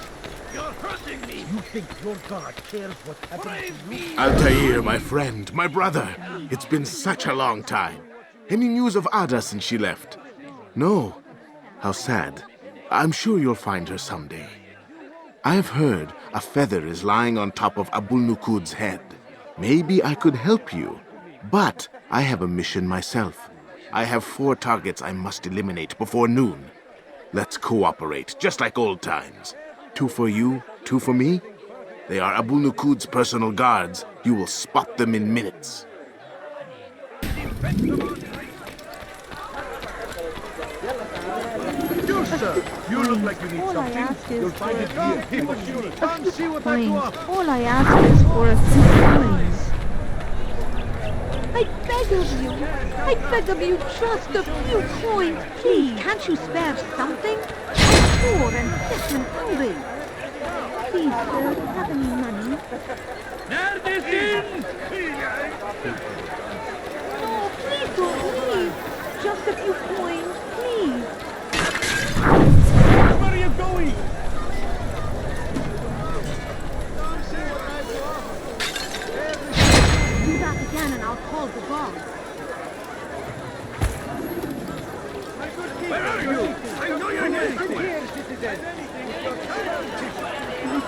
You're hurting me! You think your God cares what happens to you? Altair, my friend, my brother. It's been such a long time. Any news of Ada since she left? No. How sad. I'm sure you'll find her someday. I have heard a feather is lying on top of Abul Nukud's head. Maybe I could help you. But I have a mission myself. I have 4 targets I must eliminate before noon. Let's cooperate, just like old times. 2 for you, 2 for me? They are Abul Nukud's personal guards. You will spot them in minutes. You, sir! You look like you need All I ask something. is You'll find it here. a few coins. All I ask is for a few coins. I beg of you. I beg of you, just a few coins. Please, can't you spare something? I'm poor and sick and hungry. Please, sir, have any money? No, please don't leave. Just a few coins, please. Where are you going? Do that again and I'll call the guards.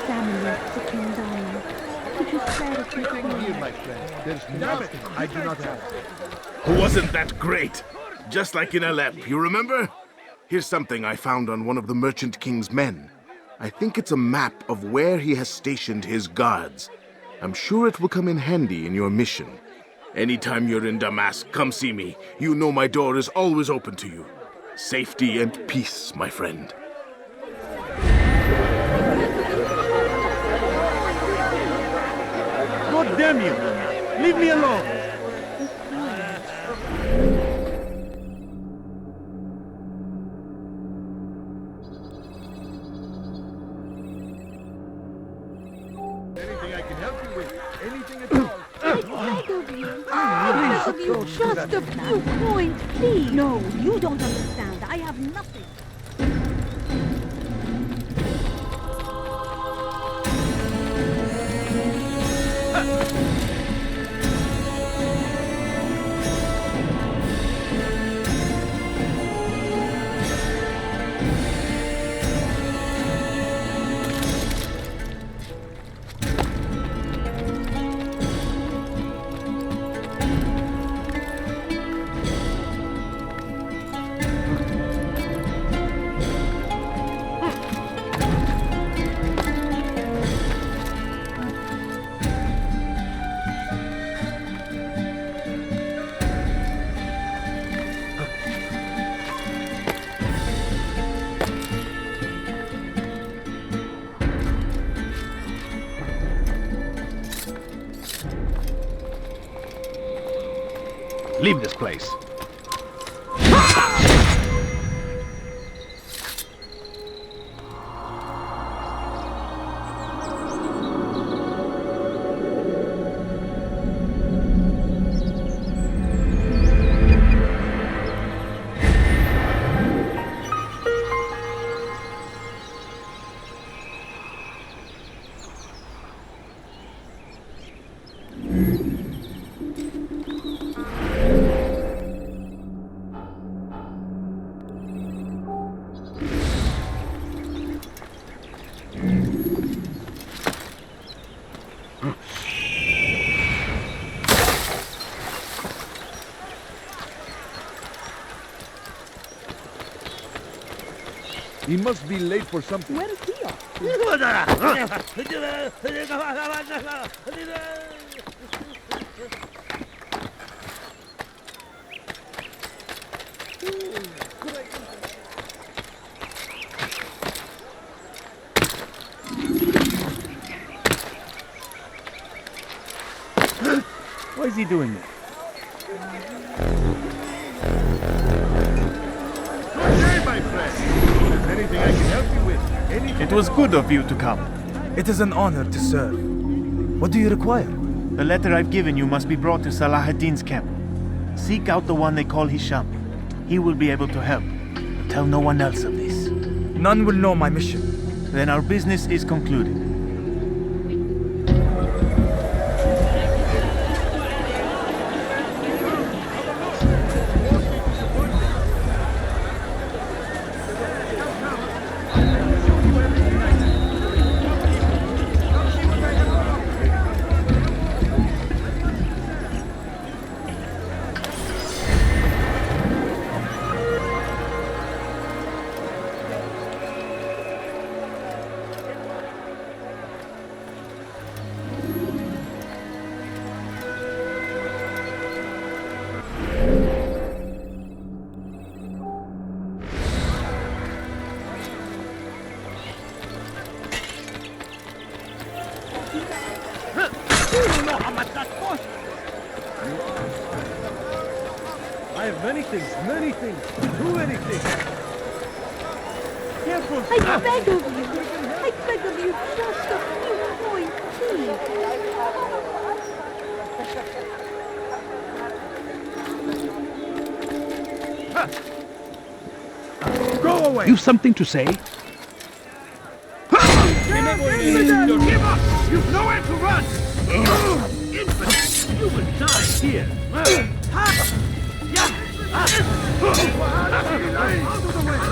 examine the king dying. Could you spare a few coins? Here, my friend. There's nothing I do not have. Wasn't that great? Just like in Alep, you remember? Here's something I found on one of the Merchant King's men. I think it's a map of where he has stationed his guards. I'm sure it will come in handy in your mission. Anytime you're in Damas, come see me. You know my door is always open to you. Safety and peace, my friend. God damn you! Leave me alone! Anything I can help you with? Anything at all? I beg of you. I beg of you, just a few coins, please. No, you don't understand. I have nothing. Leave this place. He must be late for something. Where is he off? Why is he doing that? Hey, my friend. If there's anything I can help you with, anything. It was good of you to come. It is an honor to serve. What do you require? The letter I've given you must be brought to Salah ad-Din's camp. Seek out the one they call Hisham. He will be able to help. But tell no one else of this. None will know my mission. Then our business is concluded. I have many things, do anything. Careful! I beg of you! I beg of you, just a few coins, please. Go away! You've something to say? Give up! You've nowhere to run! Infant, you will die here! Out of the way!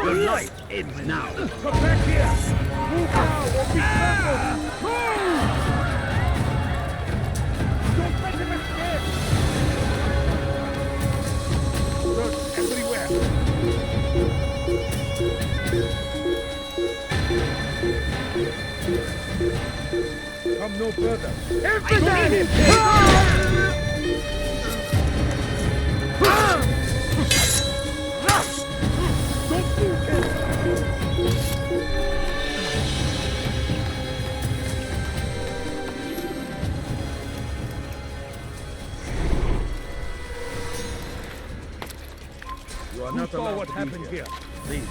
Your life ends now. Come back here! Move now or be trampled! Move! Don't let him escape! Search everywhere! Come no further. Infidel! Don't move him! You are not allowed what happened here. Please.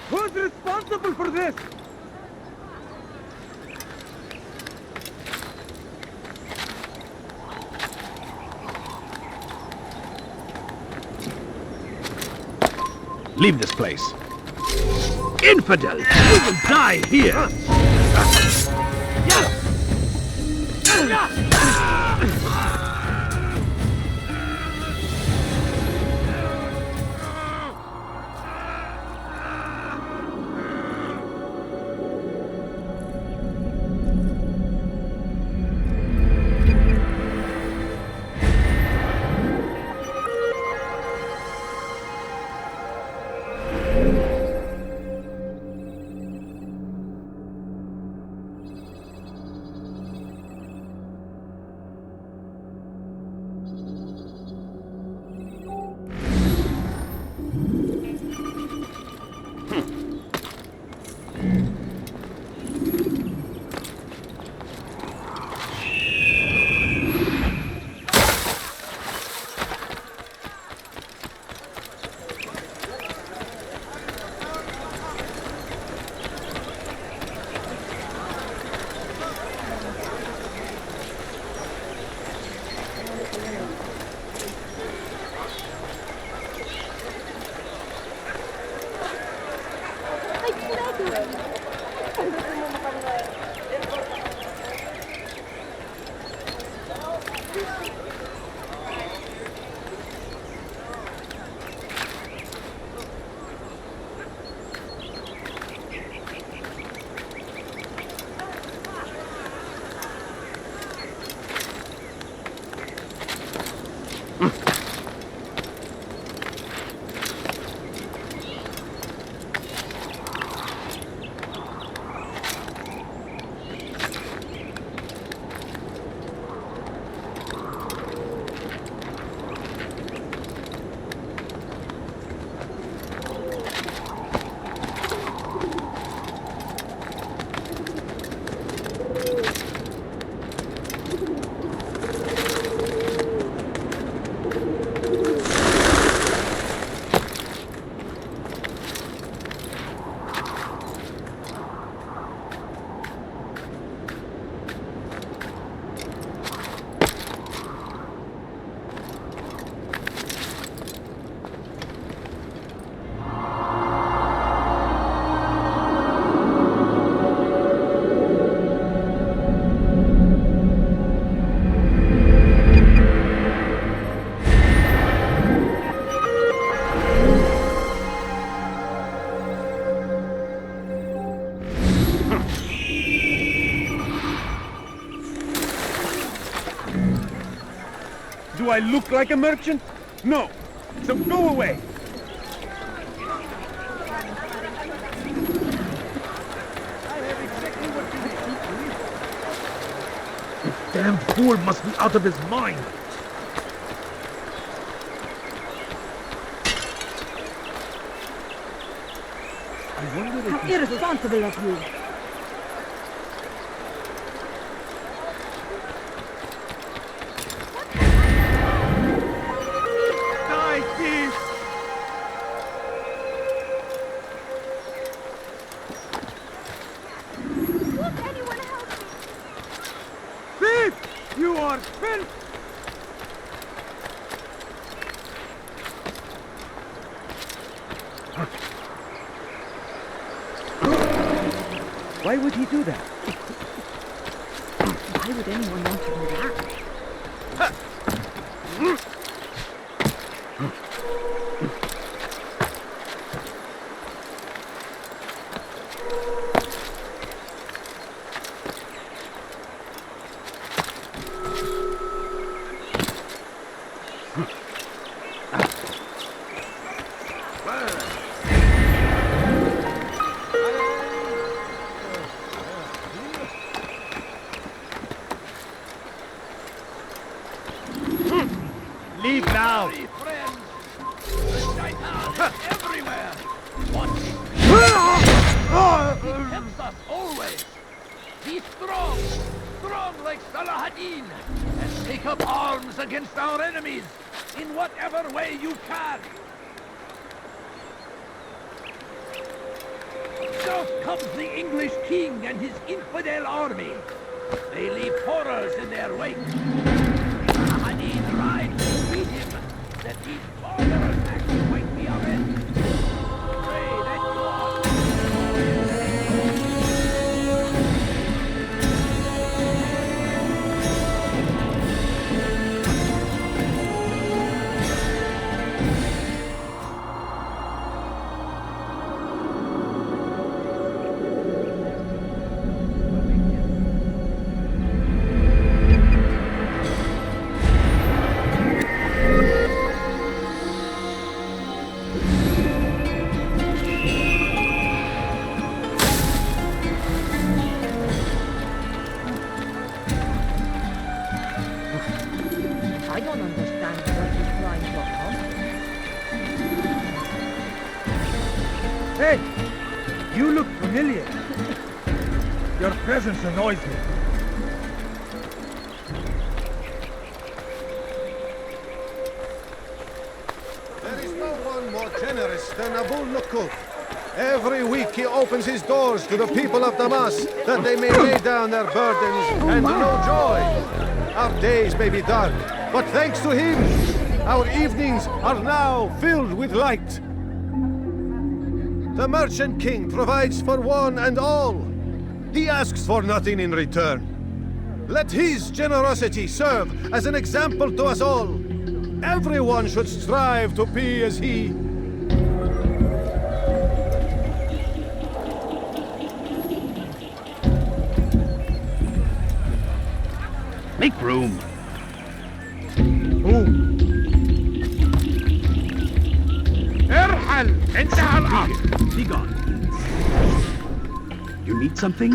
Who's responsible for this? Leave this place. Infidel! You will die here! Do I look like a merchant? No. So go away. This damn fool must be out of his mind. How irresponsible of you. You are filth! Why would he do that? Why would anyone want to do that? Leave now! Everywhere! Watch it! He tempts us always! Be strong! Strong like Salahadin! And take up arms against our enemies in whatever way you can! Just comes the English king and his infidel army. They leave horrors in their wake. Salahadin rides to meet him, that these murderers actually wake me up in. Pray that you are... I don't understand what he's trying to accomplish. Hey! You look familiar. Your presence annoys me. There is no one more generous than Abu Nukub. Every week he opens his doors to the people of Damas, that they may lay down their burdens and know joy. Our days may be dark, but thanks to him, our evenings are now filled with light. The Merchant King provides for one and all. He asks for nothing in return. Let his generosity serve as an example to us all. Everyone should strive to be as he. Make room. ارحل! انتهى الأمر! Be gone. You need something?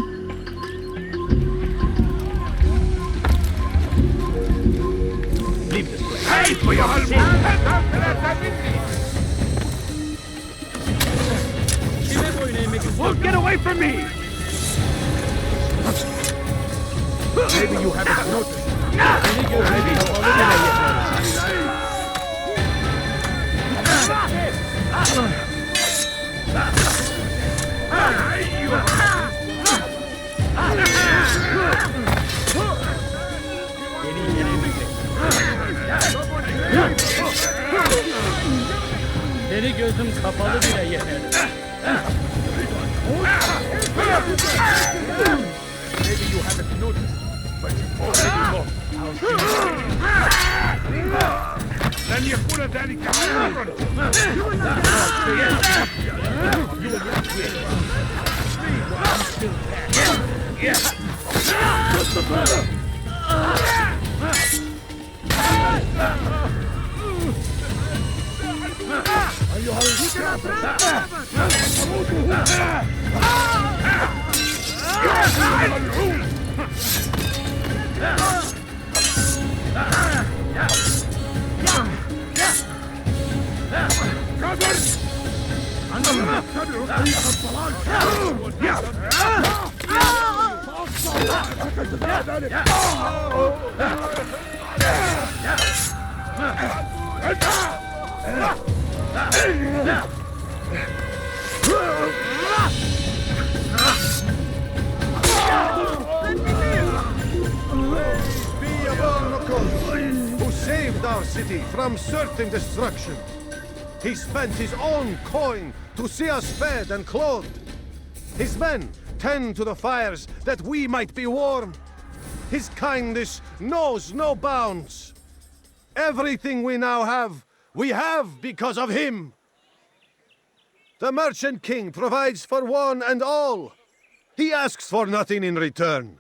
Leave this place. Hey, for your Get away from me! Maybe you haven't noticed. Seni gözüm kapalı bile yener. Maybe you haven't noticed, but you already lost. لن يكون ذلك أمرا. Who saved our city from certain destruction. He spent his own coin to see us fed and clothed. His men tend to the fires that we might be warm. His kindness knows no bounds. Everything we now have, we have because of him. The Merchant King provides for one and all. He asks for nothing in return.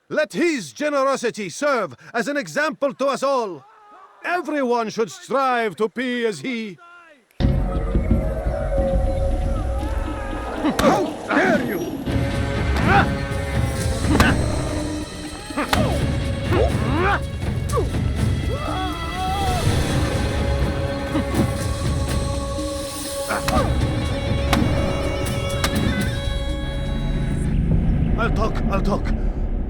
Let his generosity serve as an example to us all. Everyone should strive to be as he. How dare you! I'll talk.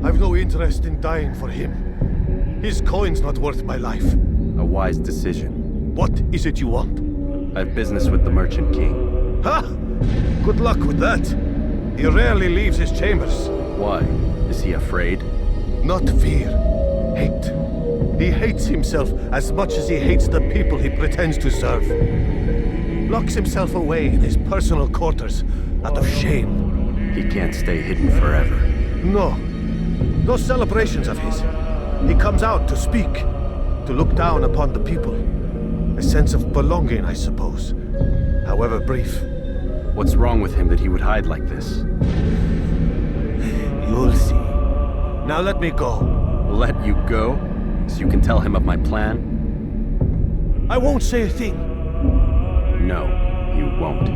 I've no interest in dying for him. His coin's not worth my life. A wise decision. What is it you want? I have business with the Merchant King. Ha! Good luck with that. He rarely leaves his chambers. Why? Is he afraid? Not fear. Hate. He hates himself as much as he hates the people he pretends to serve. Locks himself away in his personal quarters out of shame. He can't stay hidden forever. No. Those celebrations of his. He comes out to speak, to look down upon the people. A sense of belonging, I suppose, however brief. What's wrong with him that he would hide like this? You'll see. Now let me go. Let you go? So you can tell him of my plan? I won't say a thing. No, you won't.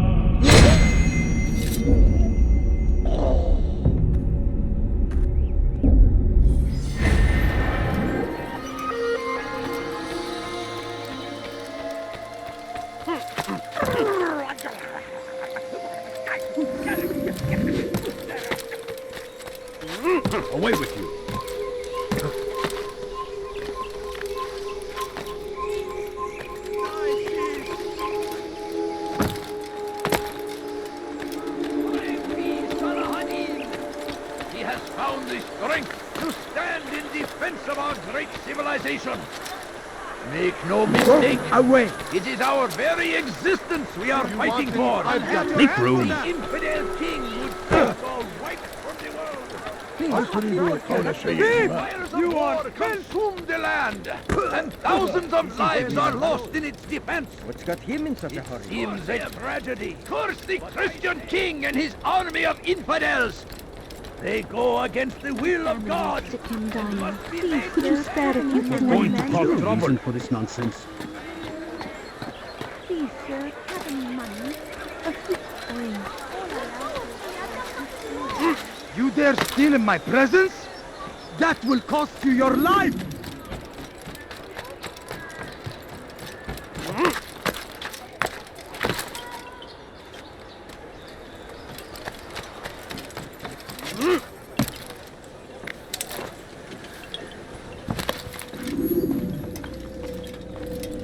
Away with you. He has found the strength to stand in defense of our great civilization. Make no mistake, away. It is our very existence we are fighting for. Make room. The infidel king would take all right from the world. Fires of war consume the land, and thousands of lives are lost in its defense. What's got him in such a hurry? It seems a tragedy. Curse the Christian king and his army of infidels. They go against the will of God. Sit him down. Please, could you spare a few We're going to cause trouble for this nonsense. Please, sir, have any money? A few coins. You dare steal in my presence? That will cost you your life!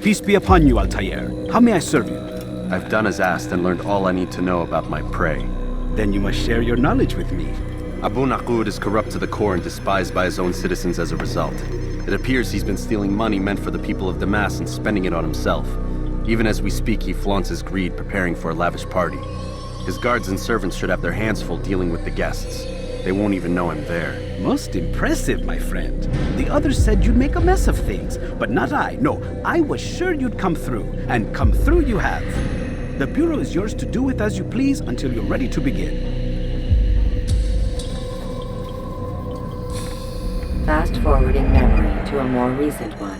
Peace be upon you, Altair. How may I serve you? I've done as asked and learned all I need to know about my prey. Then you must share your knowledge with me. Abu Naqud is corrupt to the core and despised by his own citizens as a result. It appears he's been stealing money meant for the people of Damas and spending it on himself. Even as we speak, he flaunts his greed, preparing for a lavish party. His guards and servants should have their hands full dealing with the guests. They won't even know I'm there. Most impressive, my friend. The others said you'd make a mess of things, but not I. No, I was sure you'd come through, and come through you have. The Bureau is yours to do with as you please until you're ready to begin. Fast-forwarding memory to a more recent one.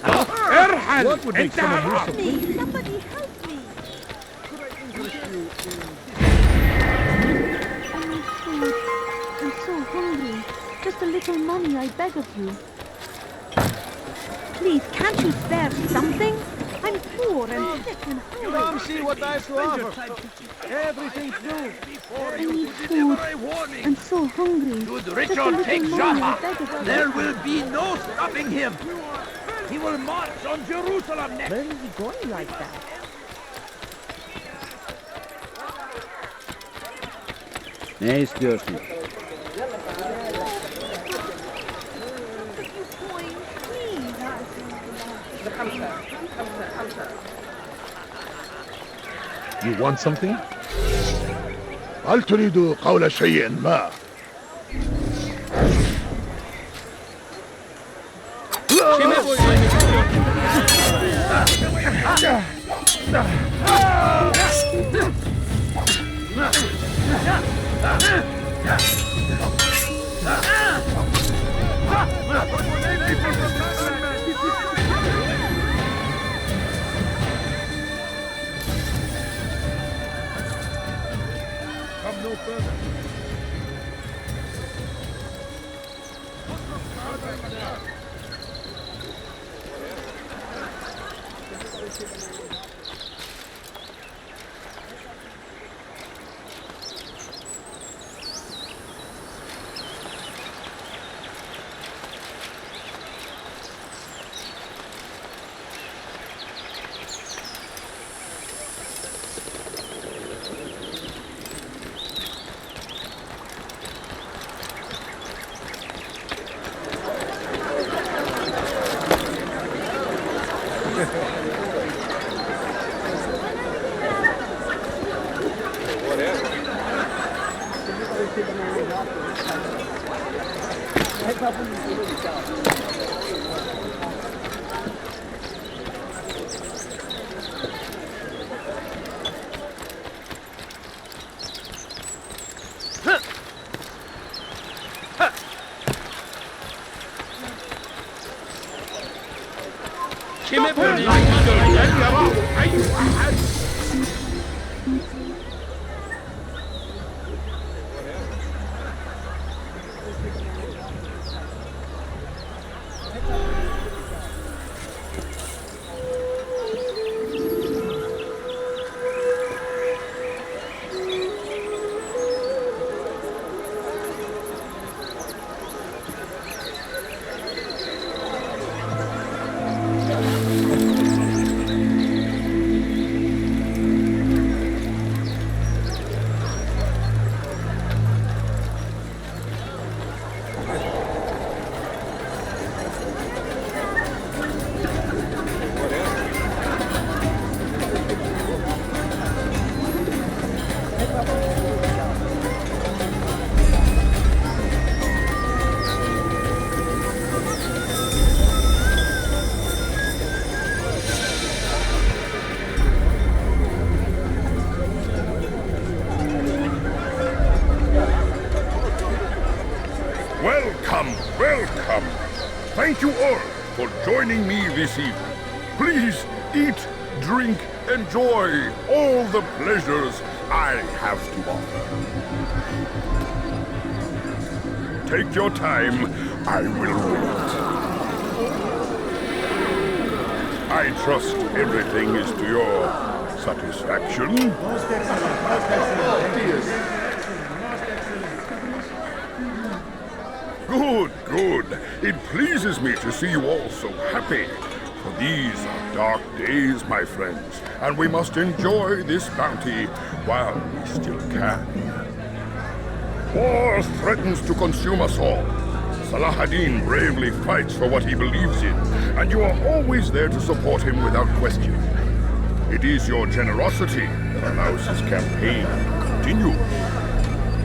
Help! What would make someone more Help me! Somebody help me! I need food. I'm so hungry. Just a little money, I beg of you. Please, can't you spare something? I'm poor and sick and hungry. Come see what I have to offer. Everything's new. I need food. I'm so hungry. Should Just a Richard little take money, Jaffa, I beg of you. there will be no stopping him. He will march on Jerusalem next. Where is he going like that? Ne istiyorsun? You want something? هل تريد قول شيء ما؟ Come no further. Welcome, welcome. Thank you all for joining me this evening. Please eat, drink, enjoy all the pleasures I have to offer. Take your time, I will wait. I trust everything is to your satisfaction. Most excellent. Most excellent. Thank you. Good, good. It pleases me to see you all so happy. For these are dark days, my friends, and we must enjoy this bounty while we still can. War threatens to consume us all. Salah ad-Din bravely fights for what he believes in, and you are always there to support him without question. It is your generosity that allows his campaign to continue.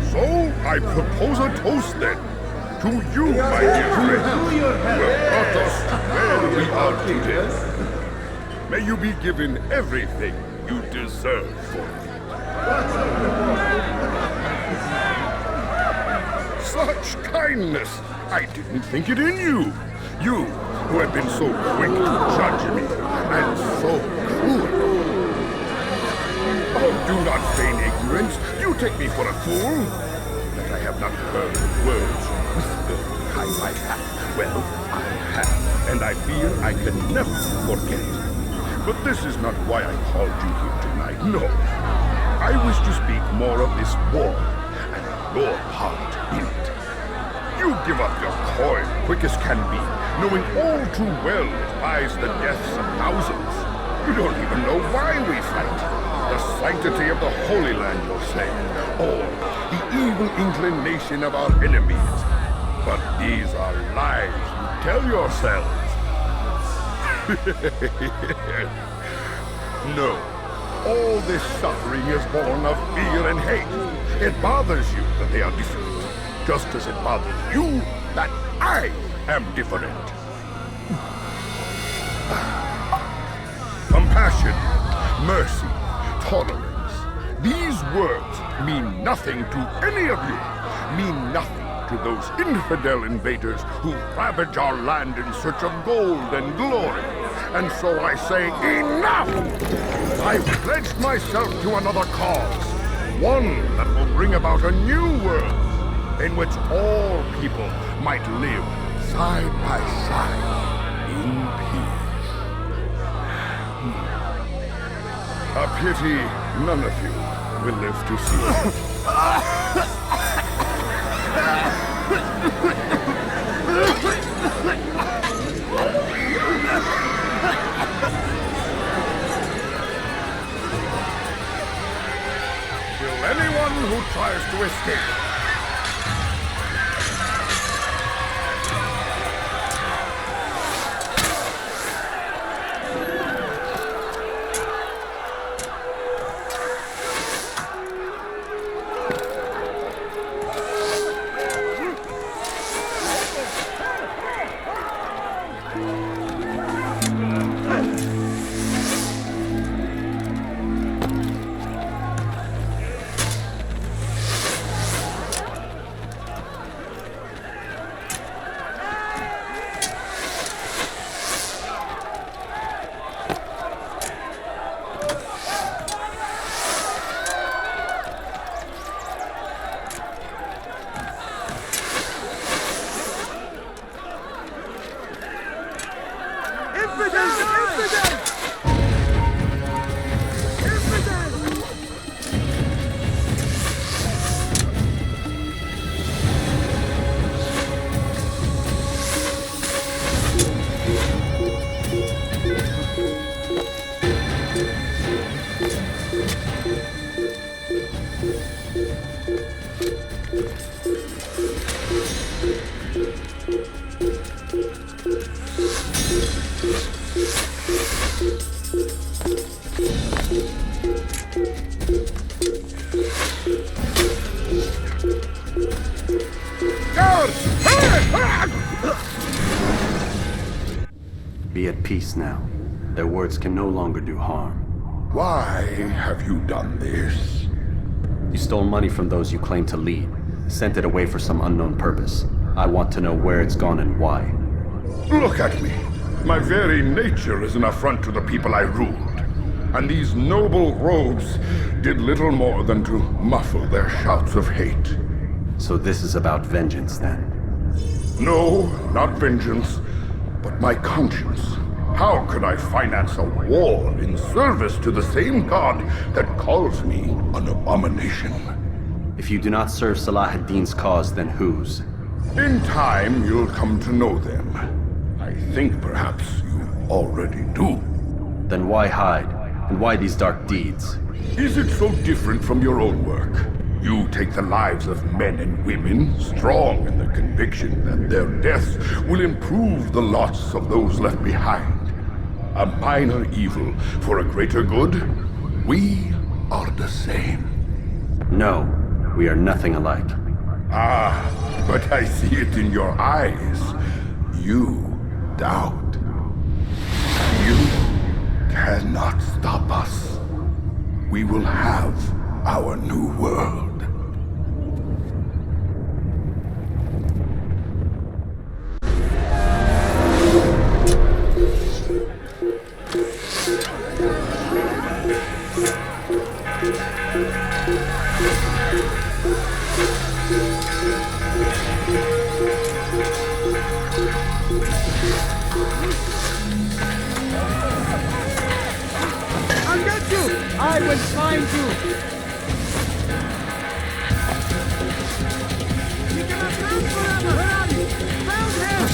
So, I propose a toast then. To you, my dear friends, who have brought us to where we are today. May you be given everything you deserve for it. Such kindness! I didn't think it in you. You, who have been so quick to judge me, and so cruel. Oh, do not feign ignorance. You take me for a fool. That I have not heard words whispered behind my back. Well, I have, and I fear I can never forget. But this is not why I called you here tonight, no. I wish to speak more of this war, and your part in it. You give up your coin quick as can be, knowing all too well it buys the deaths of thousands. You don't even know why we fight. The sanctity of the Holy Land, you'll say, or the evil inclination of our enemies. But these are lies you tell yourselves. No. All this suffering is born of fear and hate. It bothers you that they are different, just as it bothers you that I am different. Compassion, mercy, tolerance. These words mean nothing to any of you. Mean nothing to those infidel invaders who ravage our land in search of gold and glory. And so I say, enough! I've pledged myself to another cause. One that will bring about a new world in which all people might live side by side in peace. A pity none of you will live to see it. Will anyone who tries to escape Be at peace now. Their words can no longer do harm. Why have you done this? You stole money from those you claim to lead, sent it away for some unknown purpose. I want to know where it's gone and why. Look at me. My very nature is an affront to the people I ruled. And these noble robes did little more than to muffle their shouts of hate. So this is about vengeance, then? No, not vengeance, but my conscience. How could I finance a war in service to the same god that calls me an abomination? If you do not serve Salah ad-Din's cause, then whose? In time, you'll come to know them. I think perhaps you already do. Then why hide? And why these dark deeds? Is it so different from your own work? You take the lives of men and women, strong in the conviction that their deaths will improve the lots of those left behind. A minor evil for a greater good? We are the same. No, we are nothing alike. Ah, but I see it in your eyes. You doubt. You cannot stop us. We will have our new world. I will find you! You cannot stand forever! Where are you? Found him!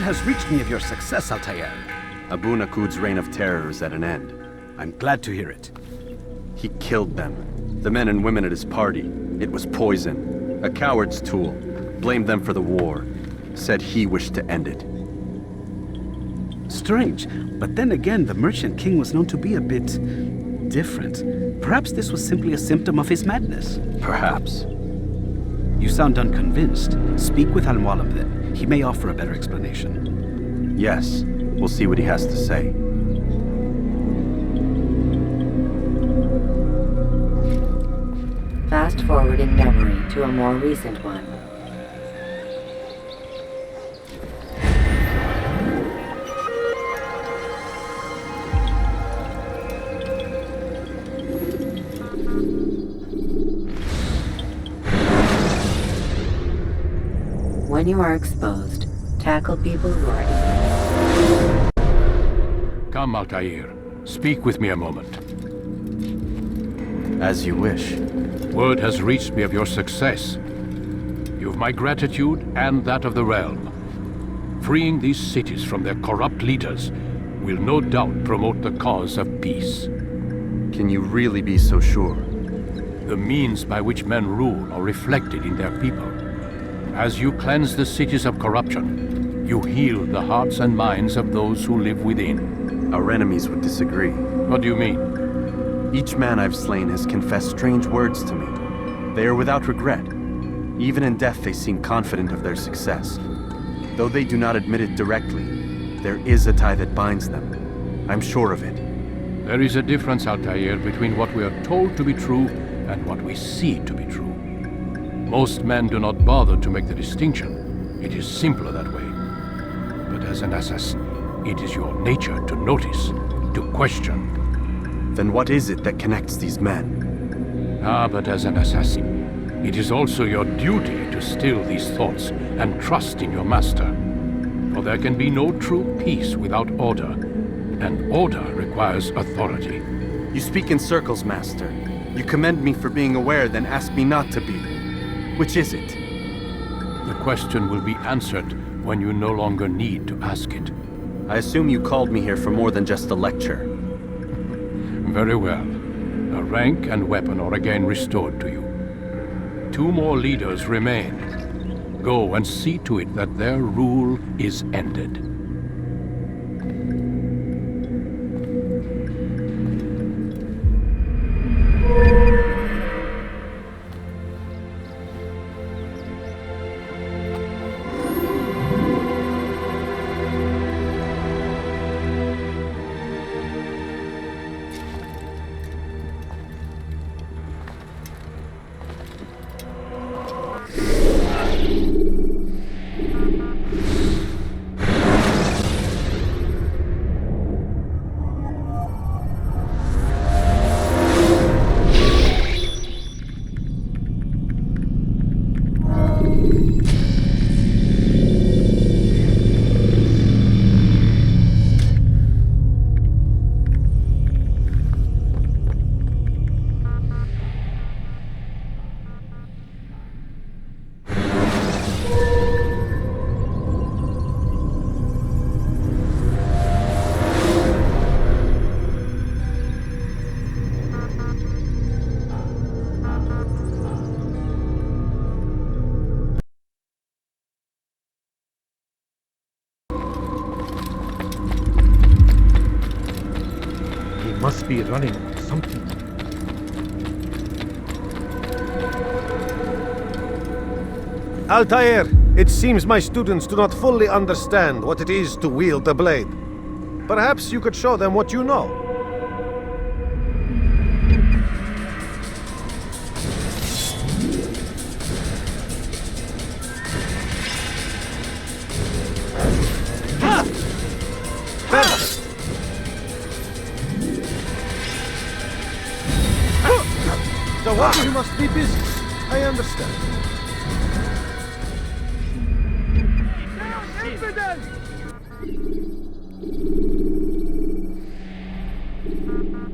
Has reached me of your success, Altair. Abu Naqud's reign of terror is at an end. I'm glad to hear it. He killed them. The men and women at his party. It was poison. A coward's tool. Blamed them for the war. Said he wished to end it. Strange, but then again, the Merchant King was known to be a bit different. Perhaps this was simply a symptom of his madness. Perhaps. You sound unconvinced. Speak with Al-Mualim then. He may offer a better explanation. Yes. We'll see what he has to say. Fast forwarding memory to a more recent one. When you are exposed, tackle people who are... Come, Altair. Speak with me a moment. As you wish. Word has reached me of your success. You've my gratitude and that of the realm. Freeing these cities from their corrupt leaders will no doubt promote the cause of peace. Can you really be so sure? The means by which men rule are reflected in their people. As you cleanse the cities of corruption, you heal the hearts and minds of those who live within. Our enemies would disagree. What do you mean? Each man I've slain has confessed strange words to me. They are without regret. Even in death they seem confident of their success. Though they do not admit it directly, there is a tie that binds them. I'm sure of it. There is a difference, Altair, between what we are told to be true and what we see to be true. Most men do not bother to make the distinction. It is simpler that way. But as an assassin, it is your nature to notice, to question. Then what is it that connects these men? But as an assassin, it is also your duty to still these thoughts and trust in your master. For there can be no true peace without order, and order requires authority. You speak in circles, master. You commend me for being aware, then ask me not to be. Which is it? The question will be answered when you no longer need to ask it. I assume you called me here for more than just a lecture. Very well. A rank and weapon are again restored to you. 2 more leaders remain. Go and see to it that their rule is ended. Must be running something. Altair, it seems my students do not fully understand what it is to wield the blade. Perhaps you could show them what you know. The water, you must be busy. I understand.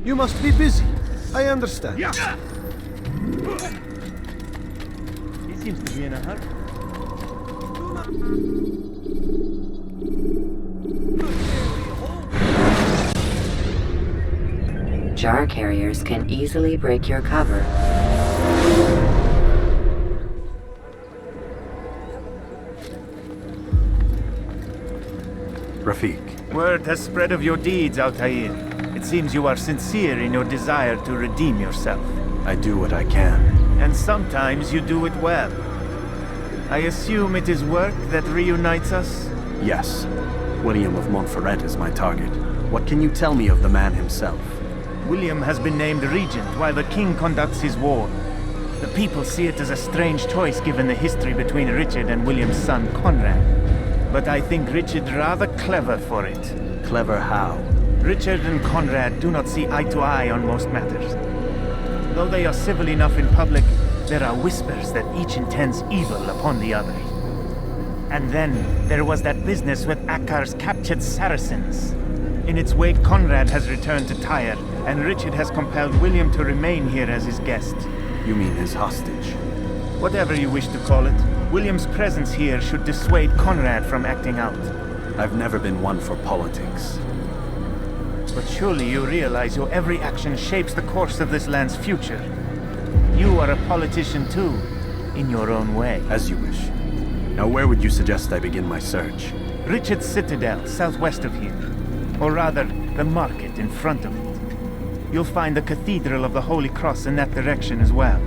You must be busy. I understand. He seems to be in a hurry. Jar carriers can easily break your cover. Rafiq. Word has spread of your deeds, Altair. It seems you are sincere in your desire to redeem yourself. I do what I can. And sometimes you do it well. I assume it is work that reunites us? Yes. William of Montferrat is my target. What can you tell me of the man himself? William has been named regent while the king conducts his war. The people see it as a strange choice given the history between Richard and William's son Conrad. But I think Richard rather clever for it. Clever how? Richard and Conrad do not see eye to eye on most matters. Though they are civil enough in public, there are whispers that each intends evil upon the other. And then there was that business with Akkar's captured Saracens. In its wake, Conrad has returned to Tyre and Richard has compelled William to remain here as his guest. You mean his hostage? Whatever you wish to call it, William's presence here should dissuade Conrad from acting out. I've never been one for politics. But surely you realize your every action shapes the course of this land's future. You are a politician too, in your own way. As you wish. Now where would you suggest I begin my search? Richard's Citadel, southwest of here. Or rather, the market in front of it. You'll find the Cathedral of the Holy Cross in that direction as well.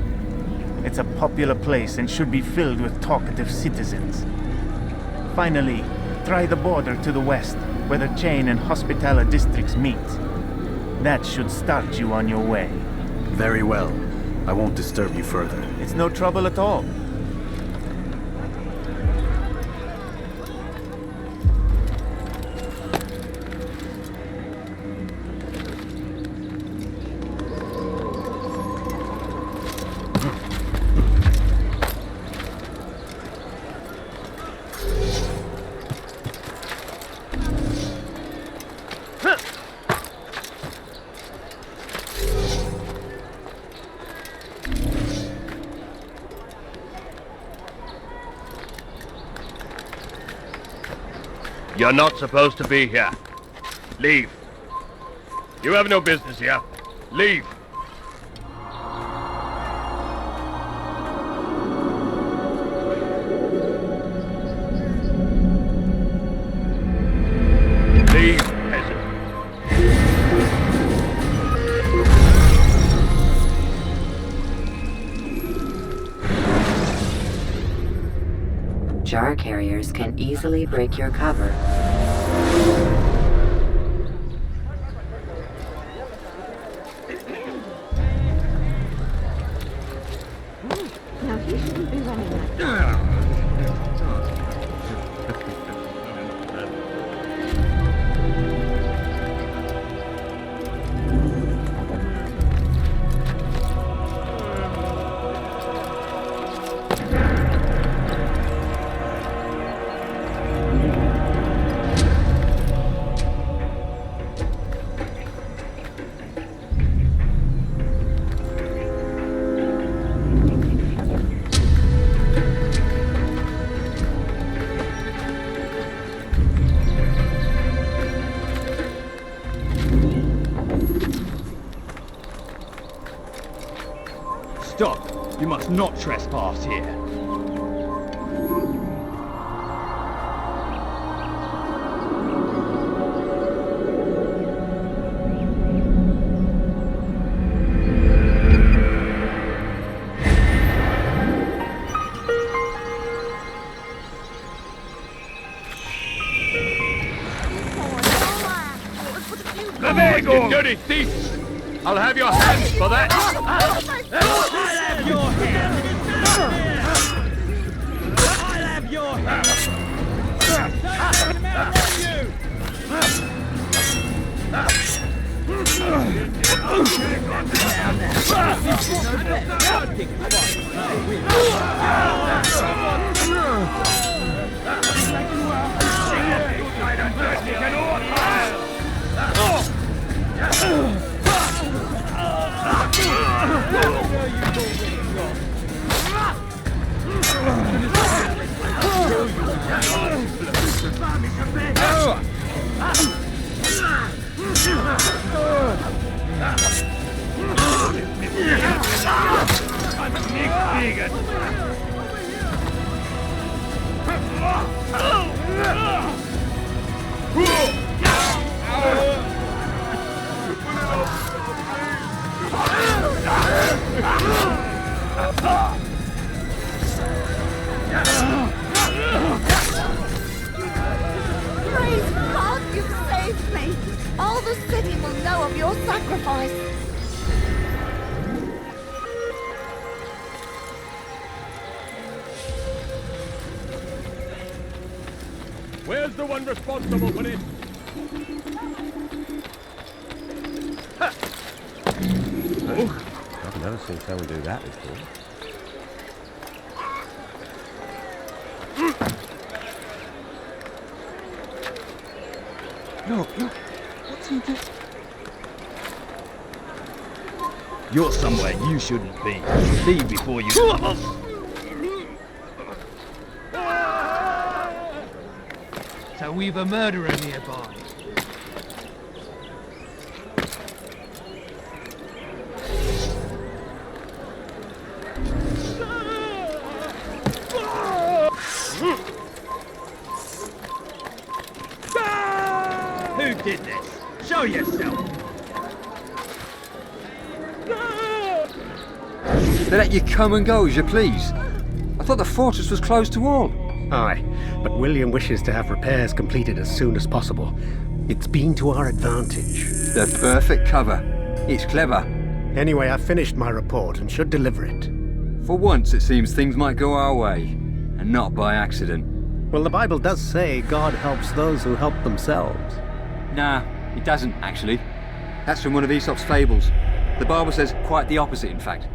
It's a popular place and should be filled with talkative citizens. Finally, try the border to the west, where the Chain and Hospitaller districts meet. That should start you on your way. Very well. I won't disturb you further. It's no trouble at all. You're not supposed to be here. Leave. You have no business here. Leave. Leave, peasant. Jar carriers can easily break your cover. Now he shouldn't be running that. Stop! You must not trespass here. You dirty thief! I'll have your hands for that! I'll have your hand! I'll have your hand! Praise God, you've saved me! All the city will know of your sacrifice! Where's the one responsible for this? Oh, I've never seen someone do that before. Look, what's he doing? You're somewhere you shouldn't be. Leave before you... So we've a murderer nearby. Who did this? Show yourself! They let you come and go as you please. I thought the fortress was closed to all. Aye, but William wishes to have repairs completed as soon as possible. It's been to our advantage. The perfect cover. It's clever. Anyway, I've finished my report and should deliver it. For once, it seems things might go our way, and not by accident. Well, the Bible does say God helps those who help themselves. Nah, it doesn't, actually. That's from one of Aesop's fables. The Bible says quite the opposite, in fact.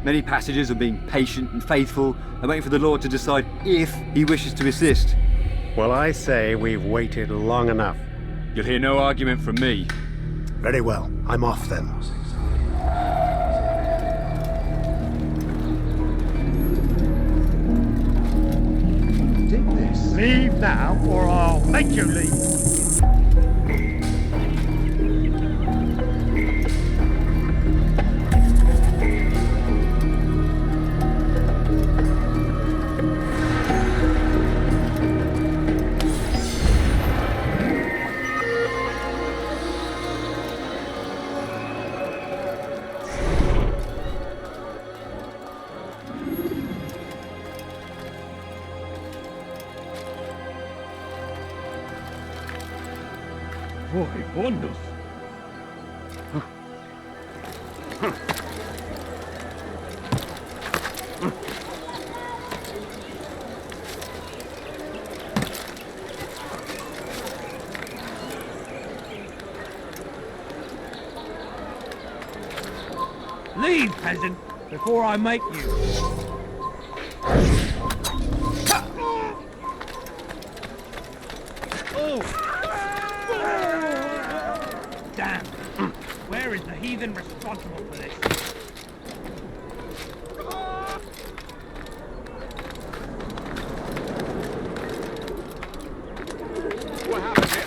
Many passages of being patient and faithful and waiting for the Lord to decide if he wishes to assist. Well, I say we've waited long enough. You'll hear no argument from me. Very well. I'm off then. Dig this. Leave now, or I'll make you leave. Bonus. Leave, peasant, before I make you. Damn. Where is the heathen responsible for this? What happened here?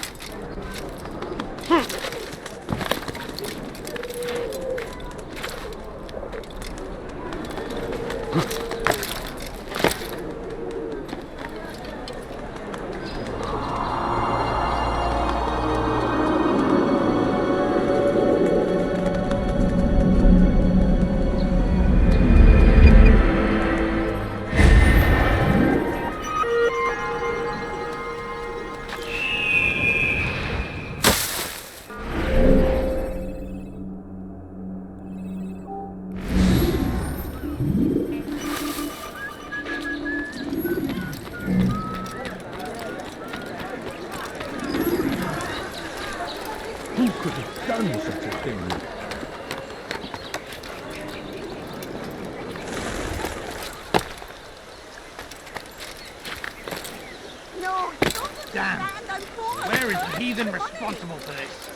Who could have done such a thing? No, Damn. Where is the heathen responsible for this?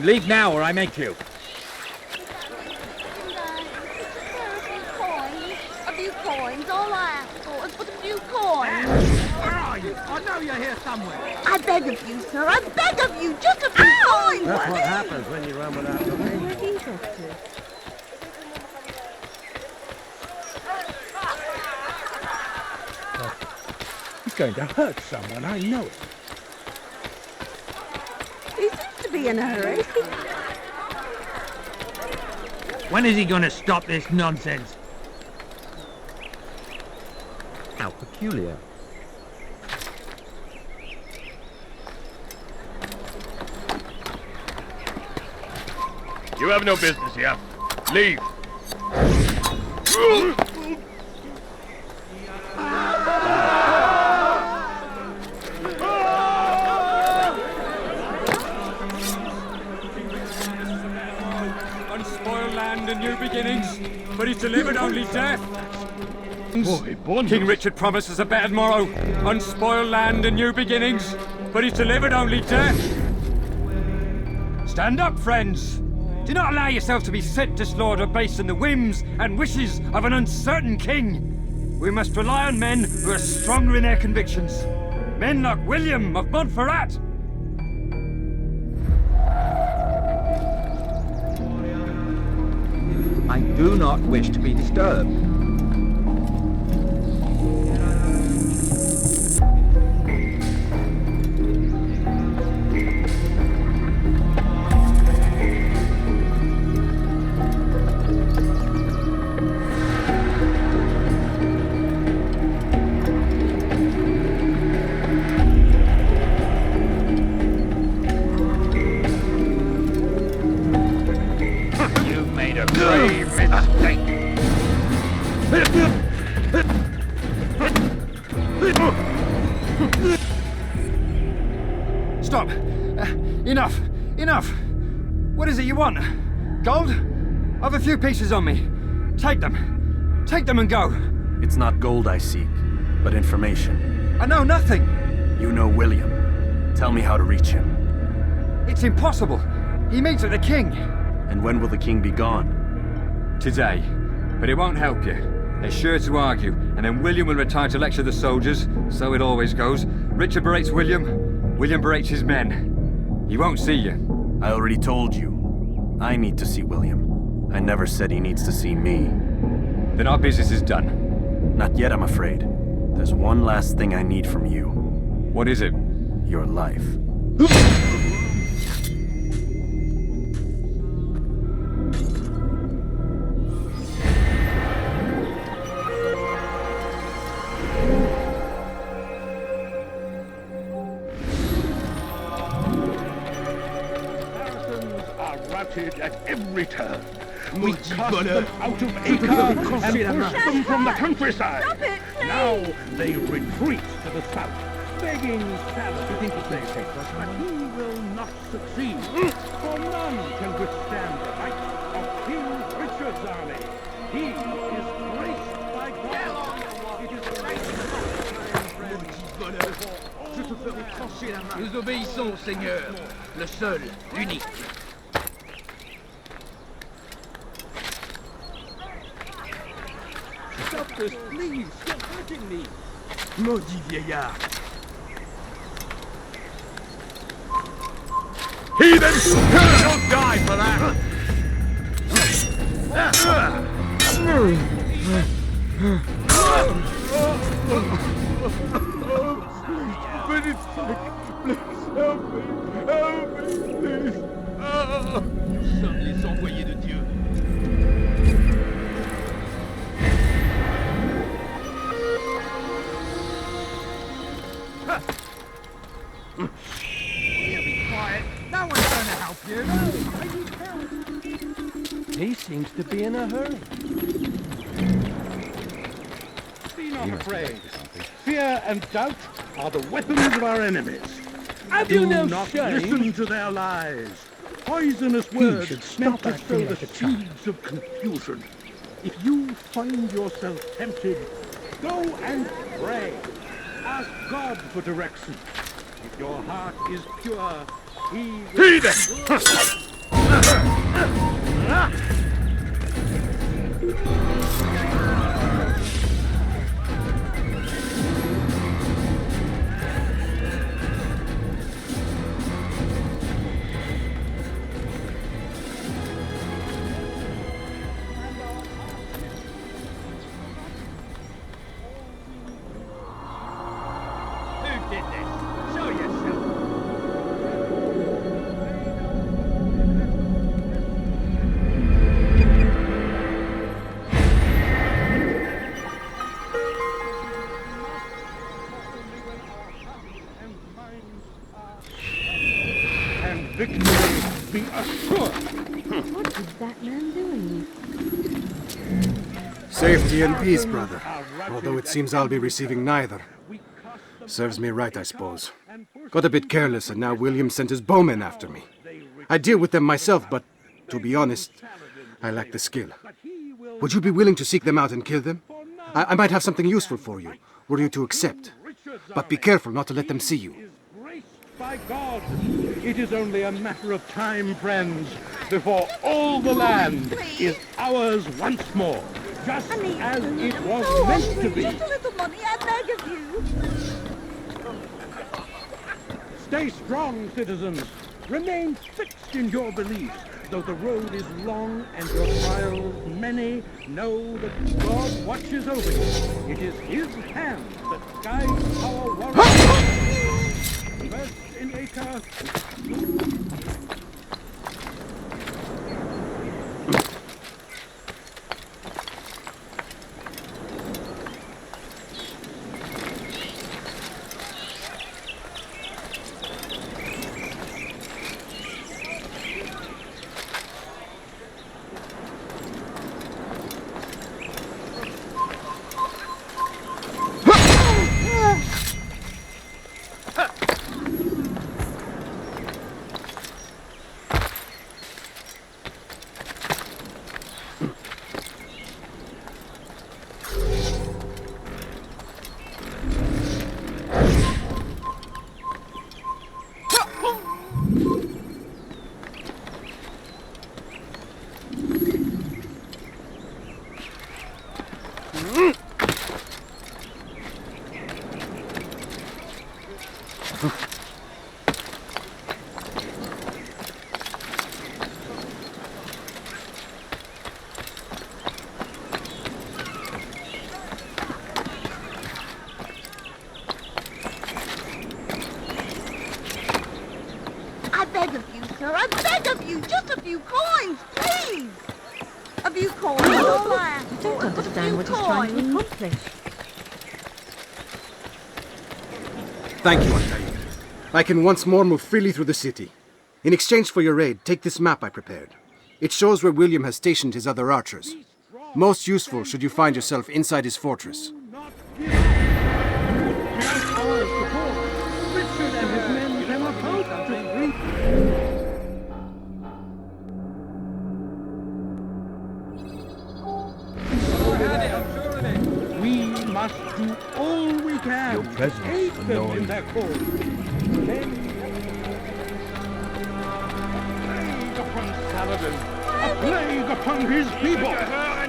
Leave now, or I make you. A few coins, all I ask for is but a few coins. Where are you? I know you're here somewhere. I beg of you, sir, I beg of you, just a few coins. That's what happens when you run without looking. He's going to hurt someone, I know it. He seems to be in a hurry. When is he gonna stop this nonsense? How peculiar. You have no business here. Leave. Unspoiled land and new beginnings, but he's delivered only death. King Richard promises a bad morrow. Unspoiled land and new beginnings, but he's delivered only death. Stand up, friends. Do not allow yourself to be sent to slaughter based on the whims and wishes of an uncertain king. We must rely on men who are stronger in their convictions. Men like William of Montferrat. I do not wish to be disturbed. Stop! Enough! Enough! What is it you want? Gold? I've a few pieces on me. Take them. Take them and go. It's not gold I seek, but information. I know nothing. You know William. Tell me how to reach him. It's impossible. He meets with the king. And when will the king be gone? Today. But it won't help you. They're sure to argue, and then William will retire to lecture the soldiers. So it always goes. Richard berates William. William berates his men. He won't see you. I already told you. I need to see William. I never said he needs to see me. Then our business is done. Not yet, I'm afraid. There's one last thing I need from you. What is it? Your life. At every turn. We cast them out of Acre and pushed them from the countryside. Stop it, please. Now they retreat to the south, begging salad. You think he may take us, but he will not succeed. For none can withstand the might of King Richard's army. He is graced by God. It is Je te ferai trancher la main. Nous obéissons, Seigneur. Le seul, unique. Stop this, please! Stop hurting me! Maudit vieillard! Heathens! Don't die for that! For its sake, please help me! Help me, please! Nous sommes les envoyés de Dieu. No one's going to help you. He seems to be in a hurry. Be not afraid. Fear and doubt are the weapons of our enemies. Have Do you no not shame? listen to their lies. Poisonous words should meant stop to acting sow the like a child. seeds of confusion. If you find yourself tempted, go and pray. Ask God for direction. If your heart is pure, He will... Who did this? Show yourself. And victory be assured. What is that man doing? Safety and peace, brother. Although it seems I'll be receiving neither. Serves me right, I suppose. Got a bit careless, and now William sent his bowmen after me. I deal with them myself, but to be honest, I lack the skill. Would you be willing to seek them out and kill them? I might have something useful for you, were you to accept. But be careful not to let them see you. By God, it is only a matter of time, friends, before all the land is ours once more, just as it was meant to be. Just a little money, I beg of you. Stay strong, citizens. Remain fixed in your beliefs. Though the road is long and your trials many, know that God watches over you. It is His hand that guides our warriors. First in Acre. I beg of you, just a few coins, please! A few coins, all I ask for. I don't understand what he's trying to accomplish. Thank you, Altaïr. I can once more move freely through the city. In exchange for your aid, take this map I prepared. It shows where William has stationed his other archers. Most useful should you find yourself inside his fortress. We must do all we can to aid them in their cause. A plague upon Saladin, a plague upon his people.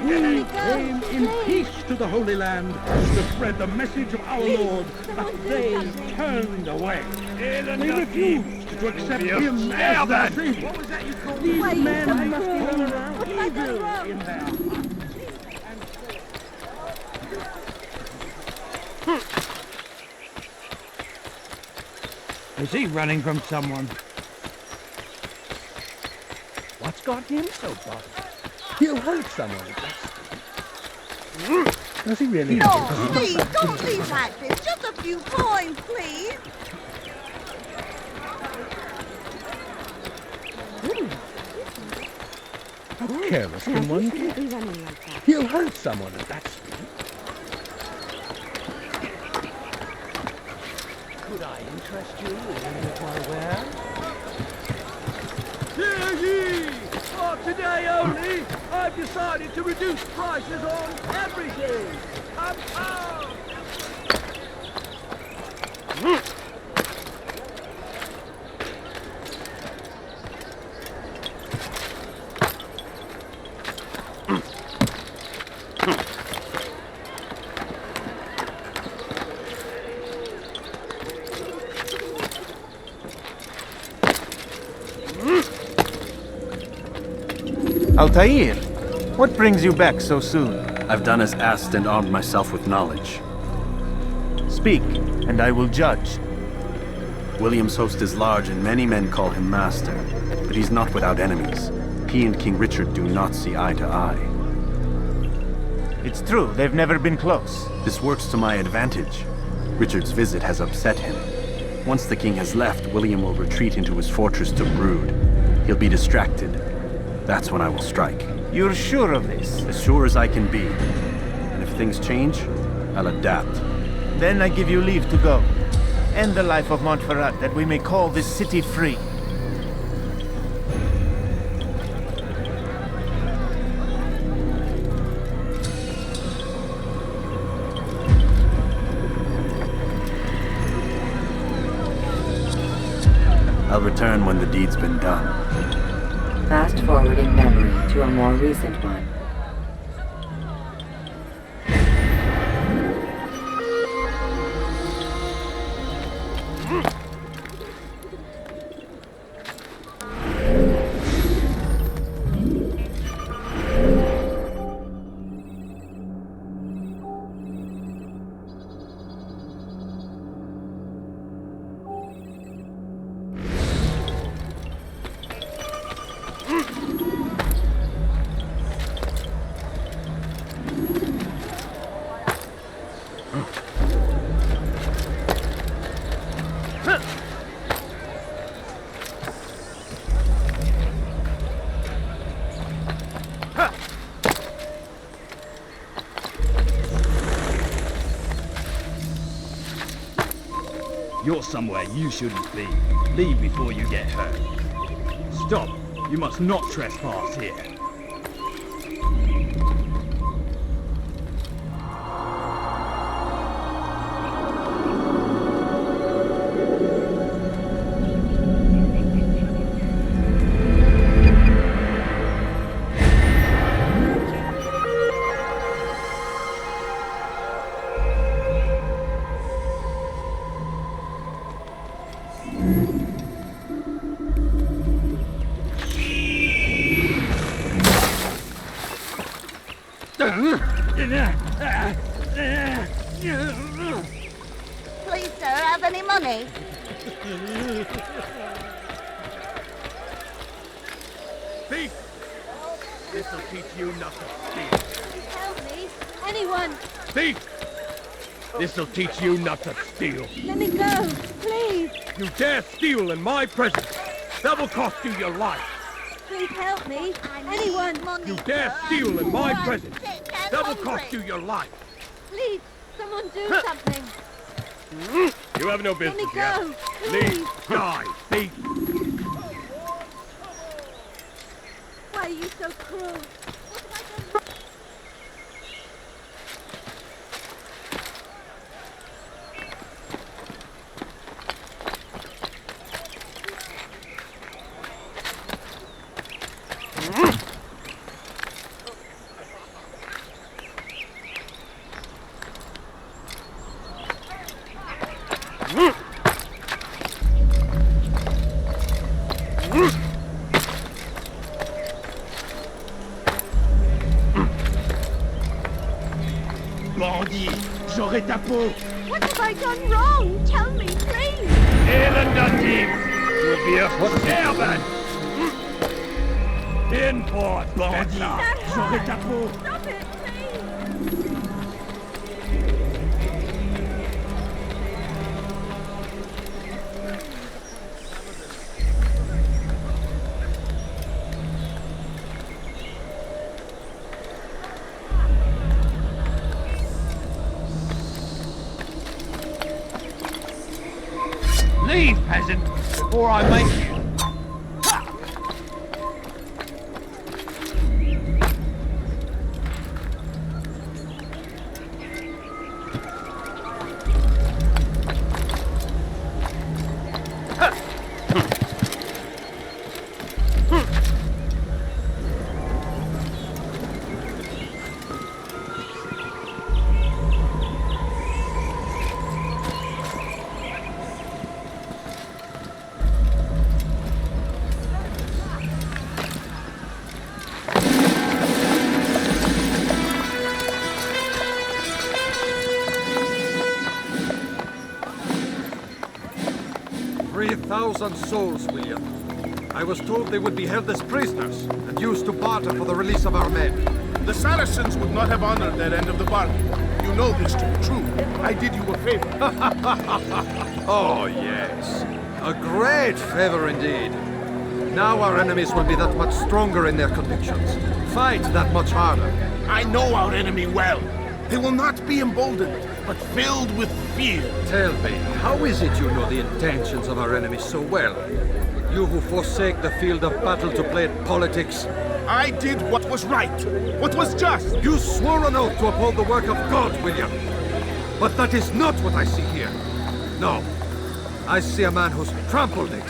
We came in peace to the Holy Land to spread the message of our Lord, but they turned away. They refused to accept him as their savior. These men must hold evil in their hearts. Is he running from someone? What's got him so bothered? He'll hurt someone. Does he really? No, please, don't leave like this. Just a few coins, please. How careless can one be? He'll hurt someone at that speed. Could I interest you in any of my wares? Hear ye! For today only, I've decided to reduce prices on everything. Come. Altaïr, what brings you back so soon? I've done as asked and armed myself with knowledge. Speak, and I will judge. William's host is large and many men call him master, but he's not without enemies. He and King Richard do not see eye to eye. It's true, they've never been close. This works to my advantage. Richard's visit has upset him. Once the king has left, William will retreat into his fortress to brood. He'll be distracted. That's when I will strike. You're sure of this? As sure as I can be. And if things change, I'll adapt. Then I give you leave to go. End the life of Montferrat, that we may call this city free. I'll return when the deed's been done. Fast forwarding memory to a more recent one. You're somewhere you shouldn't be. Leave before you get hurt. Stop! You must not trespass here. Please, sir, have any money? Thief! This'll teach you not to steal. Please help me. Anyone. Thief! This'll teach you not to steal. Let me go, please. You dare steal in my presence, that will cost you your life. Please help me. Anyone. You dare steal in my presence, that will cost you your life. Please, someone do something. You have no business Let me go, here. please. Leave, die, thief. Why are you so cruel? What have I done? Bandit, j'aurai ta peau. What have I done wrong? Tell me, please. Even the thief will be a servant. In port, bandit, j'aurai ta peau. Stop it, please. Leave, peasant, before I make you. Souls, William. I was told they would be held as prisoners and used to barter for the release of our men. The Saracens would not have honored their end of the bargain. You know this to be true. I did you a favor. Oh, yes. A great favor indeed. Now our enemies will be that much stronger in their convictions. Fight that much harder. I know our enemy well. They will not be emboldened, but filled with fear. Tell me, how is it you know the intentions of our enemies so well? You who forsake the field of battle to play at politics. I did what was right, what was just. You swore an oath to uphold the work of God, William. But that is not what I see here. No, I see a man who's trampled it.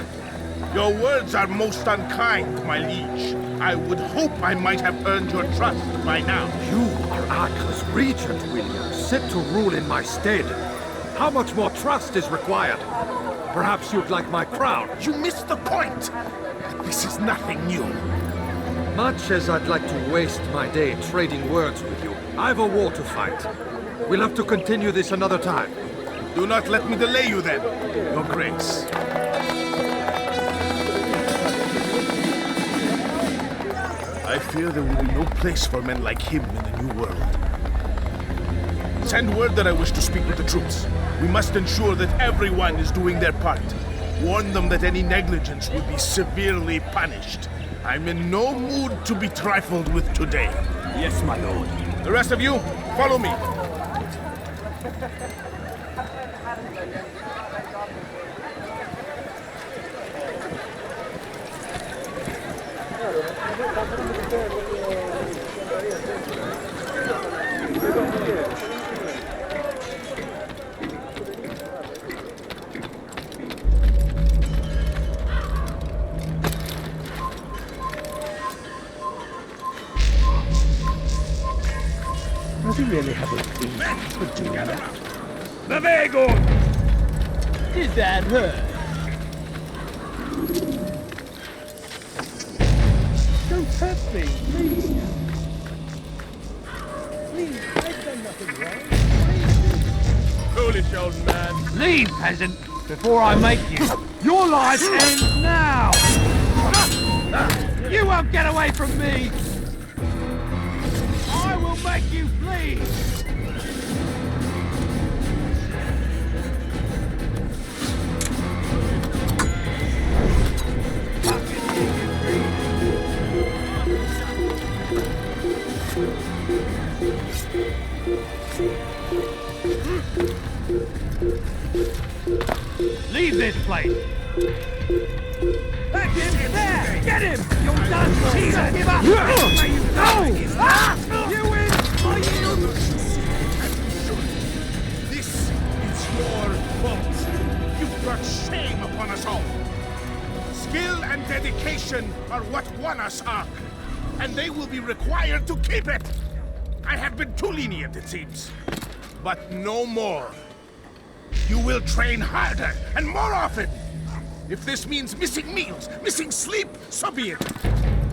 Your words are most unkind, my liege. I would hope I might have earned your trust by now. You are Acre's regent, William, set to rule in my stead. How much more trust is required? Perhaps you'd like my crown. You missed the point. This is nothing new. Much as I'd like to waste my day trading words with you, I've a war to fight. We'll have to continue this another time. Do not let me delay you then, Your Grace. I fear there will be no place for men like him in the New World. Send word that I wish to speak with the troops. We must ensure that everyone is doing their part. Warn them that any negligence will be severely punished. I'm in no mood to be trifled with today. Yes, my lord. The rest of you, follow me. Does he really have a thing put together? The Vago! Did that hurt? Don't hurt me, please. Please, I've done nothing wrong. Foolish old man. Leave, peasant, before I make you. Your life ends now! You won't get away from me! I will make you flee! Leave this place! Back him! There! Get him! You're done! Jesus! Give up! Where you go! Ah! You win! I yield! This is your fault. You brought shame upon us all. Skill and dedication are what won us Ark, and they will be required to keep it. I have been too lenient, it seems. But no more. You will train harder and more often. If this means missing meals, missing sleep, so be it.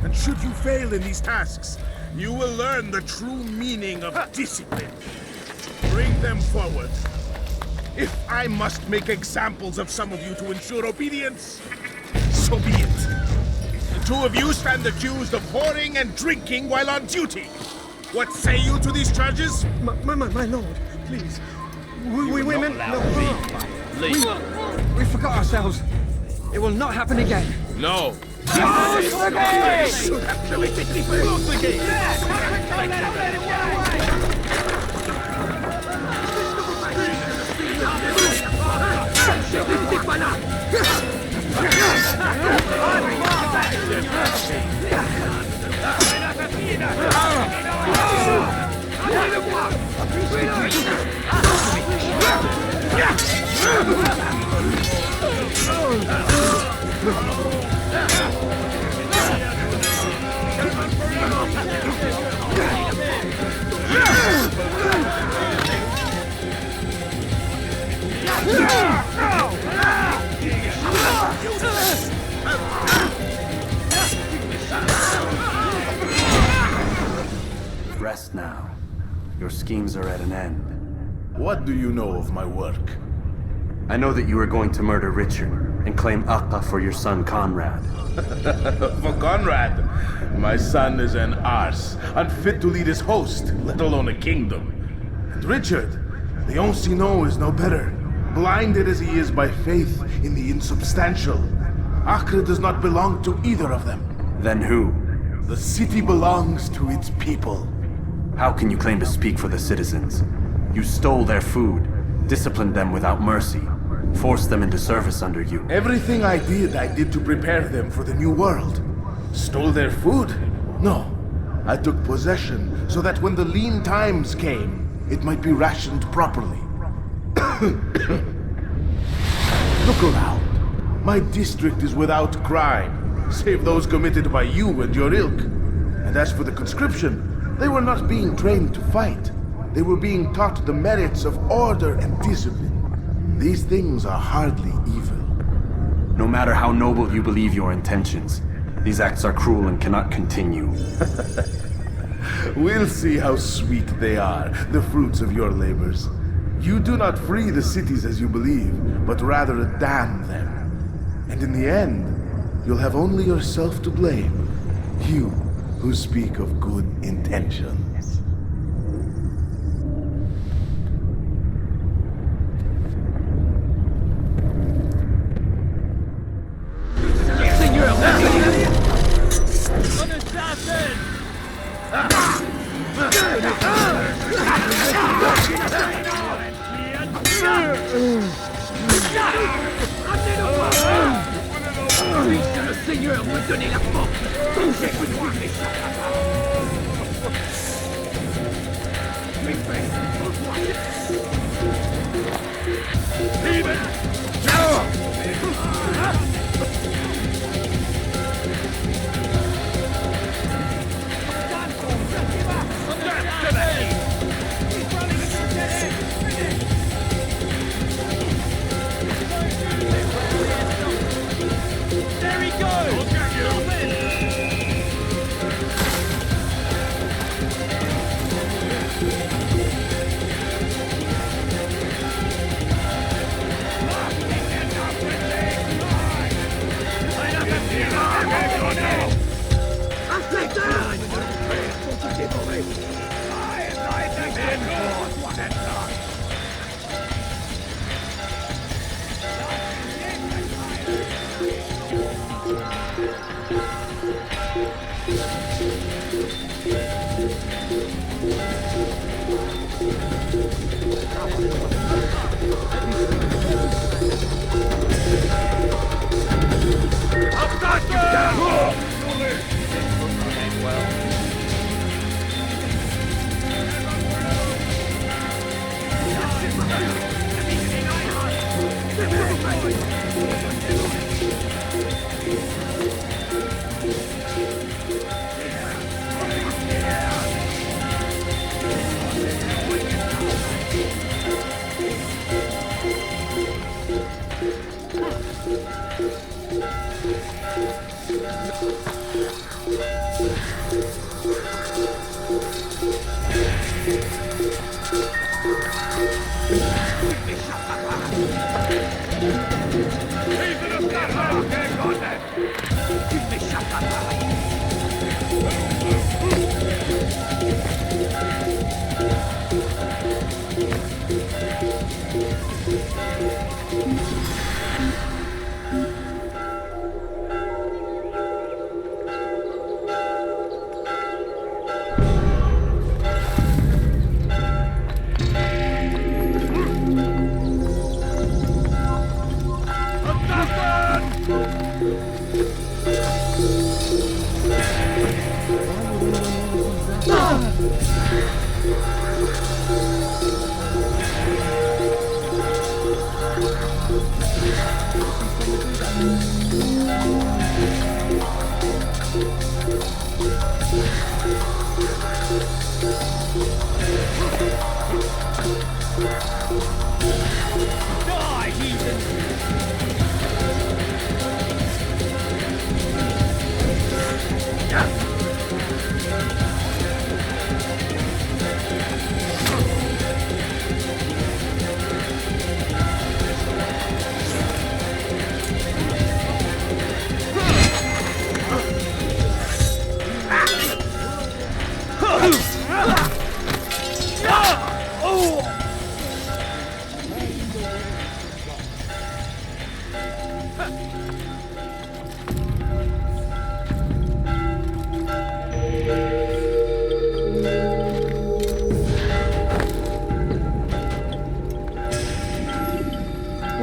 And should you fail in these tasks, you will learn the true meaning of discipline. Bring them forward. If I must make examples of some of you to ensure obedience, so be it. The two of you stand accused of whoring and drinking while on duty. What say you to these charges? My lord, please. We meant no harm. Leave. We forgot ourselves. It will not happen again. No. Close the gate! Close the gate! Don't let him get away! Rest now. Your schemes are at an end. What do you know of my work? I know that you are going to murder Richard and claim Akka for your son Conrad. For Conrad? My son is an arse, unfit to lead his host, let alone a kingdom. And Richard, the Ancient is no better, blinded as he is by faith in the insubstantial. Acre does not belong to either of them. Then who? The city belongs to its people. How can you claim to speak for the citizens? You stole their food, disciplined them without mercy, forced them into service under you. Everything I did to prepare them for the new world. Stole their food? No. I took possession so that when the lean times came, it might be rationed properly. Look around. My district is without crime, save those committed by you and your ilk. And as for the conscription, they were not being trained to fight. They were being taught the merits of order and discipline. These things are hardly evil. No matter how noble you believe your intentions, these acts are cruel and cannot continue. We'll see how sweet they are, the fruits of your labors. You do not free the cities as you believe, but rather damn them. And in the end, you'll have only yourself to blame. You who speak of good intentions. Le Seigneur me donnait la force. J'ai besoin des There he goes! Look at you!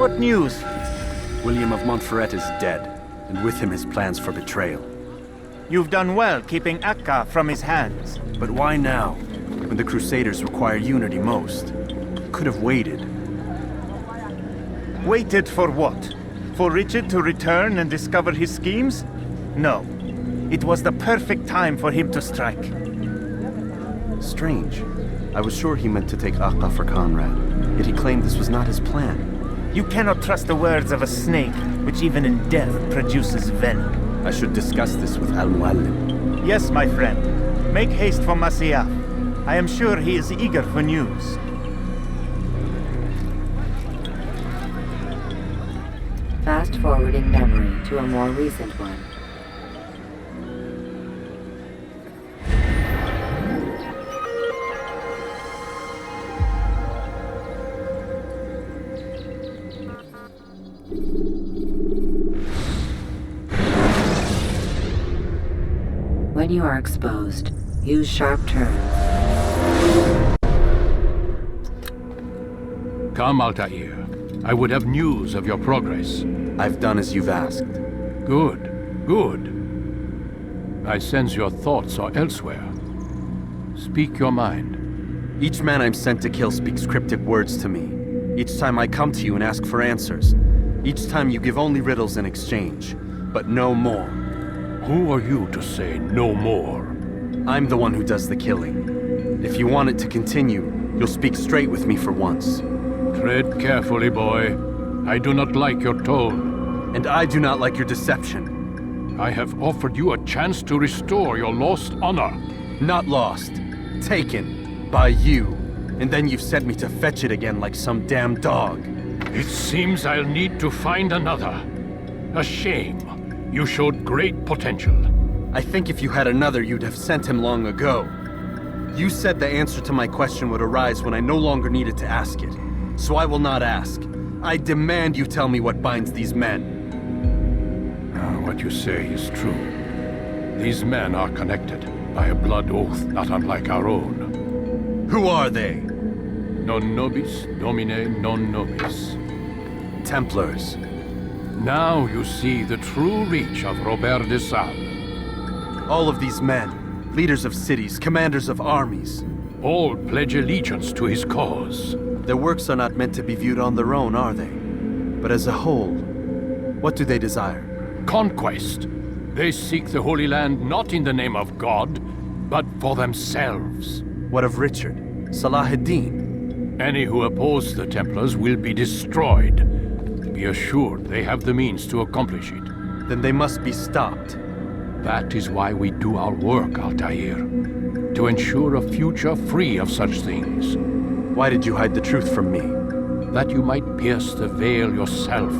What news? William of Montferrat is dead, and with him his plans for betrayal. You've done well keeping Akka from his hands. But why now, when the Crusaders require unity most? Could have waited. Waited for what? for Richard to return and discover his schemes? No. It was the perfect time for him to strike. Strange. I was sure he meant to take Akka for Conrad, yet he claimed this was not his plan. You cannot trust the words of a snake, which even in death produces venom. I should discuss this with Al-Muallim. Yes, my friend. Make haste for Masyaf. I am sure he is eager for news. Fast-forwarding memory to a more recent one. When you are exposed, use sharp turns. Come, Altaïr. I would have news of your progress. I've done as you've asked. Good, good. I sense your thoughts are elsewhere. Speak your mind. Each man I'm sent to kill speaks cryptic words to me. Each time I come to you and ask for answers. Each time you give only riddles in exchange, but no more. Who are you to say no more? I'm the one who does the killing. If you want it to continue, you'll speak straight with me for once. Tread carefully, boy. I do not like your tone. And I do not like your deception. I have offered you a chance to restore your lost honor. Not lost. Taken. By you. And then you've sent me to fetch it again like some damn dog. It seems I'll need to find another. A shame. You showed great potential. I think if you had another, you'd have sent him long ago. You said the answer to my question would arise when I no longer needed to ask it. So I will not ask. I demand you tell me what binds these men. What you say is true. These men are connected by a blood oath not unlike our own. Who are they? Non nobis, domine non nobis. Templars. Now you see the true reach of Robert de Sales. All of these men, leaders of cities, commanders of armies. All pledge allegiance to his cause. Their works are not meant to be viewed on their own, are they? But as a whole, what do they desire? Conquest. They seek the Holy Land not in the name of God, but for themselves. What of Richard? Salah-ad-Din? Any who oppose the Templars will be destroyed. Be assured they have the means to accomplish it. Then they must be stopped. That is why we do our work, Altair. To ensure a future free of such things. Why did you hide the truth from me? That you might pierce the veil yourself.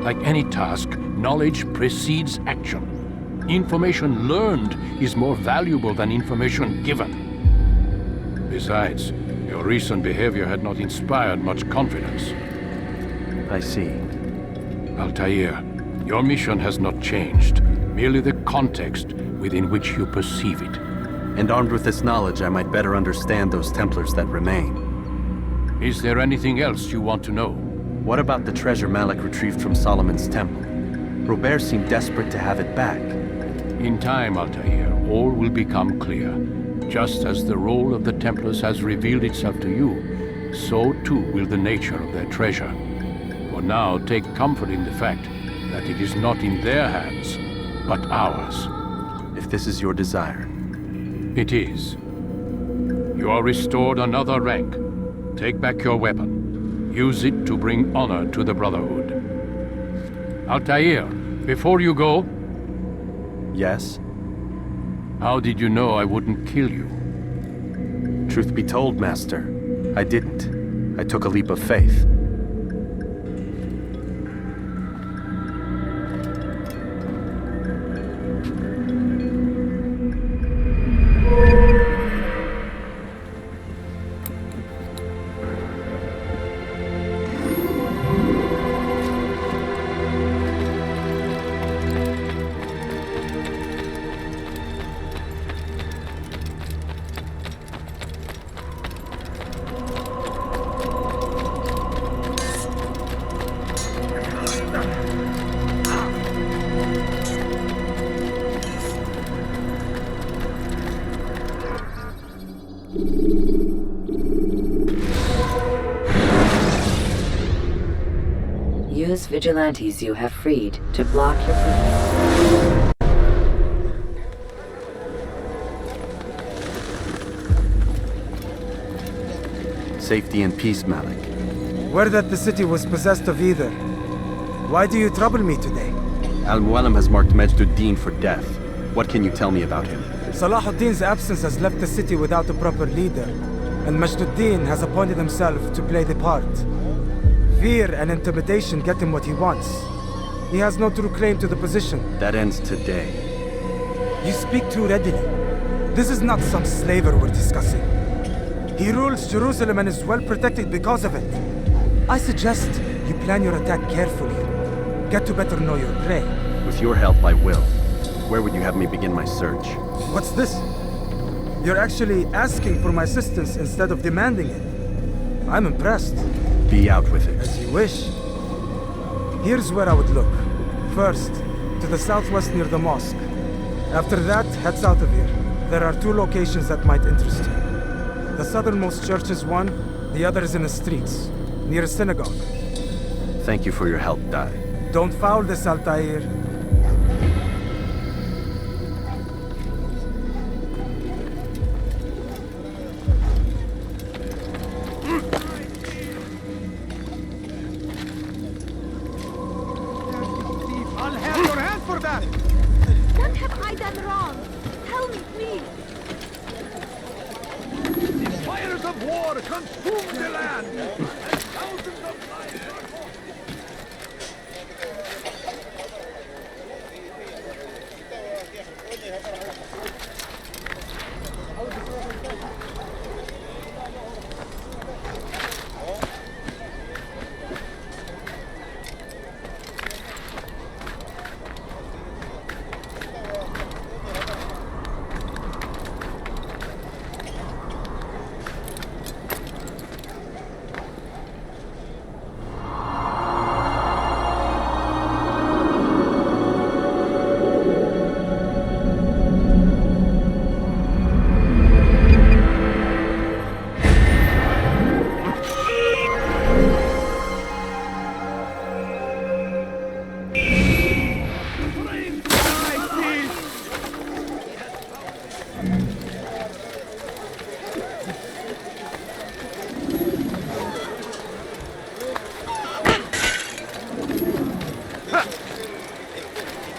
Like any task, knowledge precedes action. Information learned is more valuable than information given. Besides, your recent behavior had not inspired much confidence. I see. Altair, your mission has not changed. Merely the context within which you perceive it. And armed with this knowledge, I might better understand those Templars that remain. Is there anything else you want to know? What about the treasure Malik retrieved from Solomon's temple? Robert seemed desperate to have it back. In time, Altair, all will become clear. Just as the role of the Templars has revealed itself to you, so too will the nature of their treasure. For now, take comfort in the fact that it is not in their hands, but ours. If this is your desire. It is. You are restored another rank. Take back your weapon. Use it to bring honor to the Brotherhood. Altair, before you go... Yes? How did you know I wouldn't kill you? Truth be told, Master, I didn't. I took a leap of faith. Use vigilantes you have freed to block your movement. Safety and peace, Malik. Word that the city was possessed of either. Why do you trouble me today? Al-Mualim has marked Majduddin for death. What can you tell me about him? Salahuddin's absence has left the city without a proper leader, and Majduddin has appointed himself to play the part. Fear and intimidation get him what he wants. He has no true claim to the position. That ends today. You speak too readily. This is not some slaver we're discussing. He rules Jerusalem and is well protected because of it. I suggest you plan your attack carefully. Get to better know your prey. With your help, I will. Where would you have me begin my search? What's this? You're actually asking for my assistance instead of demanding it. I'm impressed. Be out with it. As you wish. Here's where I would look. First, to the southwest near the mosque. After that, head south of here. There are 2 locations that might interest you. The southernmost church is one, the other is in the streets, near a synagogue. Thank you for your help, Dai. Don't foul this, Altaïr. I'll have your hand for that! What have I done wrong? Tell me, please. The fires of war consume the land, and thousands of lives are lost.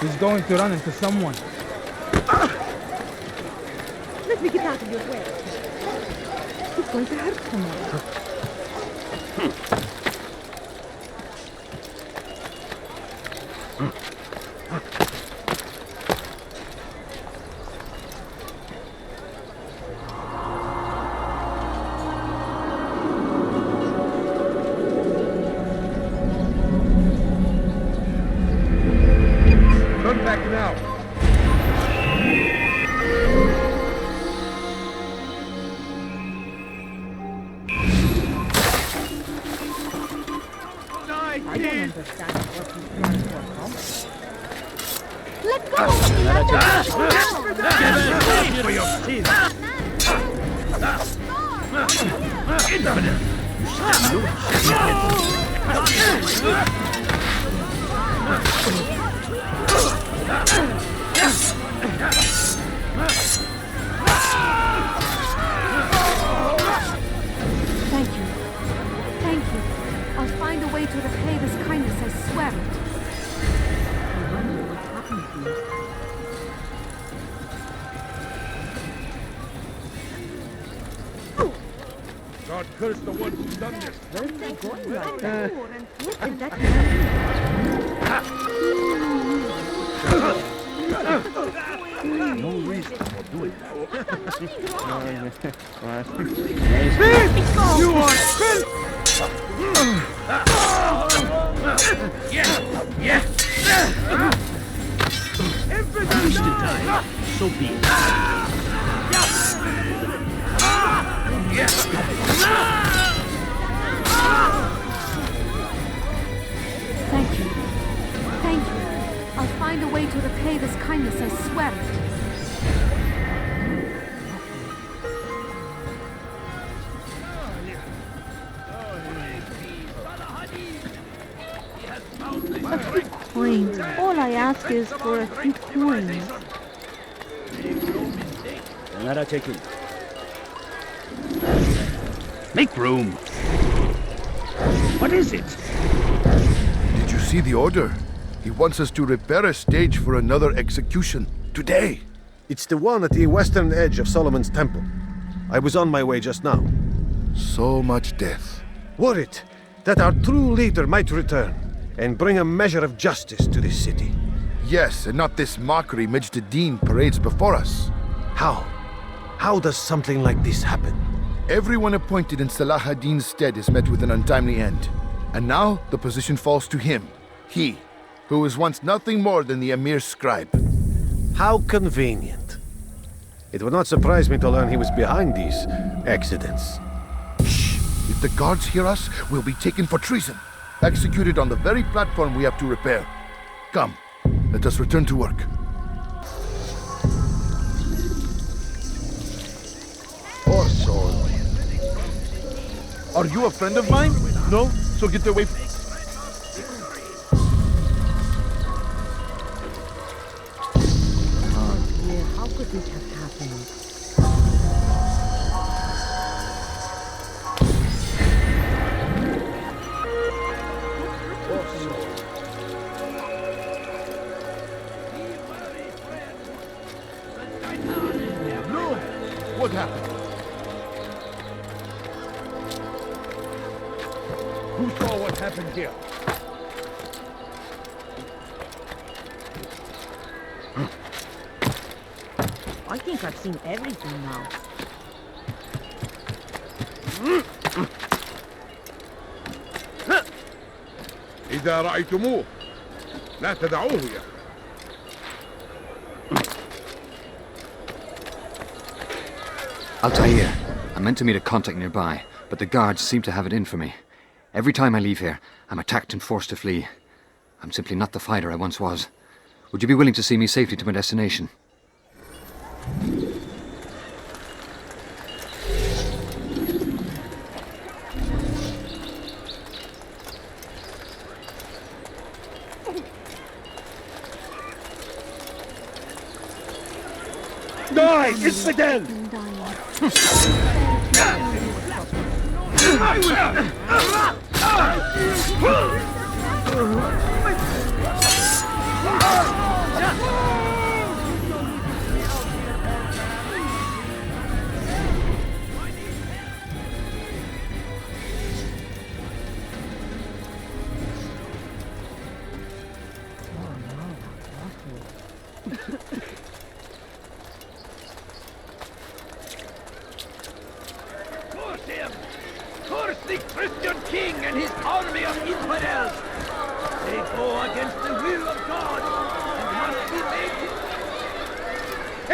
He's going to run into someone. Let me get out of your way. He's going to hurt someone. Turn back now! I don't understand what he's trying to accomplish. Let go! For your sins! Thank you. Thank you. I'll find a way to repay this kindness, I swear it. I wonder what happened to you. God curse the one who's done this! Where is he going right now? What is that happening? No reason for doing that. Filth! You are filth! Used to die, so be it. Thank you. Thank you. I'll find a way to repay this kindness, I swear it. He has found kind. All I ask is for a few coins. Let her take it. Make room. What is it? Did you see the order? He wants us to repair a stage for another execution. Today. It's the one at the western edge of Solomon's Temple. I was on my way just now. So much death. Worried that our true leader might return and bring a measure of justice to this city. Yes, and not this mockery Majd ad-Din parades before us. How? How does something like this happen? Everyone appointed in Salah ad-Din's stead is met with an untimely end. And now the position falls to him. He, who was once nothing more than the Emir's scribe. How convenient. It would not surprise me to learn he was behind these accidents. Shh! If the guards hear us, we'll be taken for treason. Executed on the very platform we have to repair. Come, let us return to work. Poor soul. Are you a friend of mine? No? So get away from... Oh dear, how could this have happened? No! What happened? Who saw what happened here? I think I've seen everything now. إذا رأيتموه لا تدعوه يا Altaïr, I meant to meet a contact nearby, but the guards seem to have it in for me. Every time I leave here, I'm attacked and forced to flee. I'm simply not the fighter I once was. Would you be willing to see me safely to my destination? Die, infidel! Curse him! Curse the Christian king and his army of infidels! They go against the will of God and must be made to...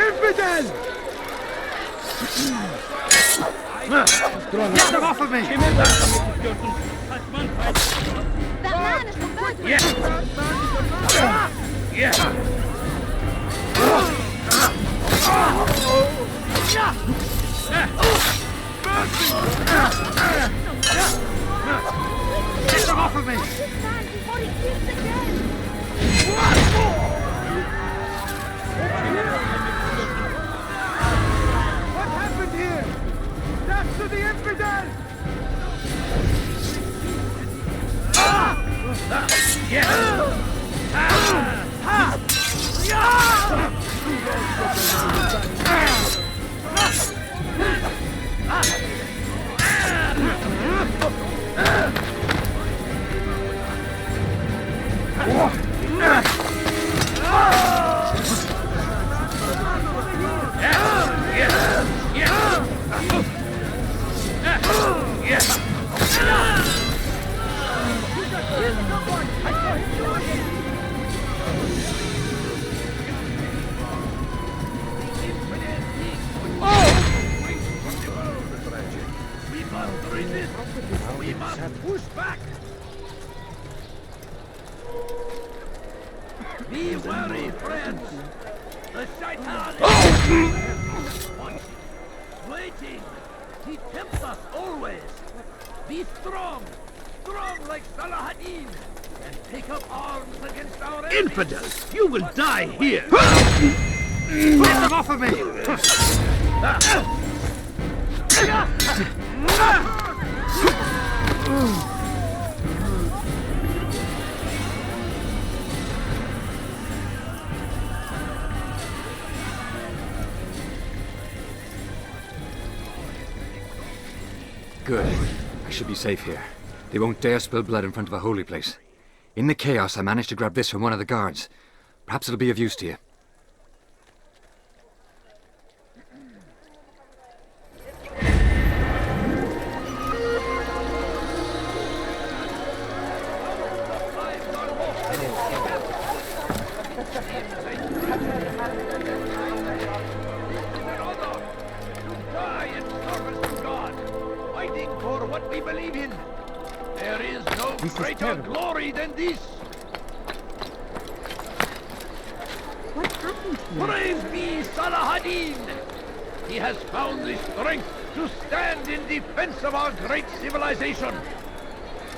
Infidel! Get them off of me! That man is from Bergman. Yeah! Get them off of me! What happened here? Death to the infidel! We must resist! We must push back! Be wary, friends! The Shaitan is waiting! He tempts us always! Be strong! Strong like Salah ad-Din! and take up arms against our enemies. Infidels! You will die here! Get them off of me! Good. I should be safe here. They won't dare spill blood in front of a holy place. In the chaos, I managed to grab this from one of the guards. Perhaps it'll be of use to you. Greater glory than this! What happened here? Praise be Salahadin! He has found the strength to stand in defense of our great civilization.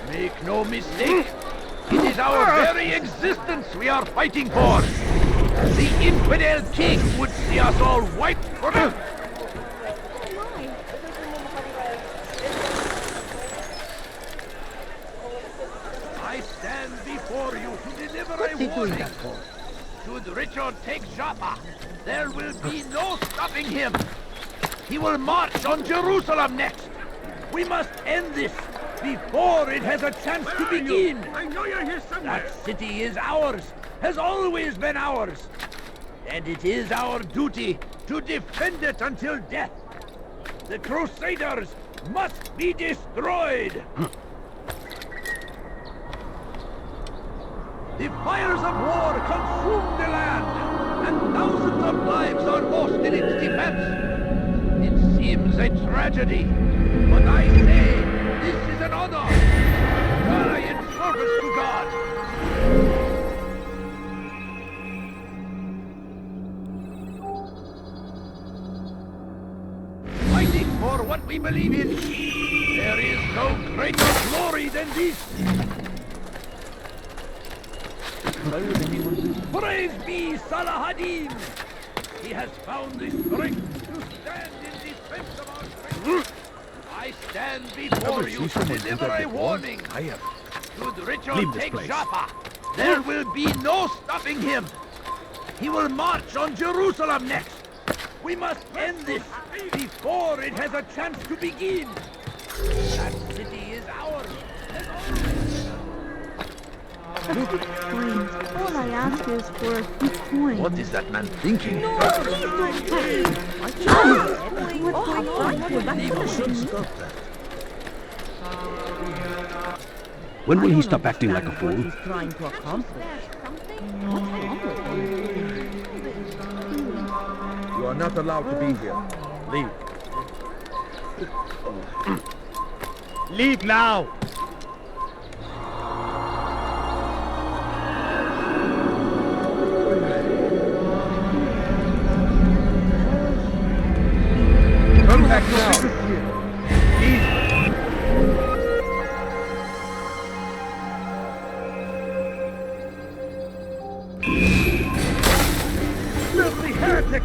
Make no mistake, it is our very existence we are fighting for. The infidel king would see us all wiped forever. For you to deliver a warning. Should Richard take Joppa, there will be no stopping him. He will march on Jerusalem next. We must end this before it has a chance to begin. I know you're here somewhere. That city is ours, has always been ours. And it is our duty to defend it until death. The Crusaders must be destroyed. The fires of war consume the land, and thousands of lives are lost in its defense. It seems a tragedy, but I say this is an honor. Die in service to God. Fighting for what we believe in. There is no greater glory than this. Praise be Salahadin! He has found the strength to stand in defense of our strength. I stand before you to deliver a warning. Should Richard take Joppa, there will be no stopping him. He will march on Jerusalem next. We must end this before it has a chance to begin. That city is ours. Look, please. All I ask is for a few coins. What is that man thinking? No, please don't leave. What's going on? When will he stop acting like a fool? He's trying to accomplish. What's wrong with him? You are not allowed to be here. Leave. Leave now! Come back now! Filthy heretic!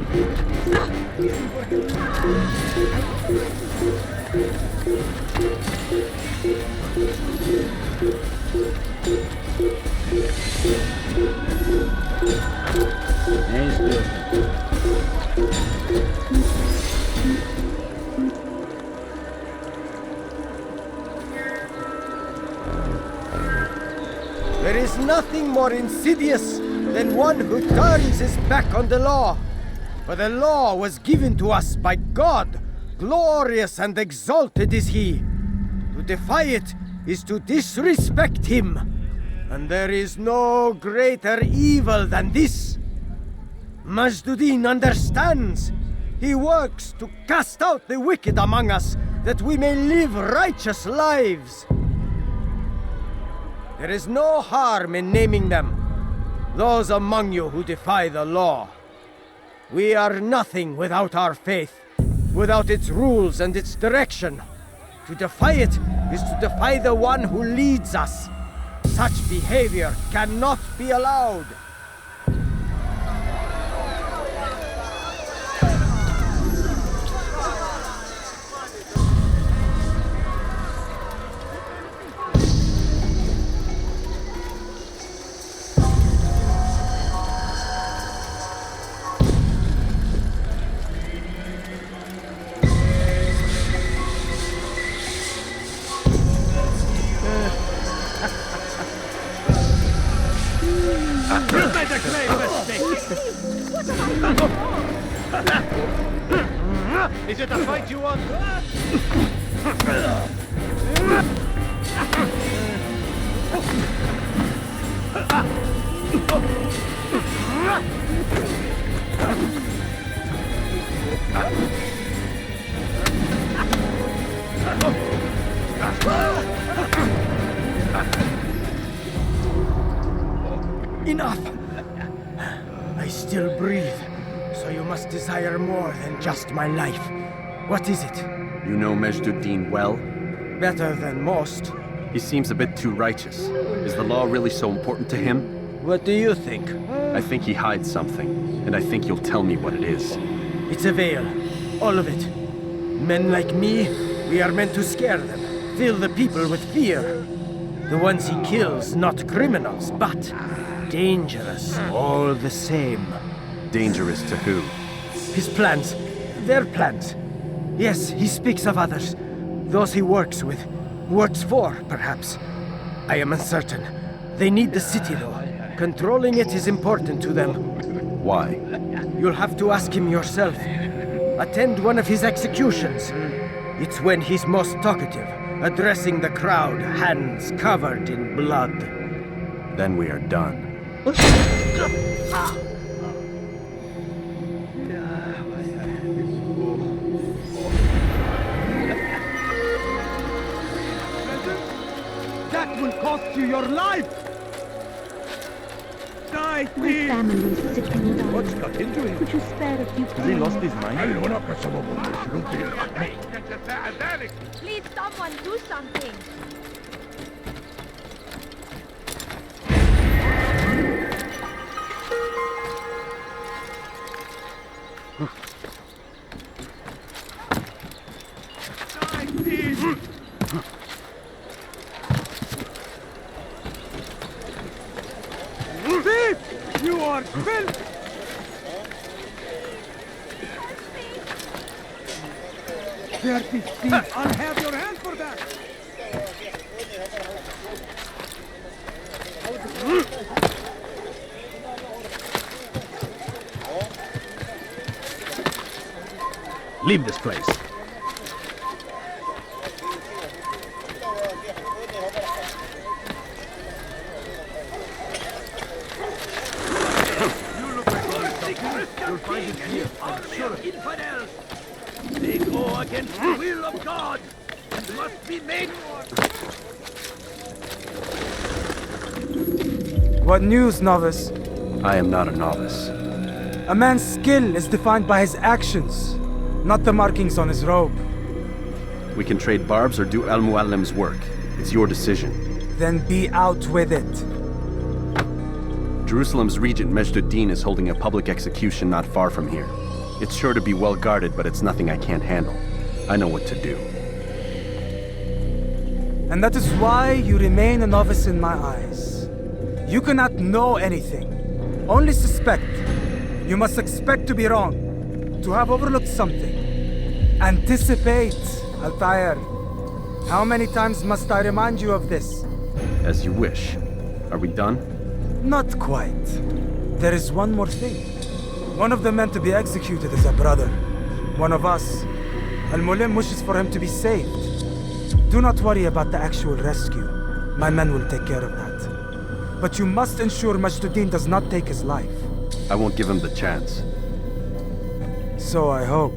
There is nothing more insidious than one who turns his back on the law. For the law was given to us by God. Glorious and exalted is he. To defy it is to disrespect him. And there is no greater evil than this. Majduddin understands. He works to cast out the wicked among us, that we may live righteous lives. There is no harm in naming them, those among you who defy the law. We are nothing without our faith, without its rules and its direction. To defy it is to defy the one who leads us. Such behavior cannot be allowed. Is it a fight you want? Enough! I still breathe, so you must desire more than just my life. What is it? You know Majd-ud-Din well? Better than most. He seems a bit too righteous. Is the law really so important to him? What do you think? I think he hides something, and I think you'll tell me what it is. It's a veil. All of it. Men like me, we are meant to scare them, fill the people with fear. The ones he kills, not criminals, but dangerous all the same. Dangerous to who? His plans. Their plans. Yes, he speaks of others. Those he works with. Works for, perhaps. I am uncertain. They need the city, though. Controlling it is important to them. Why? You'll have to ask him yourself. Attend one of his executions. It's when he's most talkative, addressing the crowd, hands covered in blood. Then we are done. That will cost you your life! Die, My please! family's sick and dying. What's got into him? Could you spare a few Has he lost his pennies? mind? Please, someone do something. Thief! You are filth! Dirty thief! I'll have your hand for that! Leave this place. You'll find it here, I'm sure. Infidels! They go against the will of God! It must be made. What news, novice? I am not a novice. A man's skill is defined by his actions, not the markings on his robe. We can trade barbs or do Al-Muallim's work. It's your decision. Then be out with it. Jerusalem's regent Majd-ud-Din is holding a public execution not far from here. It's sure to be well guarded, but it's nothing I can't handle. I know what to do. And that is why you remain a novice in my eyes. You cannot know anything, only suspect. You must expect to be wrong, to have overlooked something. Anticipate, Altair. How many times must I remind you of this? As you wish. Are we done? Not quite. There is one more thing. One of the men to be executed is a brother. One of us. Al-Mulim wishes for him to be saved. Do not worry about the actual rescue. My men will take care of that. But you must ensure Majd-ud-Din does not take his life. I won't give him the chance. So I hope.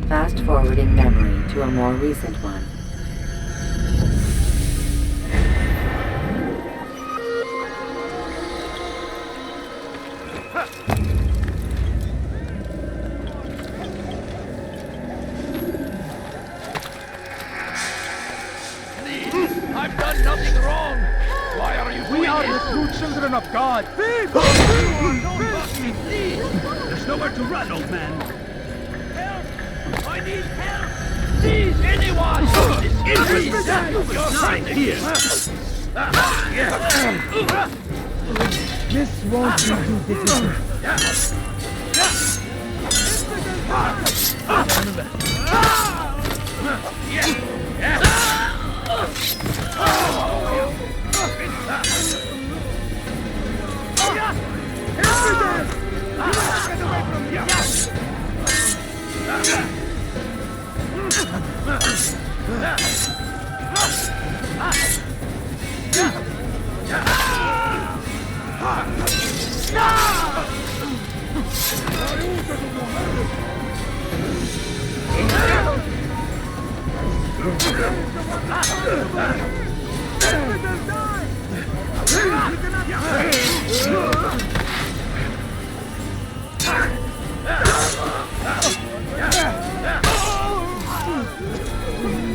Fast-forwarding memory to a more recent one. done nothing wrong. Why are you doing We are this? the true children of God. Don't bust me, please. There's nowhere to run, old man. Help! I need help! Please, anyone! Please, you're right here. This won't be too difficult.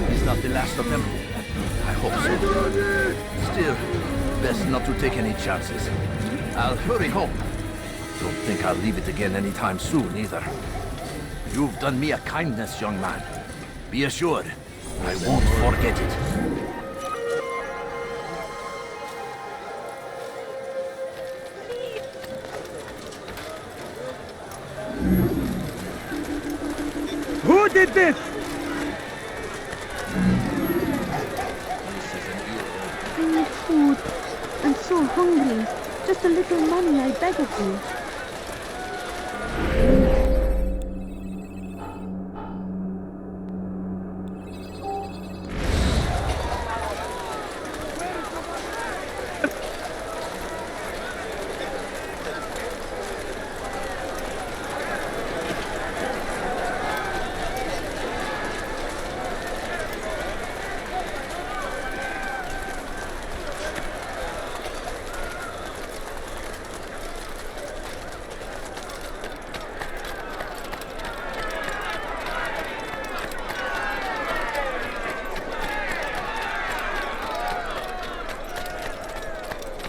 He's not the last of them. I hope so. Still, best not to take any chances. I'll hurry home. Don't think I'll leave it again anytime soon, either. You've done me a kindness, young man. Be assured, I won't forget it. Who did this? I need food. I'm so hungry. Just a little money, I beg of you.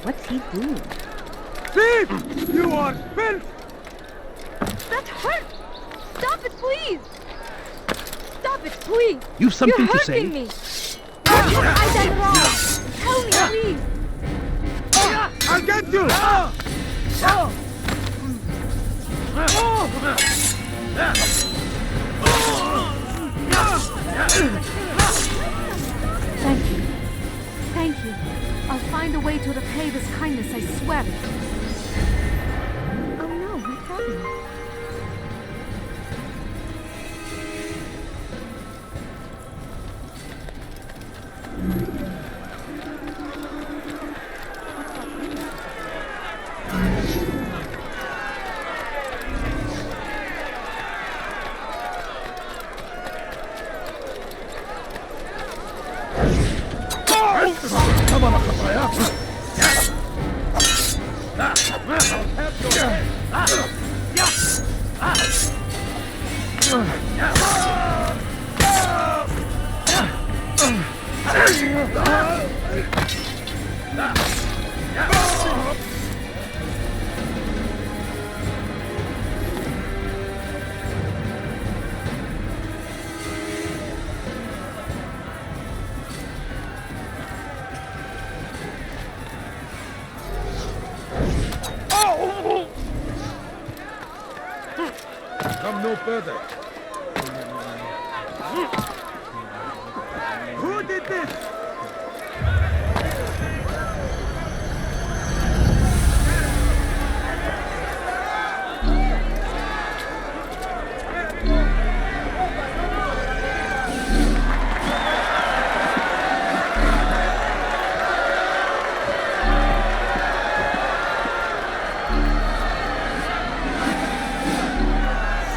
What's he doing? Thief! You are filth! That hurts! Stop it, please! Stop it, please! You've something You're to say? hurting me! What have I done wrong? Tell me, please! I'll get you! Thank you. Thank you. I'll find a way to repay this kindness, I swear it. Oh no, what's happening? Come on, Altaïr. Come no further. Who did this?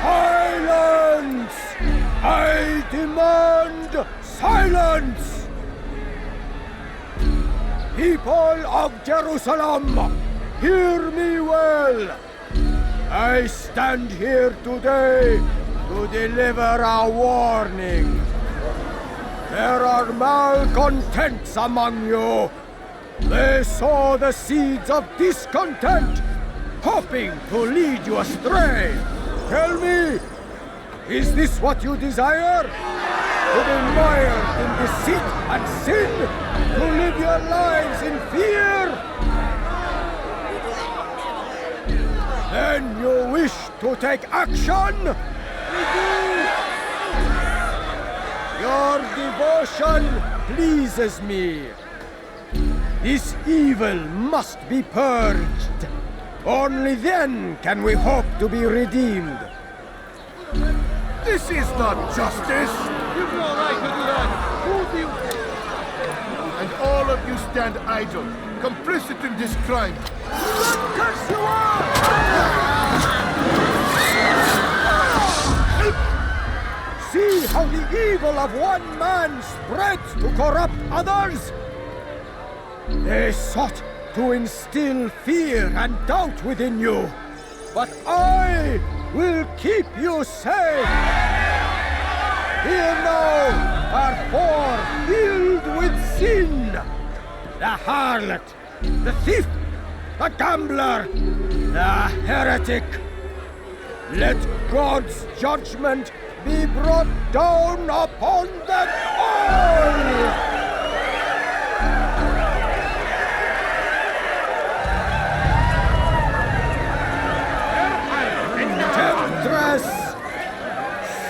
Silence! I demand silence! People of Jerusalem, hear me well. I stand here today to deliver a warning. There are malcontents among you. They sow the seeds of discontent, hoping to lead you astray. Tell me, is this what you desire? To be mired in deceit and sin? To live your lives in fear? Then you wish to take action? Your devotion pleases me. This evil must be purged. Only then can we hope to be redeemed. This is not justice! You've no right to do that! Who do you... And all of you stand idle, complicit in this crime. Curse you all! See how the evil of one man spreads to corrupt others? They sought to instill fear and doubt within you. But I will keep you safe. Here now are four filled with sin. The harlot, the thief, the gambler, the heretic. Let God's judgment be brought down upon them all!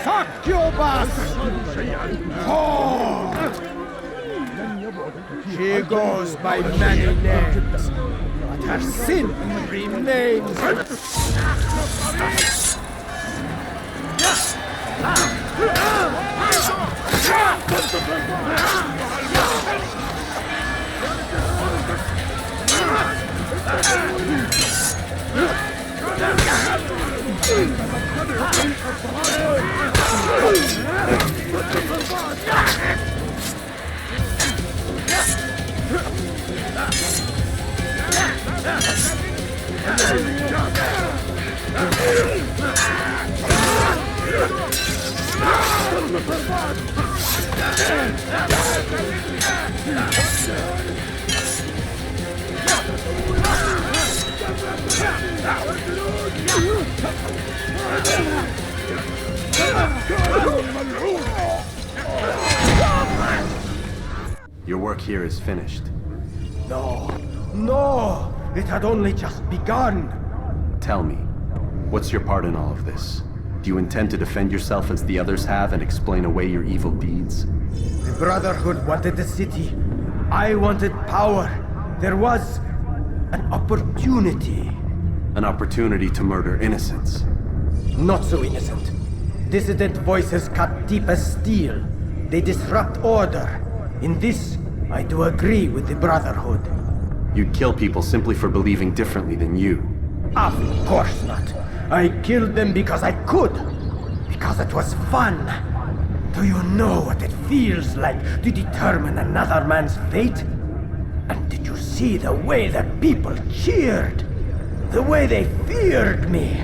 Succubus! Oh! She goes by many names, but her sin remains. Your work here is finished. No, no! It had only just begun! Tell me, what's your part in all of this? Do you intend to defend yourself as the others have and explain away your evil deeds? The Brotherhood wanted the city. I wanted power. There was an opportunity. An opportunity to murder innocents. Not so innocent. Dissident voices cut deep as steel. They disrupt order. In this, I do agree with the Brotherhood. You'd kill people simply for believing differently than you. Of course not. I killed them because I could. Because it was fun. Do you know what it feels like to determine another man's fate? And did you see the way that people cheered? The way they feared me?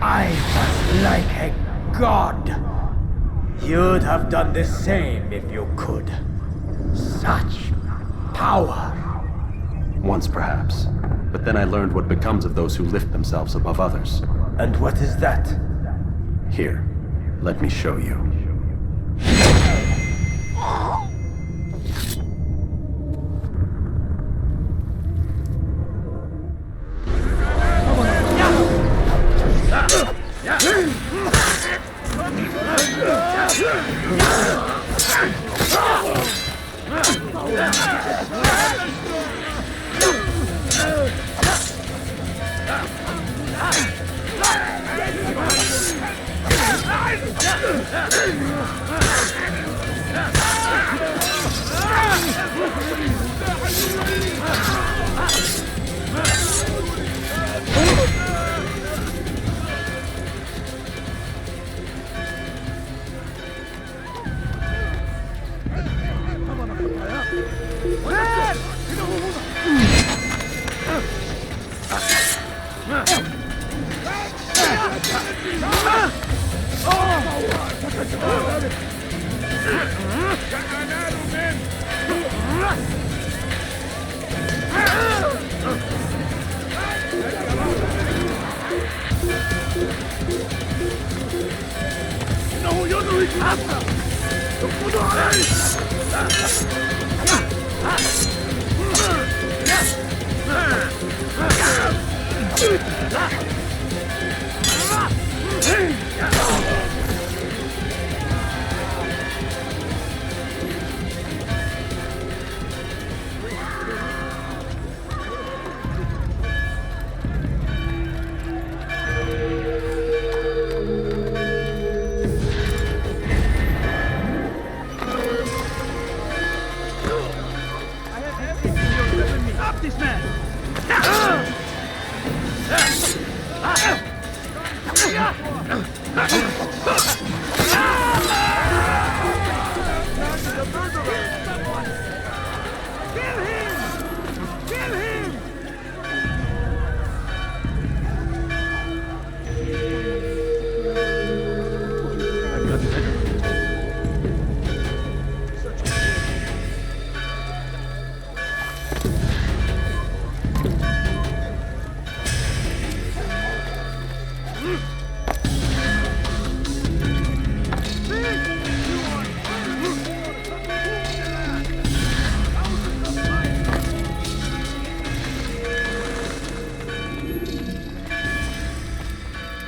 I was like a god. You'd have done the same if you could. Such power. Once perhaps. But then I learned what becomes of those who lift themselves above others. And what is that? Here, let me show you. No, you're doing faster! Stop this man!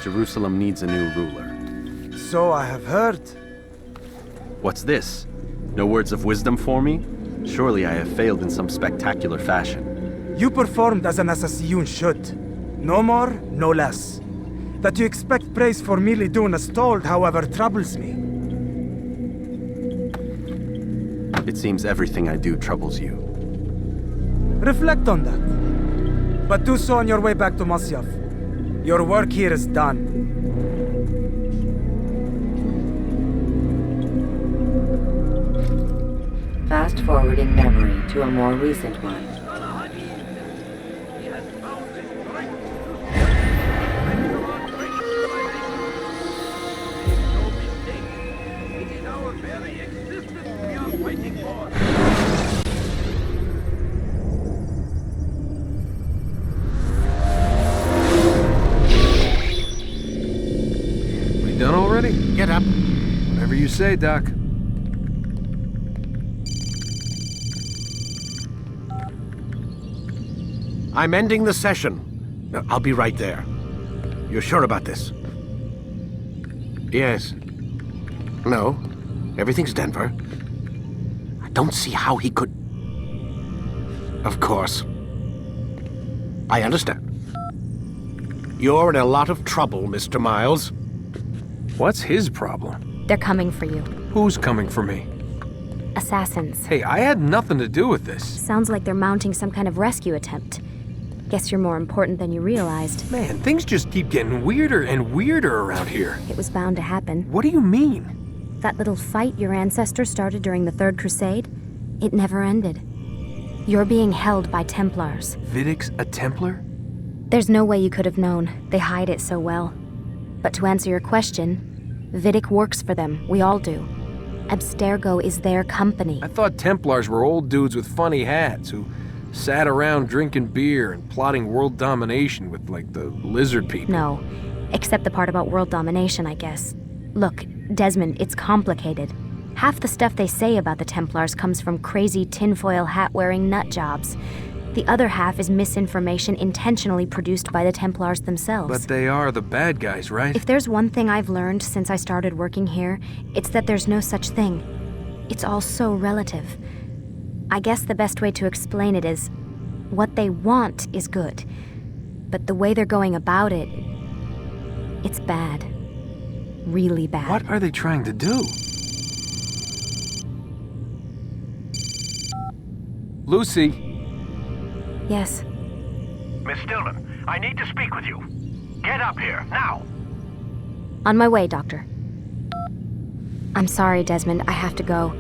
Jerusalem needs a new ruler. So I have heard. What's this? No words of wisdom for me? Surely I have failed in some spectacular fashion. You performed as an assassin should. No more, no less. That you expect praise for merely doing as told, however, troubles me. It seems everything I do troubles you. Reflect on that. But do so on your way back to Masyaf. Your work here is done. Fast-forwarding memory to a more recent one. Done already? Get up. Whatever you say, Doc. I'm ending the session. I'll be right there. You're sure about this? Yes. No. Everything's Denver. I don't see how he could... Of course. I understand. You're in a lot of trouble, Mr. Miles. What's his problem? They're coming for you. Who's coming for me? Assassins. Hey, I had nothing to do with this. Sounds like they're mounting some kind of rescue attempt. Guess you're more important than you realized. Man, things just keep getting weirder and weirder around here. It was bound to happen. What do you mean? That little fight your ancestors started during the Third Crusade, it never ended. You're being held by Templars. Vidic's a Templar? There's no way you could have known. They hide it so well. But to answer your question, Vidic works for them. We all do. Abstergo is their company. I thought Templars were old dudes with funny hats who sat around drinking beer and plotting world domination with, like, the lizard people. No, except the part about world domination, I guess. Look, Desmond, it's complicated. Half the stuff they say about the Templars comes from crazy tinfoil hat-wearing nut jobs. The other half is misinformation intentionally produced by the Templars themselves. But they are the bad guys, right? If there's one thing I've learned since I started working here, it's that there's no such thing. It's all so relative. I guess the best way to explain it is, what they want is good. But the way they're going about it, it's bad. Really bad. What are they trying to do? Lucy? Yes. Miss Stillman, I need to speak with you. Get up here, now! On my way, Doctor. I'm sorry, Desmond, I have to go.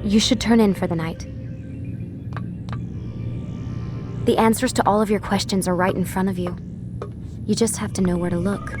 You should turn in for the night. The answers to all of your questions are right in front of you. You just have to know where to look.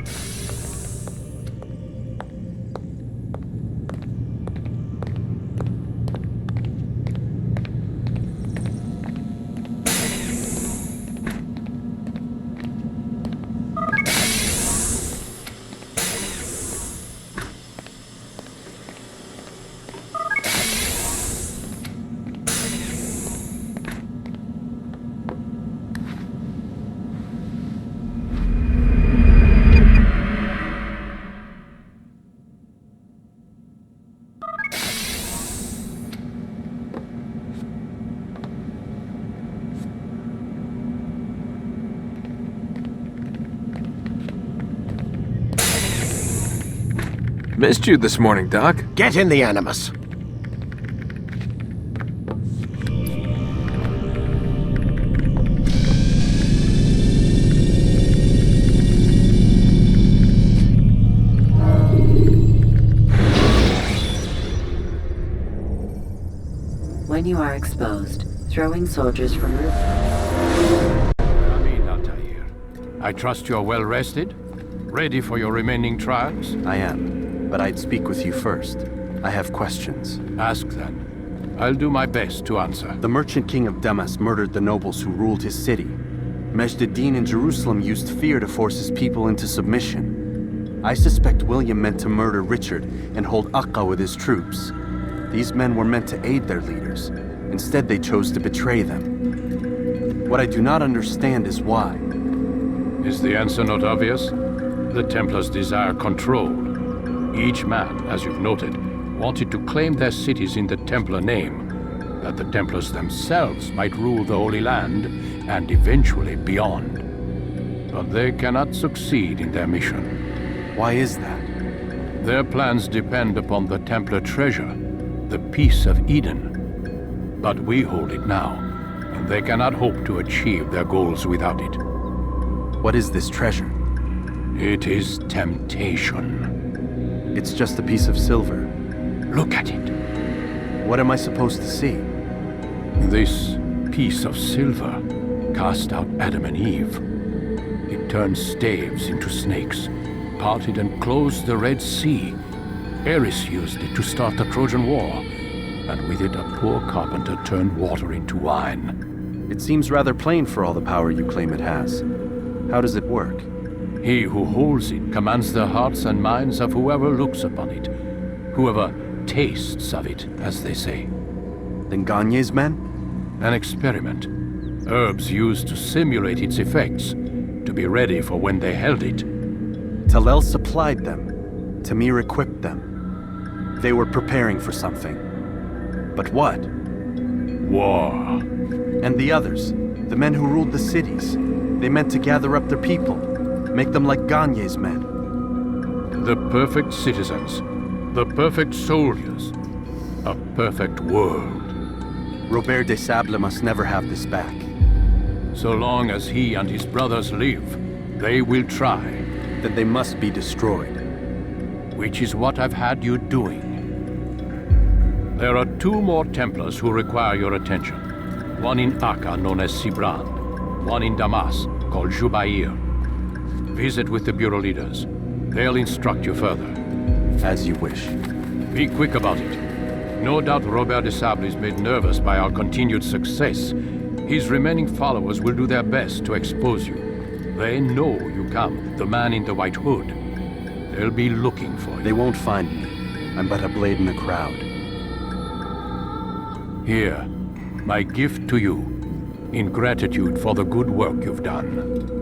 Missed you this morning, Doc. Get in the Animus. When you are exposed, throwing soldiers from roof. Altaïr, I trust you're well rested? Ready for your remaining trials? I am, but I'd speak with you first. I have questions. Ask then. I'll do my best to answer. The merchant king of Damas murdered the nobles who ruled his city. Majd-ad-Din in Jerusalem used fear to force his people into submission. I suspect William meant to murder Richard and hold Akka with his troops. These men were meant to aid their leaders. Instead, they chose to betray them. What I do not understand is why. Is the answer not obvious? The Templars desire control. Each man, as you've noted, wanted to claim their cities in the Templar name, that the Templars themselves might rule the Holy Land and eventually beyond. But they cannot succeed in their mission. Why is that? Their plans depend upon the Templar treasure, the Peace of Eden. But we hold it now, and they cannot hope to achieve their goals without it. What is this treasure? It is temptation. It's just a piece of silver. Look at it. What am I supposed to see? This piece of silver cast out Adam and Eve. It turned staves into snakes, parted and closed the Red Sea. Eris used it to start the Trojan War, and with it a poor carpenter turned water into wine. It seems rather plain for all the power you claim it has. How does it work? He who holds it commands the hearts and minds of whoever looks upon it, whoever tastes of it, as they say. Then Gagne's men? An experiment. Herbs used to simulate its effects, to be ready for when they held it. Talel supplied them. Tamir equipped them. They were preparing for something. But what? War. And the others, the men who ruled the cities, they meant to gather up their people, make them like Gagne's men. The perfect citizens, the perfect soldiers, a perfect world. Robert de Sable must never have this back. So long as he and his brothers live, they will try. Then they must be destroyed. Which is what I've had you doing. There are 2 more Templars who require your attention. One in Akka, known as Sibran. One in Damas, called Jubair. Visit with the Bureau leaders. They'll instruct you further. As you wish. Be quick about it. No doubt Robert de Sable is made nervous by our continued success. His remaining followers will do their best to expose you. They know you come, the man in the white hood. They'll be looking for you. They won't find me. I'm but a blade in the crowd. Here, my gift to you, in gratitude for the good work you've done.